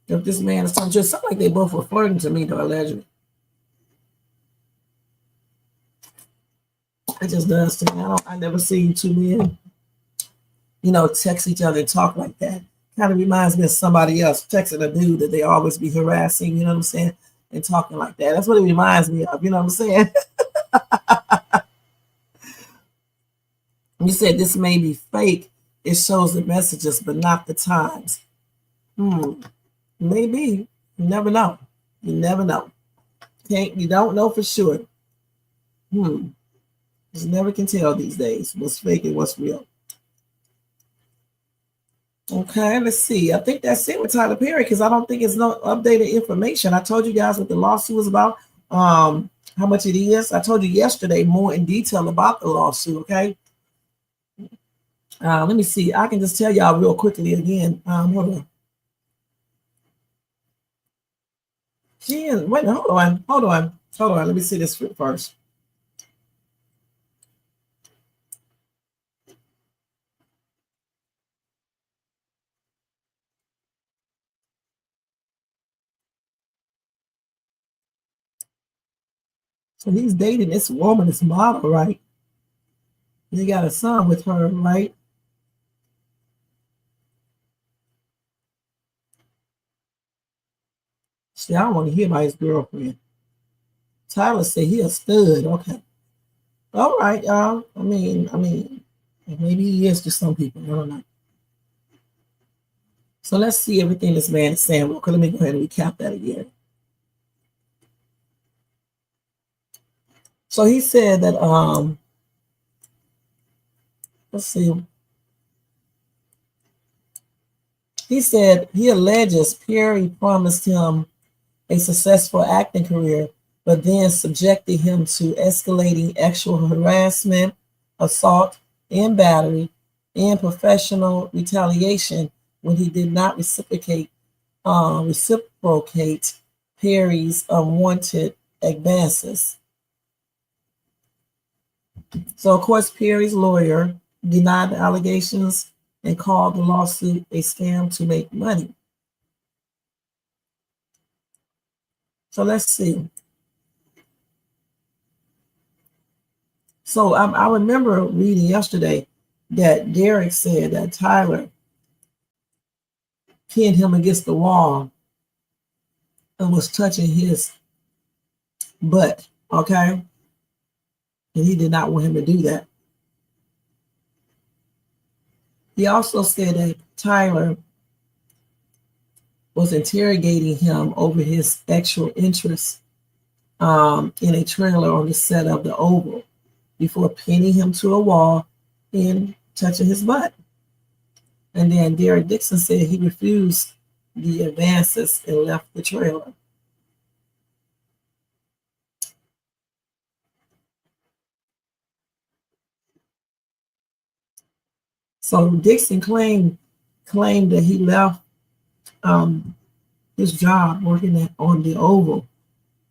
if this man is talking. Just sound like they both were flirting to me, though, allegedly. It just does to me. I never seen two men, text each other and talk like that. Kind of reminds me of somebody else texting a dude that they always be harassing, you know what I'm saying? And talking like that. That's what it reminds me of, you know what I'm saying? You said this may be fake. It shows the messages, but not the times. Maybe. You never know. You never know. You don't know for sure. Just never can tell these days what's fake and what's real. Okay, let's see. I think that's it with Tyler Perry because I don't think it's no updated information. I told you guys what the lawsuit was about. how much it is. I told you yesterday more in detail about the lawsuit, okay? Let me see. I can just tell y'all real quickly again. Hold on. Wait, hold on. Let me see this first. So he's dating this woman, this model, right? He got a son with her, right? See, I don't want to hear about his girlfriend. Tyler said he a stud. Okay. All right, y'all. I mean, maybe he is to some people. I don't know. So let's see everything this man is saying. Okay, let me go ahead and recap that again. So he said that let's see. He said he alleges Perry promised him a successful acting career, but then subjected him to escalating actual harassment, assault, and battery, and professional retaliation when he did not reciprocate Perry's unwanted advances. So, of course, Perry's lawyer denied the allegations and called the lawsuit a scam to make money. So let's see. So I remember reading yesterday that Derek said that Tyler pinned him against the wall and was touching his butt, okay? And he did not want him to do that. He also said that Tyler was interrogating him over his sexual interest in a trailer on the set of The Oval before pinning him to a wall and touching his butt. And then Derek Dixon said he refused the advances and left the trailer. So Dixon claimed that he left his job working on The Oval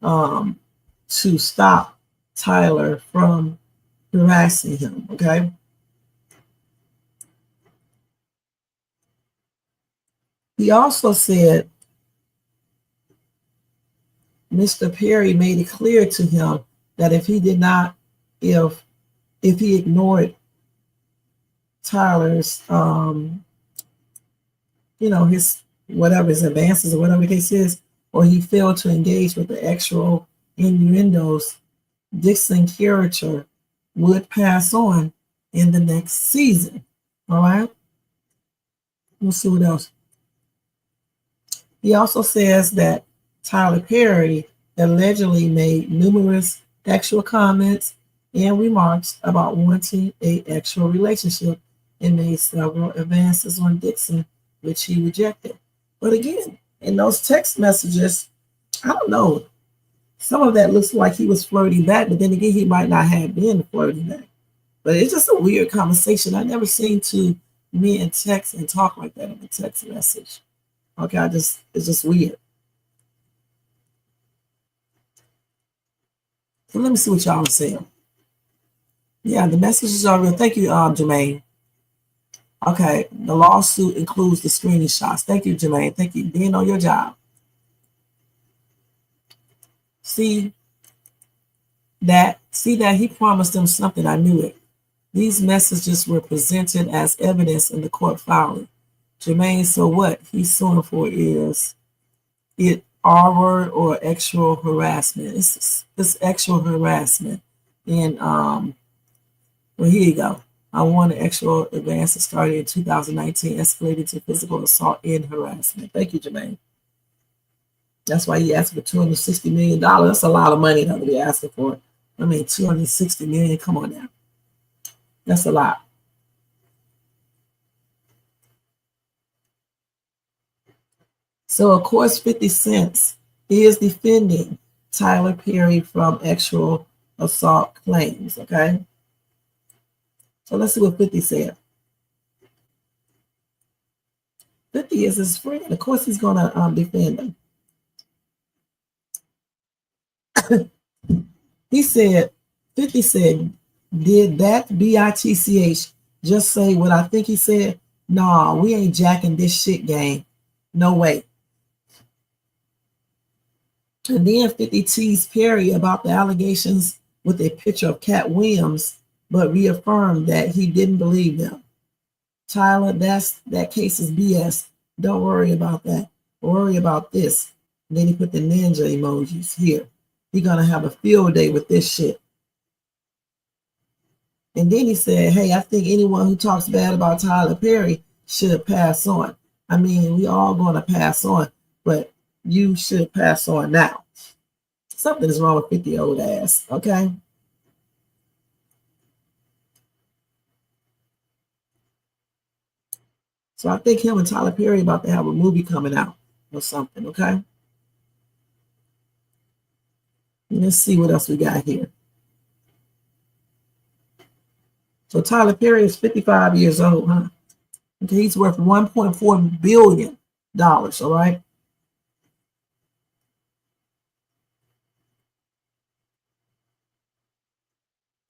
to stop Tyler from harassing him, okay? He also said Mr. Perry made it clear to him that if he ignored Tyler's, his whatever his advances or whatever the case is, or he failed to engage with the actual innuendos, Dixon's character would pass on in the next season. All right. We'll see what else. He also says that Tyler Perry allegedly made numerous actual comments and remarks about wanting an actual relationship and made several advances on Dixon, which he rejected. But again, in those text messages, I don't know. Some of that looks like he was flirting back, but then again, he might not have been flirting back. But it's just a weird conversation. I never seen two men text and talk like that in a text message. Okay, it's just weird. So let me see what y'all are saying. Yeah, the messages are real. Thank you, Jermaine. Okay, the lawsuit includes the screenshots. Thank you, Jermaine. Thank you. Being on your job. See that he promised them something. I knew it. These messages were presented as evidence in the court filing. Jermaine, so what he's suing for is it R-word or actual harassment. It's actual harassment. And well, here you go. I want an actual advance that started in 2019, escalated to physical assault and harassment. Thank you, Jermaine. That's why he asked for $260 million. That's a lot of money that they're asking for. I mean, $260 million. Come on now. That's a lot. So, of course, 50 Cent is defending Tyler Perry from sexual assault claims. Okay. So let's see what 50 said. 50 is his friend. Of course, he's going to defend him. He said, 50 said, did that bitch just say what I think he said? Nah, we ain't jacking this shit game. No way. And then 50 teased Perry about the allegations with a picture of Cat Williams, but reaffirmed that he didn't believe them. Tyler, that case is BS. Don't worry about that. Worry about this. And then he put the ninja emojis here. He's gonna have a field day with this shit. And then he said, hey, I think anyone who talks bad about Tyler Perry should pass on. I mean, we all gonna pass on, but you should pass on now. Something is wrong with 50 old ass, okay? So I think him and Tyler Perry about to have a movie coming out or something, okay? Let's see what else we got here. So Tyler Perry is 55 years old, huh? Okay, he's worth $1.4 billion, all right?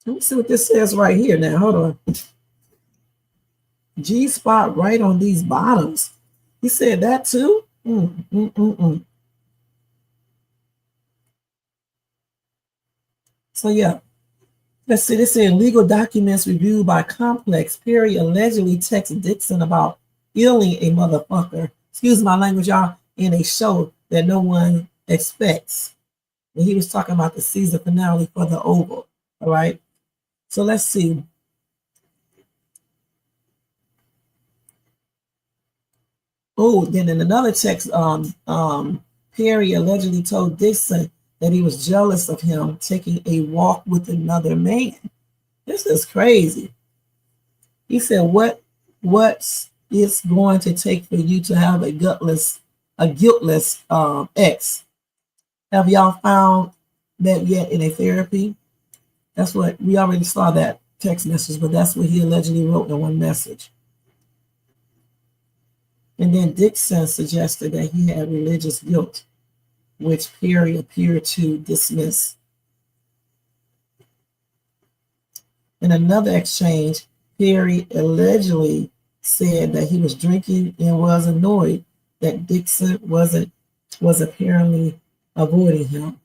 Let me see what this says right here now. Hold on. G-spot right on these bottoms. He said that too? So yeah. Let's see, this is legal documents reviewed by Complex. Perry allegedly texted Dixon about illing a motherfucker, excuse my language, y'all, in a show that no one expects. And he was talking about the season finale for the Oval, all right? So let's see. Oh, then in another text, Perry allegedly told Dixon that he was jealous of him taking a walk with another man. This is crazy. He said, what's it's going to take for you to have a guiltless ex? Have y'all found that yet in a therapy? That's what we already saw that text message, but that's what he allegedly wrote in one message. And then Dixon suggested that he had religious guilt, which Perry appeared to dismiss. In another exchange, Perry allegedly said that he was drinking and was annoyed that Dixon was apparently avoiding him.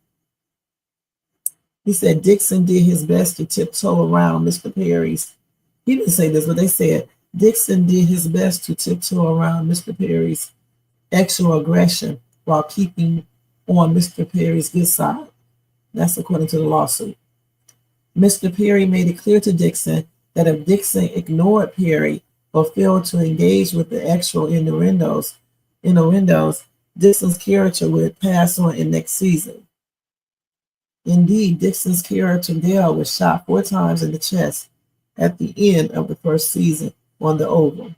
He said Dixon did his best to tiptoe around Mr. Perry's. He didn't say this, but they said Dixon did his best to tiptoe around Mr. Perry's sexual aggression while keeping on Mr. Perry's good side. That's according to the lawsuit. Mr. Perry made it clear to Dixon that if Dixon ignored Perry or failed to engage with the actual innuendos, Dixon's character would pass on in next season. Indeed, Dixon's character Dale was shot 4 times in the chest at the end of the first season on the Oval.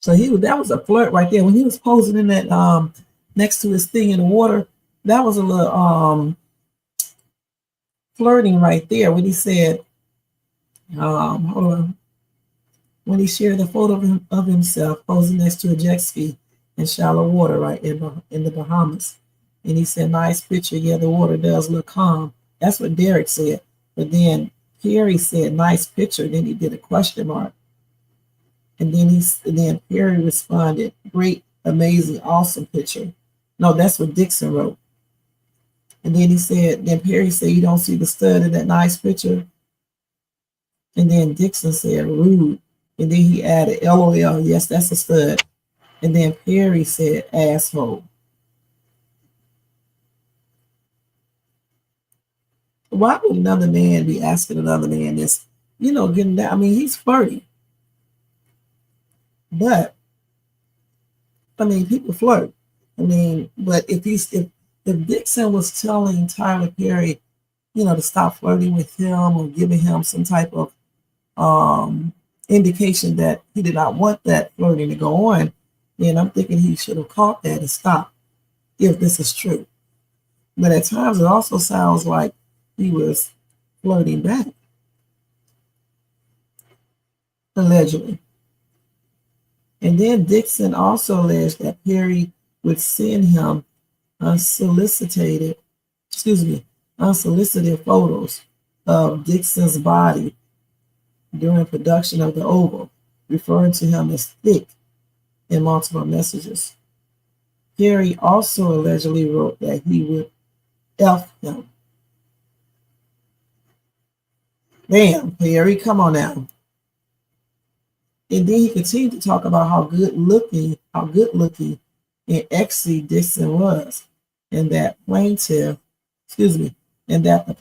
So that was a flirt right there. When he was posing in that next to his thing in the water, that was a little flirting right there when he said, hold on. When he shared the photo of himself posing next to a jet ski in shallow water right in the Bahamas. And he said, nice picture. Yeah, the water does look calm. That's what Derek said. But then Perry said, nice picture. Then he did a question mark. And then Perry responded, great, amazing, awesome picture. No, that's what Dixon wrote. And then Perry said, you don't see the stud in that nice picture? And then Dixon said, rude. And then he added, LOL, yes, that's a stud. And then Perry said, asshole. Why would another man be asking another man this? Getting that. I mean, he's flirty. But I mean, people flirt. I mean, but if Dixon was telling Tyler Perry, to stop flirting with him or giving him some type of indication that he did not want that flirting to go on, then I'm thinking he should have caught that and stopped if this is true. But at times it also sounds like he was flirting back, allegedly. And then Dixon also alleged that Perry would send him unsolicited photos of Dixon's body during production of The Oval, referring to him as thick in multiple messages. Perry also allegedly wrote that he would F him. Damn, Perry, come on now. And then he continued to talk about how good looking and sexy Dixon was, and that the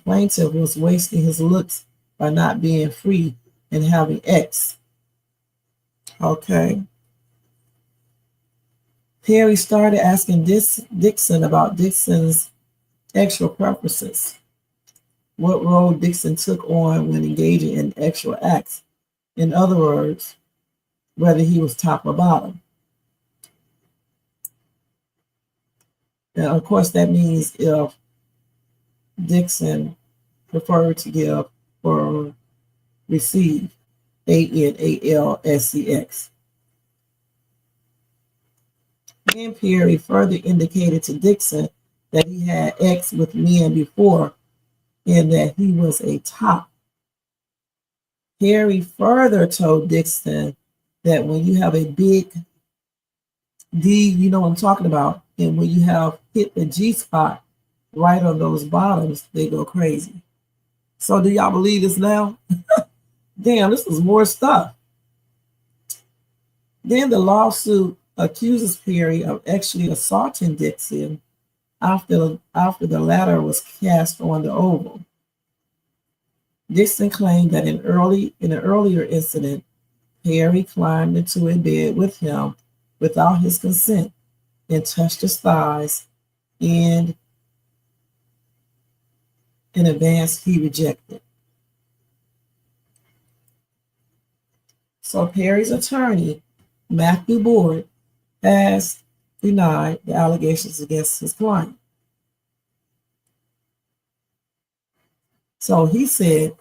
plaintiff was wasting his looks by not being free and having X. Okay. Perry started asking Dixon about Dixon's sexual preferences, what role Dixon took on when engaging in sexual acts. In other words, whether he was top or bottom. And of course, that means if Dixon preferred to give or receive ANALSCX. Then Perry further indicated to Dixon that he had X with men before and that he was a top. Perry further told Dixon that when you have a big D, you know what I'm talking about, and when you have hit the G spot right on those bottoms, they go crazy. So do y'all believe this now? Damn, this is more stuff. Then the lawsuit accuses Perry of actually assaulting Dixon after the latter was cast on The Oval. Dixon claimed that in an earlier incident, Perry climbed into a bed with him without his consent and touched his thighs, and in advance he rejected. So Perry's attorney, Matthew Board, has denied the allegations against his client. So he said,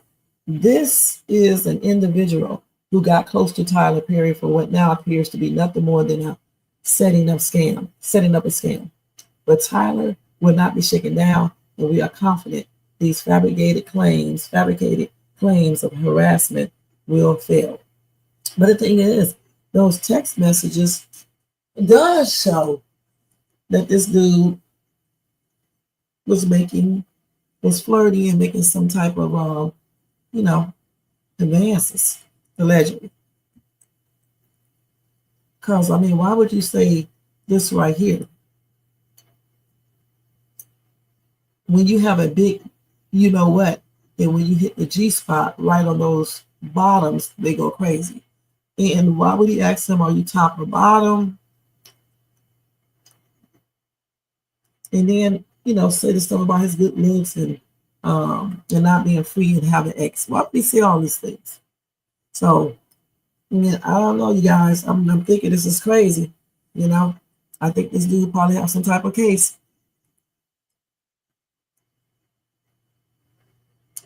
this is an individual who got close to Tyler Perry for what now appears to be nothing more than setting up a scam. But Tyler will not be shaken down, and we are confident these fabricated claims of harassment will fail. But the thing is, those text messages does show that this dude was flirty and making some type of advances, allegedly. Because, I mean, why would you say this right here? When you have a big, you know what, and when you hit the G spot right on those bottoms, they go crazy. And why would he ask him, are you top or bottom? And then, say the stuff about his good looks and not being free and having X. Why would he say all these things? So, I don't know, you guys. I'm thinking this is crazy. I think this dude probably have some type of case.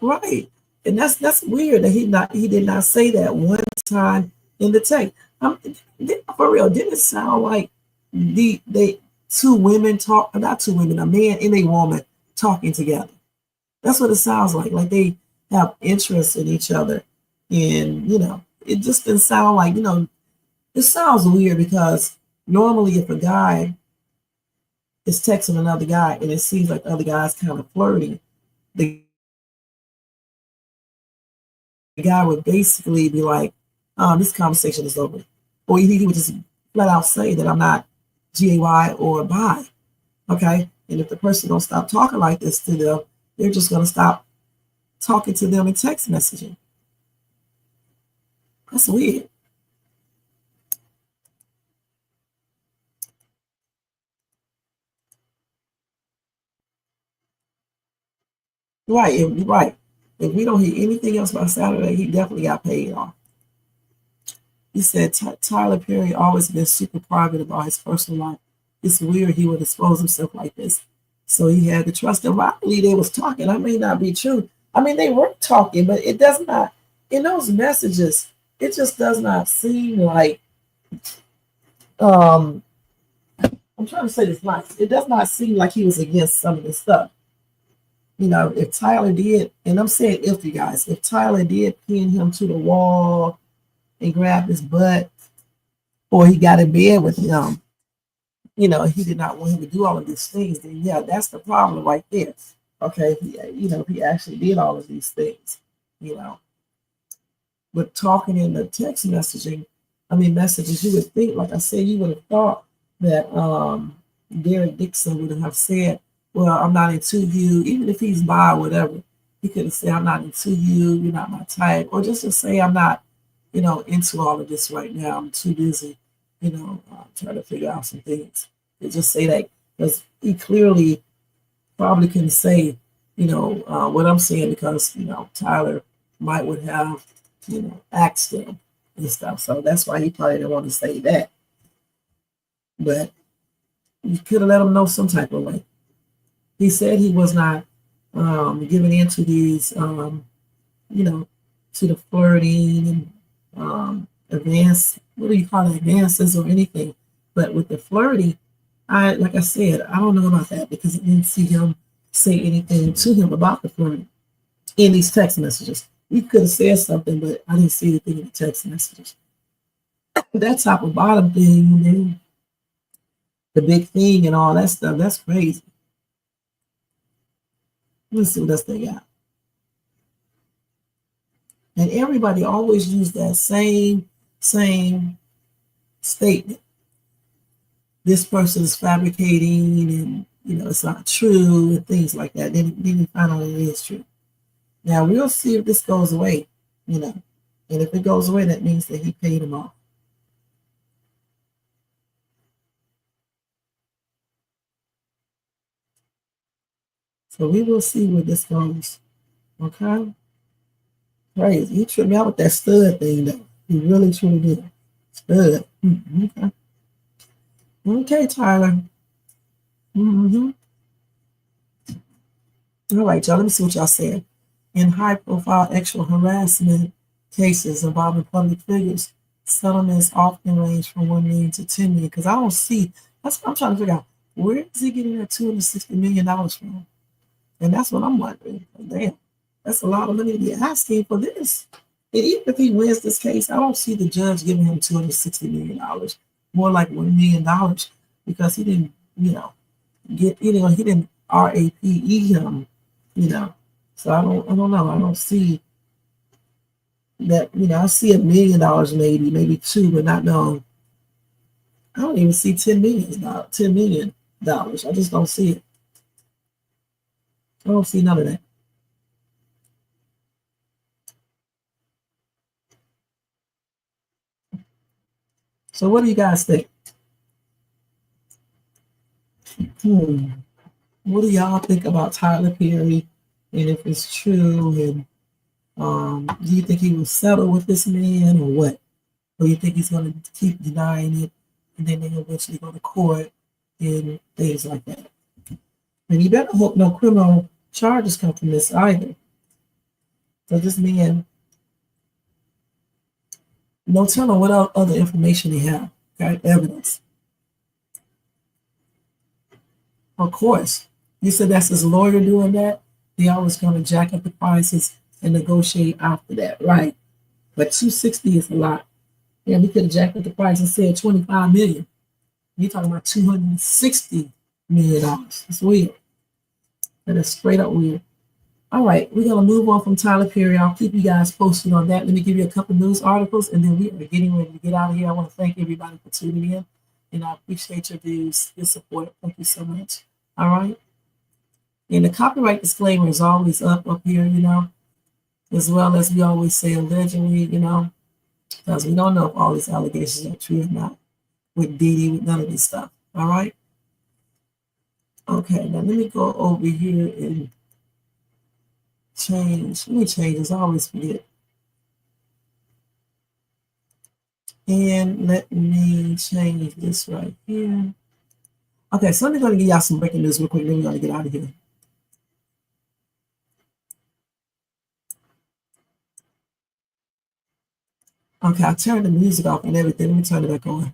Right. And that's weird that he did not say that one time in the text. For real, didn't it sound like two women talk, not two women, a man and a woman talking together? That's what it sounds like they have interest in each other. And, it just didn't sound like, it sounds weird because normally if a guy is texting another guy and it seems like the other guy's kind of flirting, the guy would basically be like, this conversation is over. Or he would just flat out say that I'm not gay or bi. Okay? And if the person don't stop talking like this to them, they're just going to stop talking to them in text messaging. That's weird. Right. If we don't hear anything else by Saturday, he definitely got paid off. He said Tyler Perry always been super private about his personal life. It's weird he would expose himself like this. So he had to trust him. I believe they was talking. That may not be true. I mean, they were talking, but it does not, in those messages, it just does not seem like, I'm trying to say this nice. It does not seem like he was against some of this stuff. You know, if Tyler did, and I'm saying if you guys, if Tyler did pin him to the wall and grab his butt, or he got in bed with him, you know, he did not want him to do all of these things, then yeah, that's the problem right there. Okay, he actually did all of these things, you know. But talking in the text messages, you would think, like I said, you would have thought that Derek Dixon would have said, well, I'm not into you, even if he's bi or whatever. He could have said, I'm not into you, you're not my type, or just to say, I'm not, into all of this right now. I'm too busy, trying to figure out some things. To just say that, because he clearly probably couldn't say, what I'm saying, because, Tyler would have, asked him and stuff. So that's why he probably didn't want to say that. But you could have let him know some type of way. He said he was not giving in to these, to the flirting and advance, what do you call it, advances or anything. But with the flirting, like I said, I don't know about that because I didn't see him say anything to him about the flirting in these text messages. He could have said something, but I didn't see anything in the text messages. That top and bottom thing, man, the big thing and all that stuff, that's crazy. Let's see what else they got. And everybody always use that same statement. This person is fabricating and, it's not true and things like that. Then you find out it is true. Now, we'll see if this goes away, And if it goes away, that means that he paid him off. So we will see where this goes. Okay? Crazy. He tripped me out with that stud thing, though. He really, truly did. Stud. Okay. Okay, Tyler. Mm-hmm. All right, y'all. Let me see what y'all said. In high-profile sexual harassment cases involving public figures, settlements often range from $1 million to $10 million. Because I don't see. That's what I'm trying to figure out. Where is he getting that $260 million from? And that's what I'm wondering. Damn, that's a lot of money to be asking for this. And even if he wins this case, I don't see the judge giving him $260 million. More like $1 million because he didn't, he didn't RAPE him, So I don't know. I don't see that, I see $1 million maybe two, but not no. I don't even see $10 million. I just don't see it. I don't see none of that. So what do you guys think? What do y'all think about Tyler Perry? And if it's true, and do you think he will settle with this man or what? Or you think he's going to keep denying it and then they'll eventually go to court and things like that? And you better hope no criminal charges come from this either. So this man, no telling what other information they have, okay? Evidence. Of course, you said that's his lawyer doing that. They always going to jack up the prices and negotiate after that, right? But 260 is a lot. Yeah, we could have jacked up the price and said 25 million. You're talking about $260 million. It's weird. That is straight up weird. All right, we're going to move on from Tyler Perry. I'll keep you guys posted on that. Let me give you a couple news articles, and then we are getting ready to get out of here. I want to thank everybody for tuning in, and I appreciate your views, your support. Thank you so much. All right. And the copyright disclaimer is always up here, as well as we always say allegedly, because we don't know if all these allegations are true or not with Diddy, with none of this stuff. All right. Okay, now let me go over here and change. Let me change this. I always forget. And let me change this right here. Okay, so I'm going to give y'all some breaking news real quick. Then we're going to get out of here. Okay, I turned the music off and everything. Let me turn it back on.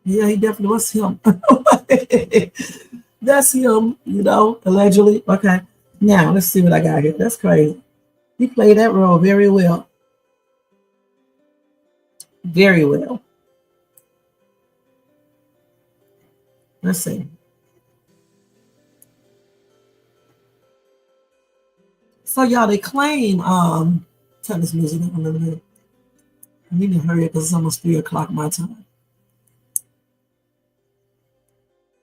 Yeah, he definitely was him. That's him, you know, allegedly. Okay, now let's see what I got here. That's crazy. He played that role very well. Very well. Let's see. So y'all, they claim, turn this music up a little bit. I need to hurry up because it's almost 3 o'clock my time.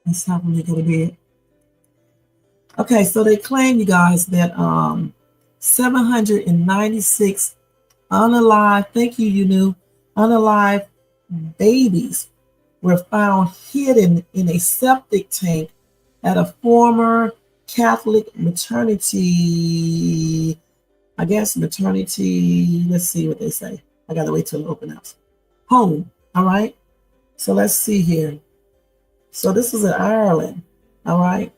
Let's have me go to bed. Okay, so they claim, you guys, that 796 unalive, thank you, you knew, unalive babies were found hidden in a septic tank at a former Catholic maternity, I guess maternity, let's see what they say. I gotta wait till it opens up. Home, all right? So let's see here. So this is in Ireland, all right?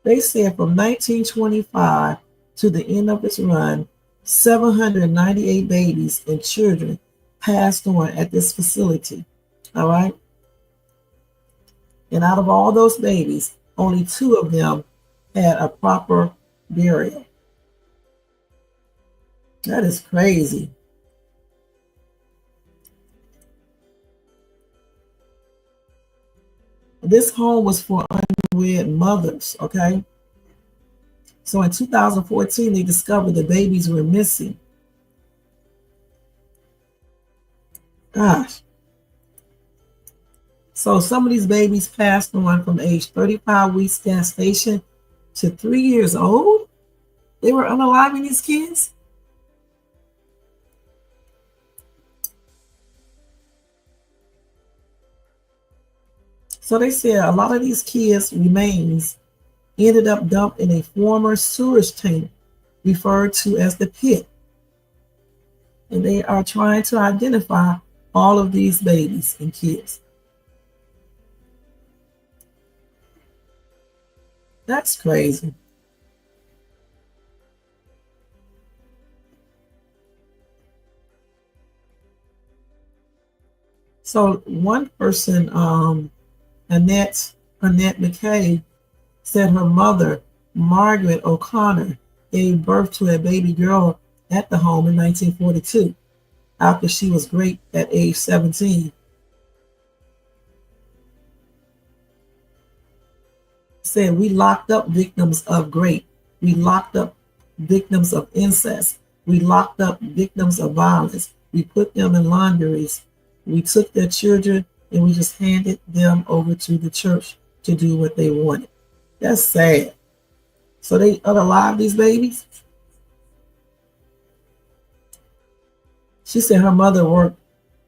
They said from 1925 to the end of its run, 798 babies and children passed on at this facility, all right? And out of all those babies, only 2 of them had a proper burial. That is crazy. This home was for unwed mothers, okay? So in 2014, they discovered the babies were missing. Gosh. So some of these babies passed on from age 35 weeks gestation to 3 years old. They were unaliving these kids. So they said a lot of these kids' remains ended up dumped in a former sewage tank referred to as the pit. And they are trying to identify all of these babies and kids. That's crazy. So one person, Annette McKay, said her mother, Margaret O'Connor, gave birth to a baby girl at the home in 1942 after she was raped at age 17. Said we locked up victims of rape. We locked up victims of incest. We locked up victims of violence. We put them in laundries. We took their children and we just handed them over to the church to do what they wanted. That's sad. So they unalive these babies? She said her mother worked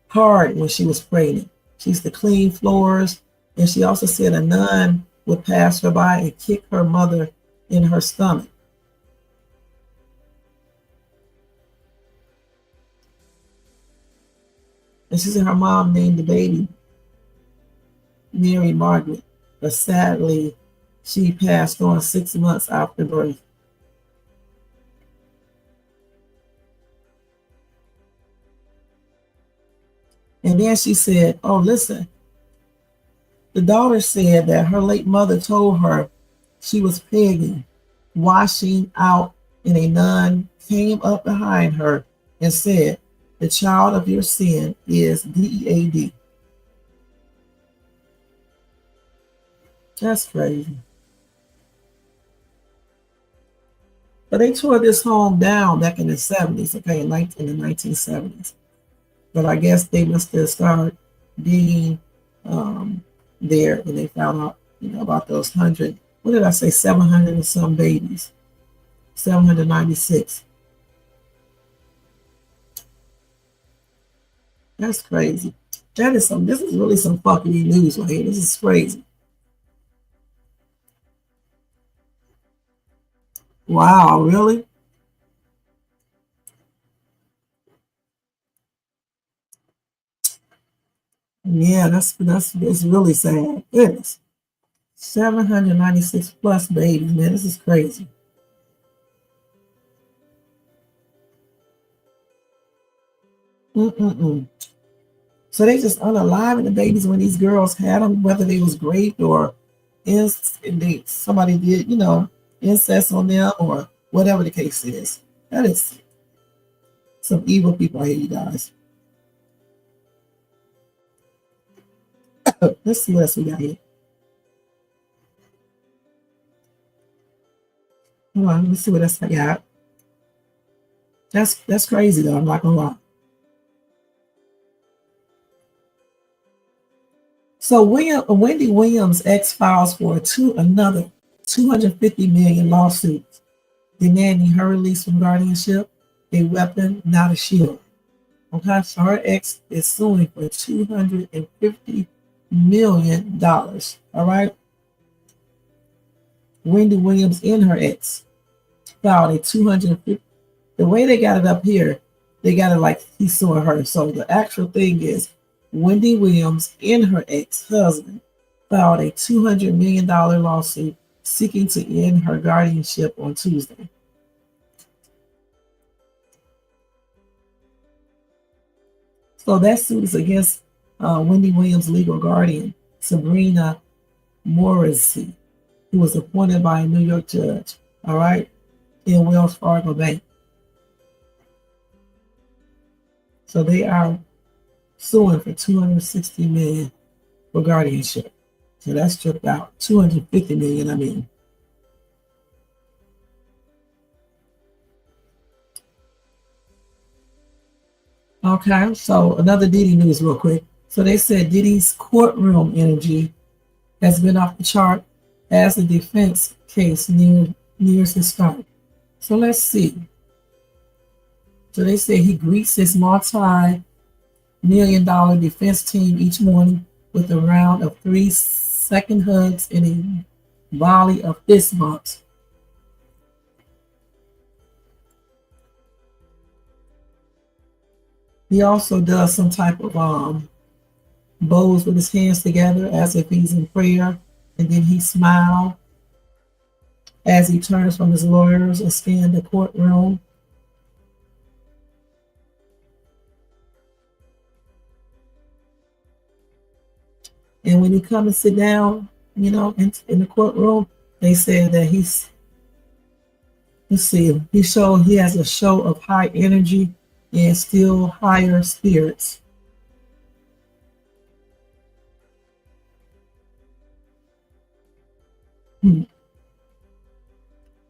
hard when she was pregnant. She used to clean floors. And she also said a nun would pass her by and kick her mother in her stomach. And she said her mom named the baby Mary Margaret, but sadly, she passed on 6 months after birth. And then she said, oh, listen, the daughter said that her late mother told her she was pegging, washing out, and a nun came up behind her and said, the child of your sin is DEAD. That's crazy. But they tore this home down back in the 70s, okay, in the 1970s. But I guess they must have started digging there when they found out, about those 100, what did I say, 700 and some babies, 796. That's crazy. This is really some fucking news right here. This is crazy. Wow, really? Yeah, that's really sad. Goodness. 796 plus babies, man. This is crazy. Mm-mm-mm. So they just unaliving the babies when these girls had them, whether they was raped or somebody did, incest on them or whatever the case is. That is some evil people here, you guys. Let's see what else we got here. Hold on, let's see what else I got. That's crazy though. I'm not gonna lie. So Wendy Williams ex files for another 250 million lawsuit demanding her release from guardianship, a weapon, not a shield. Okay, so her ex is suing for $250 million. All right. Wendy Williams and her ex filed a 250. The way they got it up here, they got it like he's suing her. So the actual thing is Wendy Williams and her ex-husband filed a $200 million lawsuit seeking to end her guardianship on Tuesday. So that suit is against Wendy Williams' legal guardian, Sabrina Morrissey, who was appointed by a New York judge, all right, in Wells Fargo Bank. So they are suing for $260 million for guardianship. So that's stripped out. $250 million, I mean. Okay, so another Diddy news real quick. So they said Diddy's courtroom energy has been off the chart as the defense case nears its start. So let's see. So they say he greets his multi-million-dollar defense team each morning with a round of 3 second hugs and a volley of fist bumps. He also does some type of bows with his hands together as if he's in prayer, and then he smiles as he turns from his lawyers and scan the courtroom. And when he comes and sit down, in the courtroom, they said that he has a show of high energy and still higher spirits.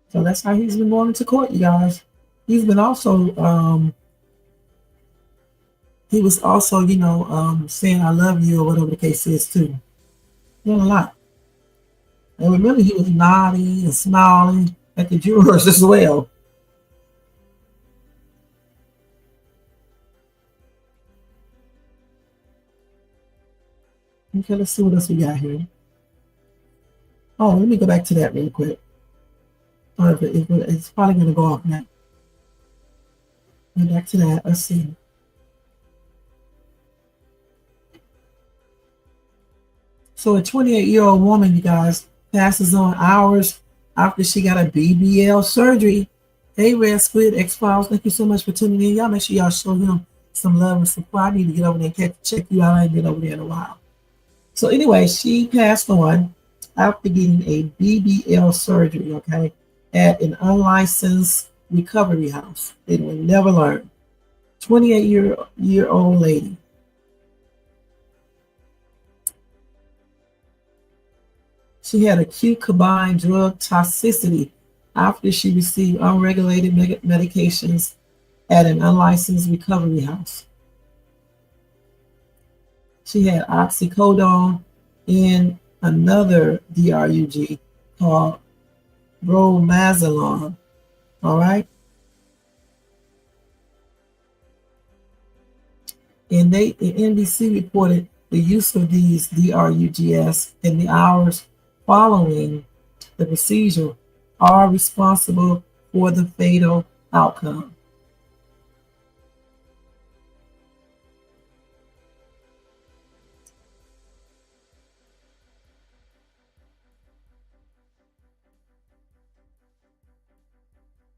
So that's how he's been going to court, you guys. He's been also, he was also, saying I love you or whatever the case is too. Doing a lot. And remember, he was nodding and smiling at the jurors as well. Okay, let's see what else we got here. Oh, let me go back to that real quick. It's probably going to go off now. Go back to that. Let's see. So a 28-year-old woman, you guys, passes on hours after she got a BBL surgery. Hey, Red Squid X-Files, thank you so much for tuning in. Y'all make sure y'all show him some love and support. I need to get over there and check you out. I ain't been over there in a while. So anyway, she passed on after getting a BBL surgery, okay, at an unlicensed recovery house. They will never learn. 28-year-old lady. She had acute combined drug toxicity after she received unregulated medications at an unlicensed recovery house. She had oxycodone and another drug called bromazolone. All right. And NBC reported the use of these drugs in the hours following the procedure are responsible for the fatal outcome.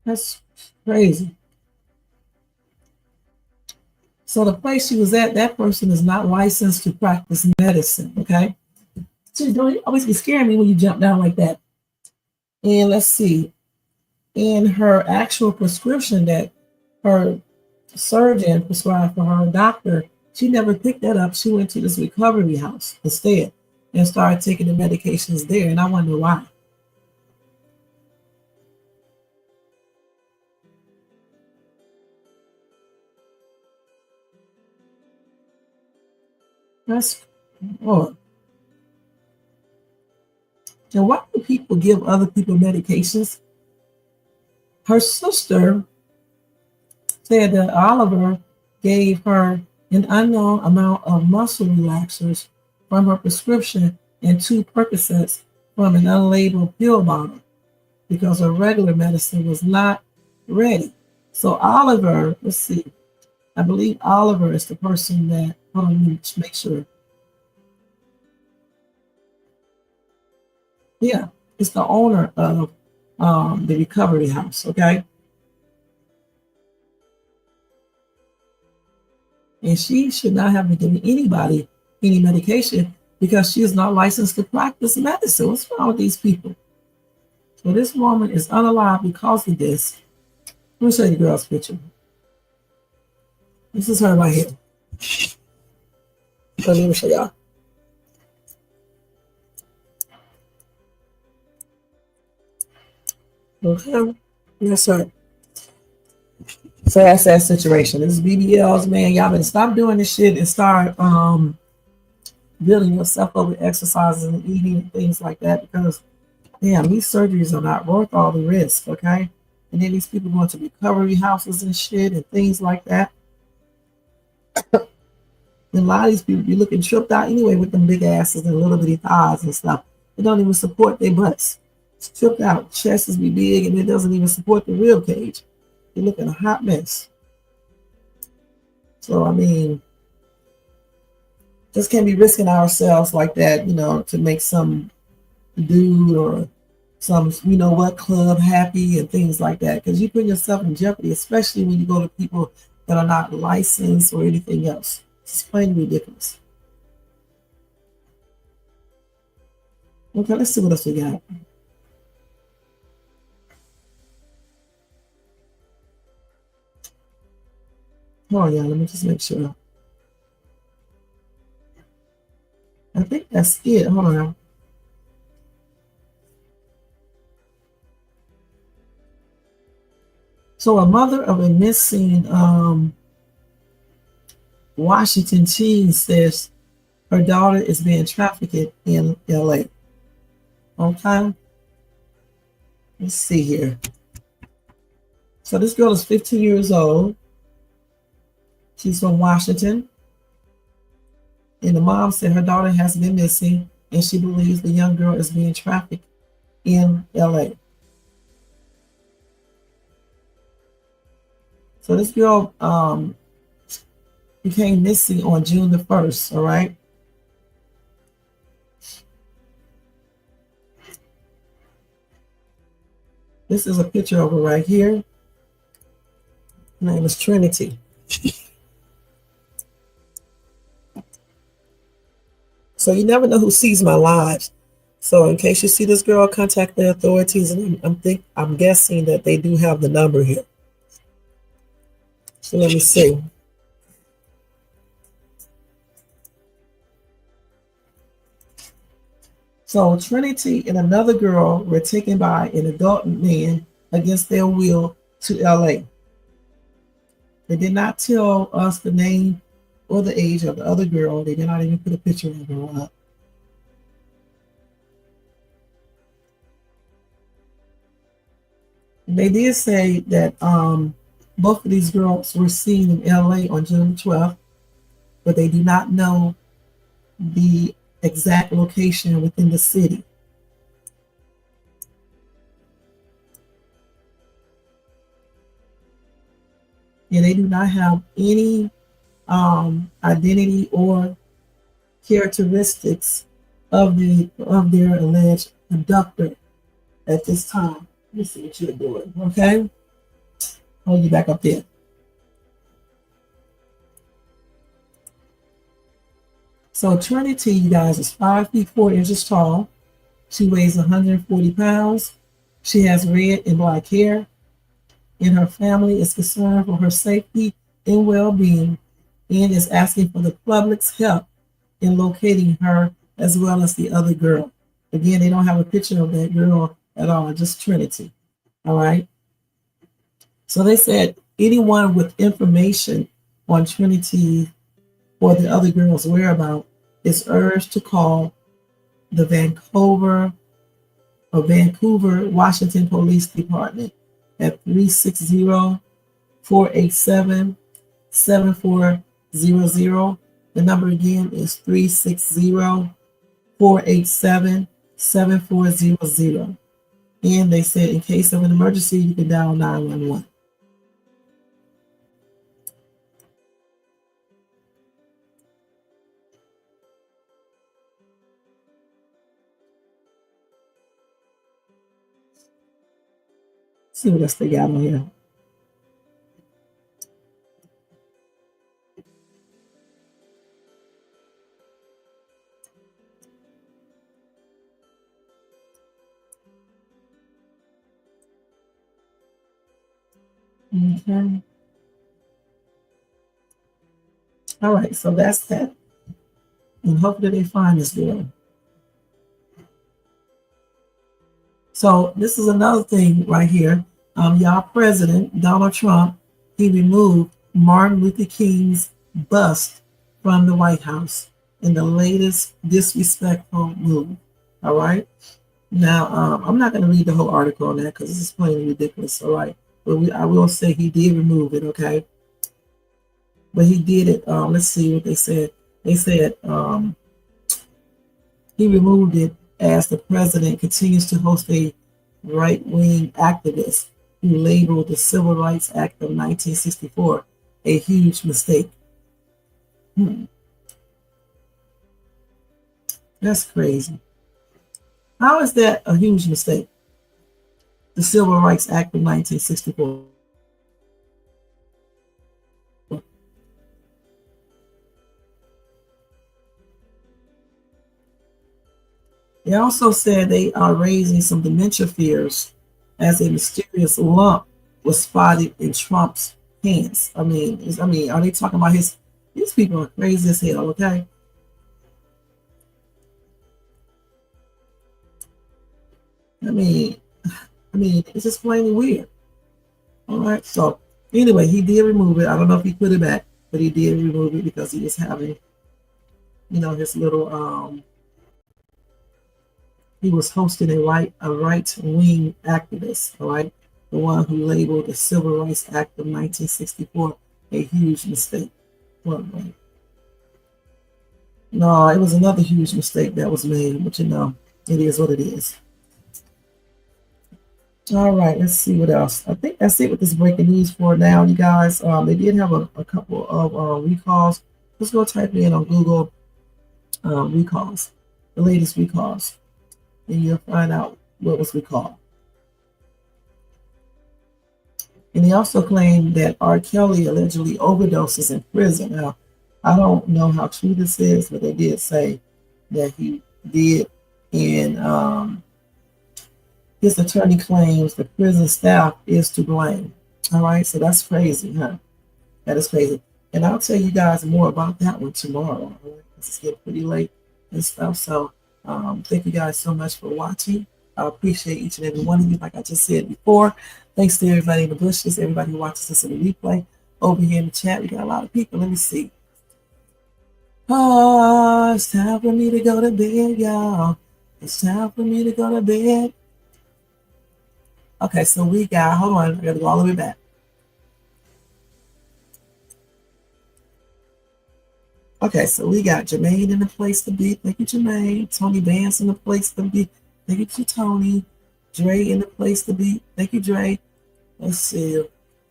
That's crazy. So the place she was at, that person is not licensed to practice medicine, okay? So don't always be scaring me when you jump down like that. And let's see, in her actual prescription that her surgeon prescribed for her doctor, she never picked that up. She went to this recovery house instead and started taking the medications there. And I wonder why. That's oh. And why do people give other people medications? Her sister said that Oliver gave her an unknown amount of muscle relaxers from her prescription and 2 Percocets from an unlabeled pill bottle because her regular medicine was not ready. So Oliver, let's see, I believe Oliver is the person that, hold on, let me make sure. Yeah, it's the owner of the recovery house, okay? And she should not have been giving anybody any medication because she is not licensed to practice medicine. What's wrong with these people? So this woman is unalive because of this. Let me show you the girl's picture. This is her right here. So let me show y'all. Okay, yes, sir. So that's that situation. This is BBLs, man. Y'all better stop doing this shit and start building yourself up with exercises and eating and things like that because, damn, these surgeries are not worth all the risk, okay? And then these people going to recovery houses and shit and things like that. And a lot of these people be looking tripped out anyway with them big asses and little bitty thighs and stuff. They don't even support their butts. It's tripped out. Chests be big and it doesn't even support the rib cage. They look in a hot mess. So, I mean, just can't be risking ourselves like that, you know, to make some dude or some, you know what, club happy and things like that. Because you put yourself in jeopardy, especially when you go to people that are not licensed or anything else. It's plain ridiculous. Okay, let's see what else we got. Hold on, y'all. Let me just make sure. I think that's it. Hold on. So a mother of a missing Washington teen says her daughter is being trafficked in LA. Okay. Let's see here. So this girl is 15 years old. She's from Washington. And the mom said her daughter has been missing and she believes the young girl is being trafficked in LA. So this girl became missing on June the 1st, all right? This is a picture of her right here. Her name is Trinity. So you never know who sees my lives. So in case you see this girl, contact the authorities, and I'm guessing that they do have the number here. So let me see. So Trinity and another girl were taken by an adult man against their will to LA. They did not tell us the name or the age of the other girl. They did not even put a picture of her up. They did say that both of these girls were seen in LA on June 12th. but they do not know the exact location within the city. And they do not have any identity or characteristics of their alleged abductor at this time. Let me see what you're doing. Okay, hold you back up there. So Trinity, you guys, is 5 feet 4 inches tall. She weighs 140 pounds. She has red and black hair, and her family is concerned for her safety and well-being and is asking for the public's help in locating her as well as the other girl. Again, they don't have a picture of that girl at all, just Trinity. All right. So they said anyone with information on Trinity or the other girl's whereabouts is urged to call the Vancouver, Washington Police Department at 360-487-7400. The number again is 360-487-7400. And they said in case of an emergency, you can dial 911. See what else they got on here. Okay. All right, so that's that. And hopefully they find this girl. So this is another thing right here. Y'all President Donald Trump, he removed Martin Luther King's bust from the White House in the latest disrespectful move. All right. Now, I'm not going to read the whole article on that because this is plain ridiculous. All right. But I will say he did remove it. Okay. But he did it. Let's see what they said. They said he removed it as the president continues to host a right-wing activist who labeled the Civil Rights Act of 1964 a huge mistake. That's crazy. How is that a huge mistake? The Civil Rights Act of 1964. They also said they are raising some dementia fears as a mysterious lump was spotted in Trump's pants. I mean, are they talking about his? These people are crazy as hell. Okay. I mean, it's just plain weird. All right. So anyway, he did remove it. I don't know if he put it back, but he did remove it because he was having, his little he was hosting a right-wing activist, all right? The one who labeled the Civil Rights Act of 1964 a huge mistake. Well, right. No, it was another huge mistake that was made, but it is what it is. All right, let's see what else. I think that's it with this breaking news for now, you guys. They did have a couple of recalls. Let's go type in on Google recalls, the latest recalls, and you'll find out what was recalled. And they also claimed that R. Kelly allegedly overdoses in prison. Now, I don't know how true this is, but they did say that he did. And his attorney claims the prison staff is to blame. All right, so that's crazy, huh? That is crazy. And I'll tell you guys more about that one tomorrow. All right? It's getting pretty late and stuff. So thank you guys so much for watching. I appreciate each and every one of you, like I just said before. Thanks to everybody in the bushes, everybody who watches this in the replay. Over here in the chat, we got a lot of people. Let me see. Oh, it's time for me to go to bed, y'all. It's time for me to go to bed. Okay, so we got, hold on, I gotta go all the way back. Okay, so we got Jermaine in the place to be. Thank you, Jermaine. Tony Vance in the place to be. Thank you to Tony. Dre in the place to be. Thank you, Dre. Let's see.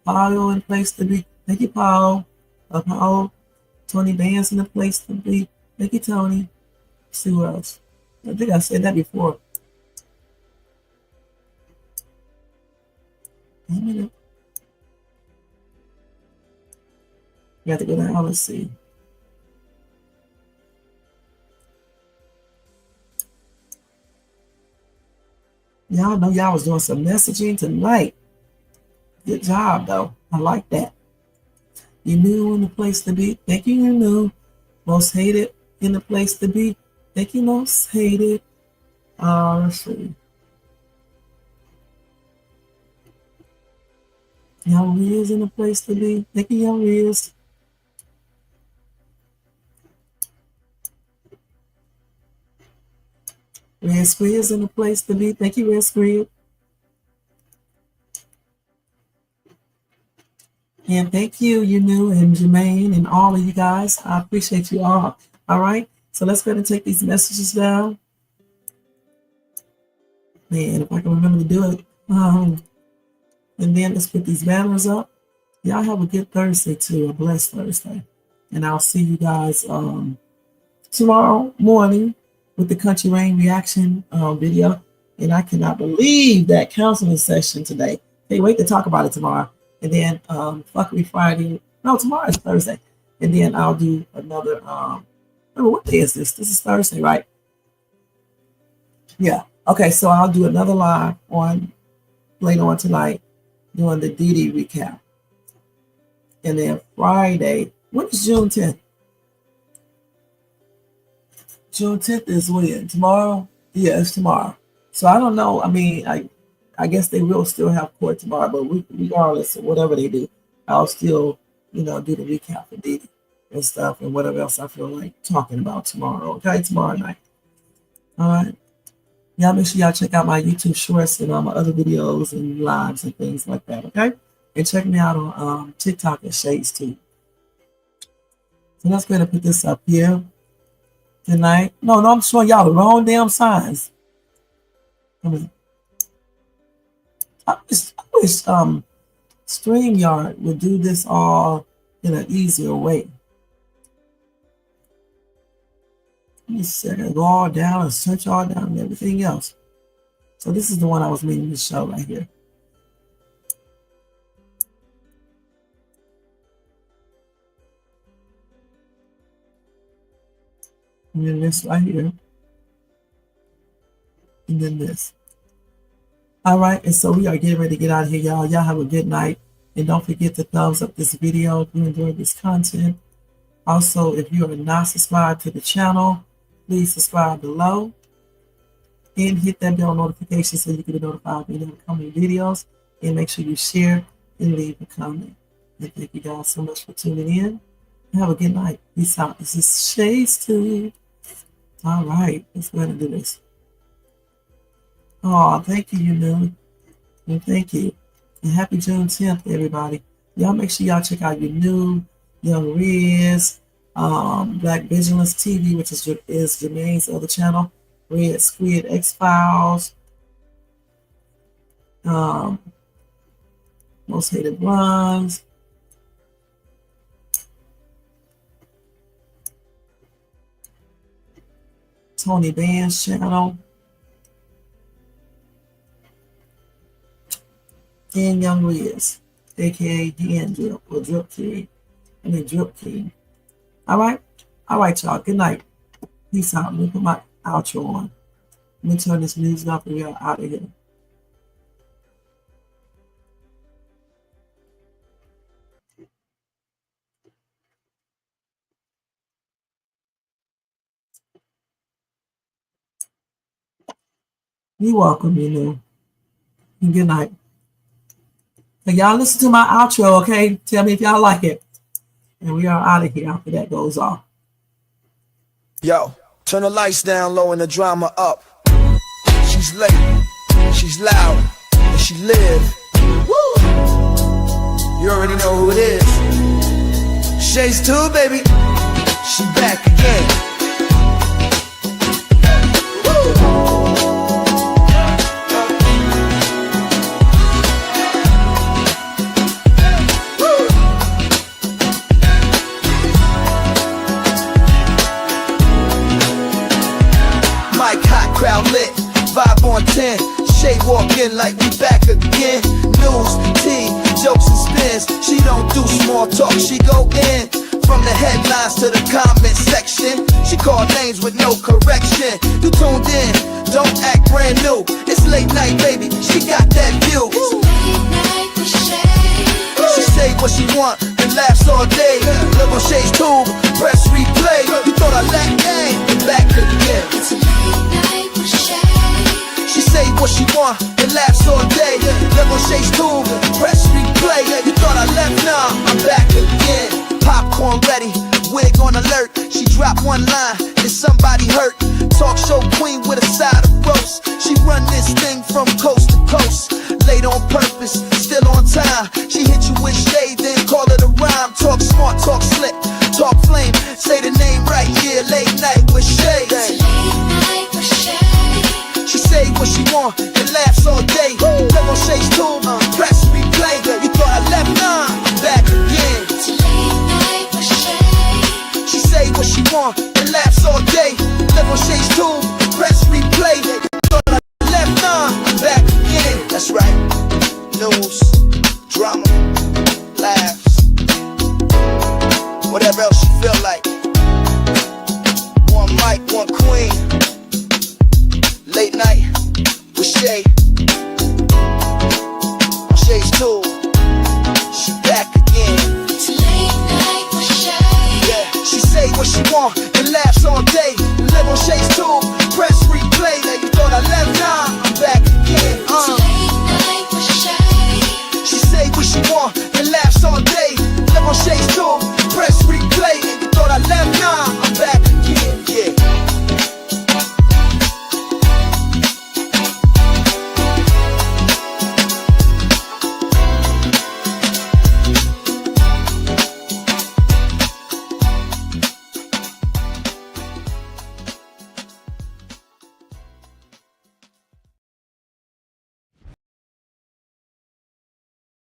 Paul in the place to be. Thank you, Paul. Paul. Tony Vance in the place to be. Thank you, Tony. Let's see who else. I think I said that before. Wait a minute. You have to go down. Let's see. Y'all know y'all was doing some messaging tonight. Good job, though. I like that. You knew in the place to be. Thank you, you knew. Most hated in the place to be. Thank you, most hated. Let's see. Young Riz in the place to be. Thank you, Young Riz. Red Squid's in the place to be. Thank you, Red Squid. And thank you, you knew, and Jermaine, and all of you guys. I appreciate you all. All right. So let's go ahead and take these messages down. Man, if I can remember to do it. And then let's put these banners up. Y'all have a good Thursday, too. A blessed Thursday. And I'll see you guys tomorrow morning with the Country Rain reaction video. And I cannot believe that counseling session today. Can't wait to talk about it tomorrow. And then Fuckery Friday. No, tomorrow is Thursday. And then I'll do another. What day is this? This is Thursday, right? Yeah. Okay, so I'll do another live on later on tonight doing the Diddy recap. And then Friday, when is June 10th? June 10th is when? Tomorrow? Yeah, it's tomorrow. So I don't know. I mean, I guess they will still have court tomorrow, but regardless of whatever they do, I'll still, do the recap for Diddy and stuff and whatever else I feel like talking about tomorrow. Okay, tomorrow night. All right. Y'all make sure y'all check out my YouTube shorts and all my other videos and lives and things like that. Okay, and check me out on TikTok at Shades too. So let's go ahead and put this up here tonight. No, I'm showing y'all the wrong damn signs. I wish StreamYard would do this all in an easier way. Let me see, I gotta go all down and search all down and everything else. So this is the one I was meaning to show right here. And then this right here. And then this. All right, and so we are getting ready to get out of here, y'all. Y'all have a good night. And don't forget to thumbs up this video if you enjoyed this content. Also, if you are not subscribed to the channel, please subscribe below. And hit that bell notification so you can be notified of any upcoming videos. And make sure you share and leave a comment. And thank you guys so much for tuning in. Have a good night. Peace out. This is Shades Tube. All right, let's go ahead and do this. Oh, thank you, you know. And thank you. And happy June 10th, everybody. Y'all make sure y'all check out your new Young Riz, Black Vigilance TV, which is Jermaine's other channel, Red Squid X-Files, Most Hated Ones, Tony Band's channel, and Young Riz, aka Hand Drip or Drip King. Drip King. All right, y'all. Good night. Peace out. Let me put my outro on. Let me turn this music off and we are out of here. You're welcome, you know. And good night. And y'all listen to my outro, okay? Tell me if y'all like it. And we are out of here after that goes off. Yo, turn the lights down low and the drama up. She's late, she's loud, and she live. Woo! You already know who it is. Shades 2, baby. she back again. Mic hot, crowd lit, vibe on 10. Shay walk in like we back again. News, tea, jokes and spins. She don't do small talk, she go in. From the headlines to the comment section, she call names with no correction. You tuned in, don't act brand new. It's late night, baby, she got that view. She say what she want and laughs all day. Live on Shay's tube, press replay. You thought I lacked game, back again. She say what she want and laughs all day. Live on Shay's tube, press replay. You thought I left, nah, I'm back again. Popcorn ready, wig on alert. She dropped one line, and somebody hurt. Talk show queen with a side of roast. She run this thing from coast to coast. Late on purpose, still on time. She hit you with shade, then call it a rhyme. Talk smart, talk slick, talk flame. Say the name right, yeah, late night with Shay. She say what she want and laughs all day. Live on Shay's tube, press replay. You thought I left, nah, I'm back again. She say what she want and laughs all day. Live on Shay's tube, press replay. You thought I left, nah, I'm back again. That's right. News, drama, laughs, whatever else you feel like.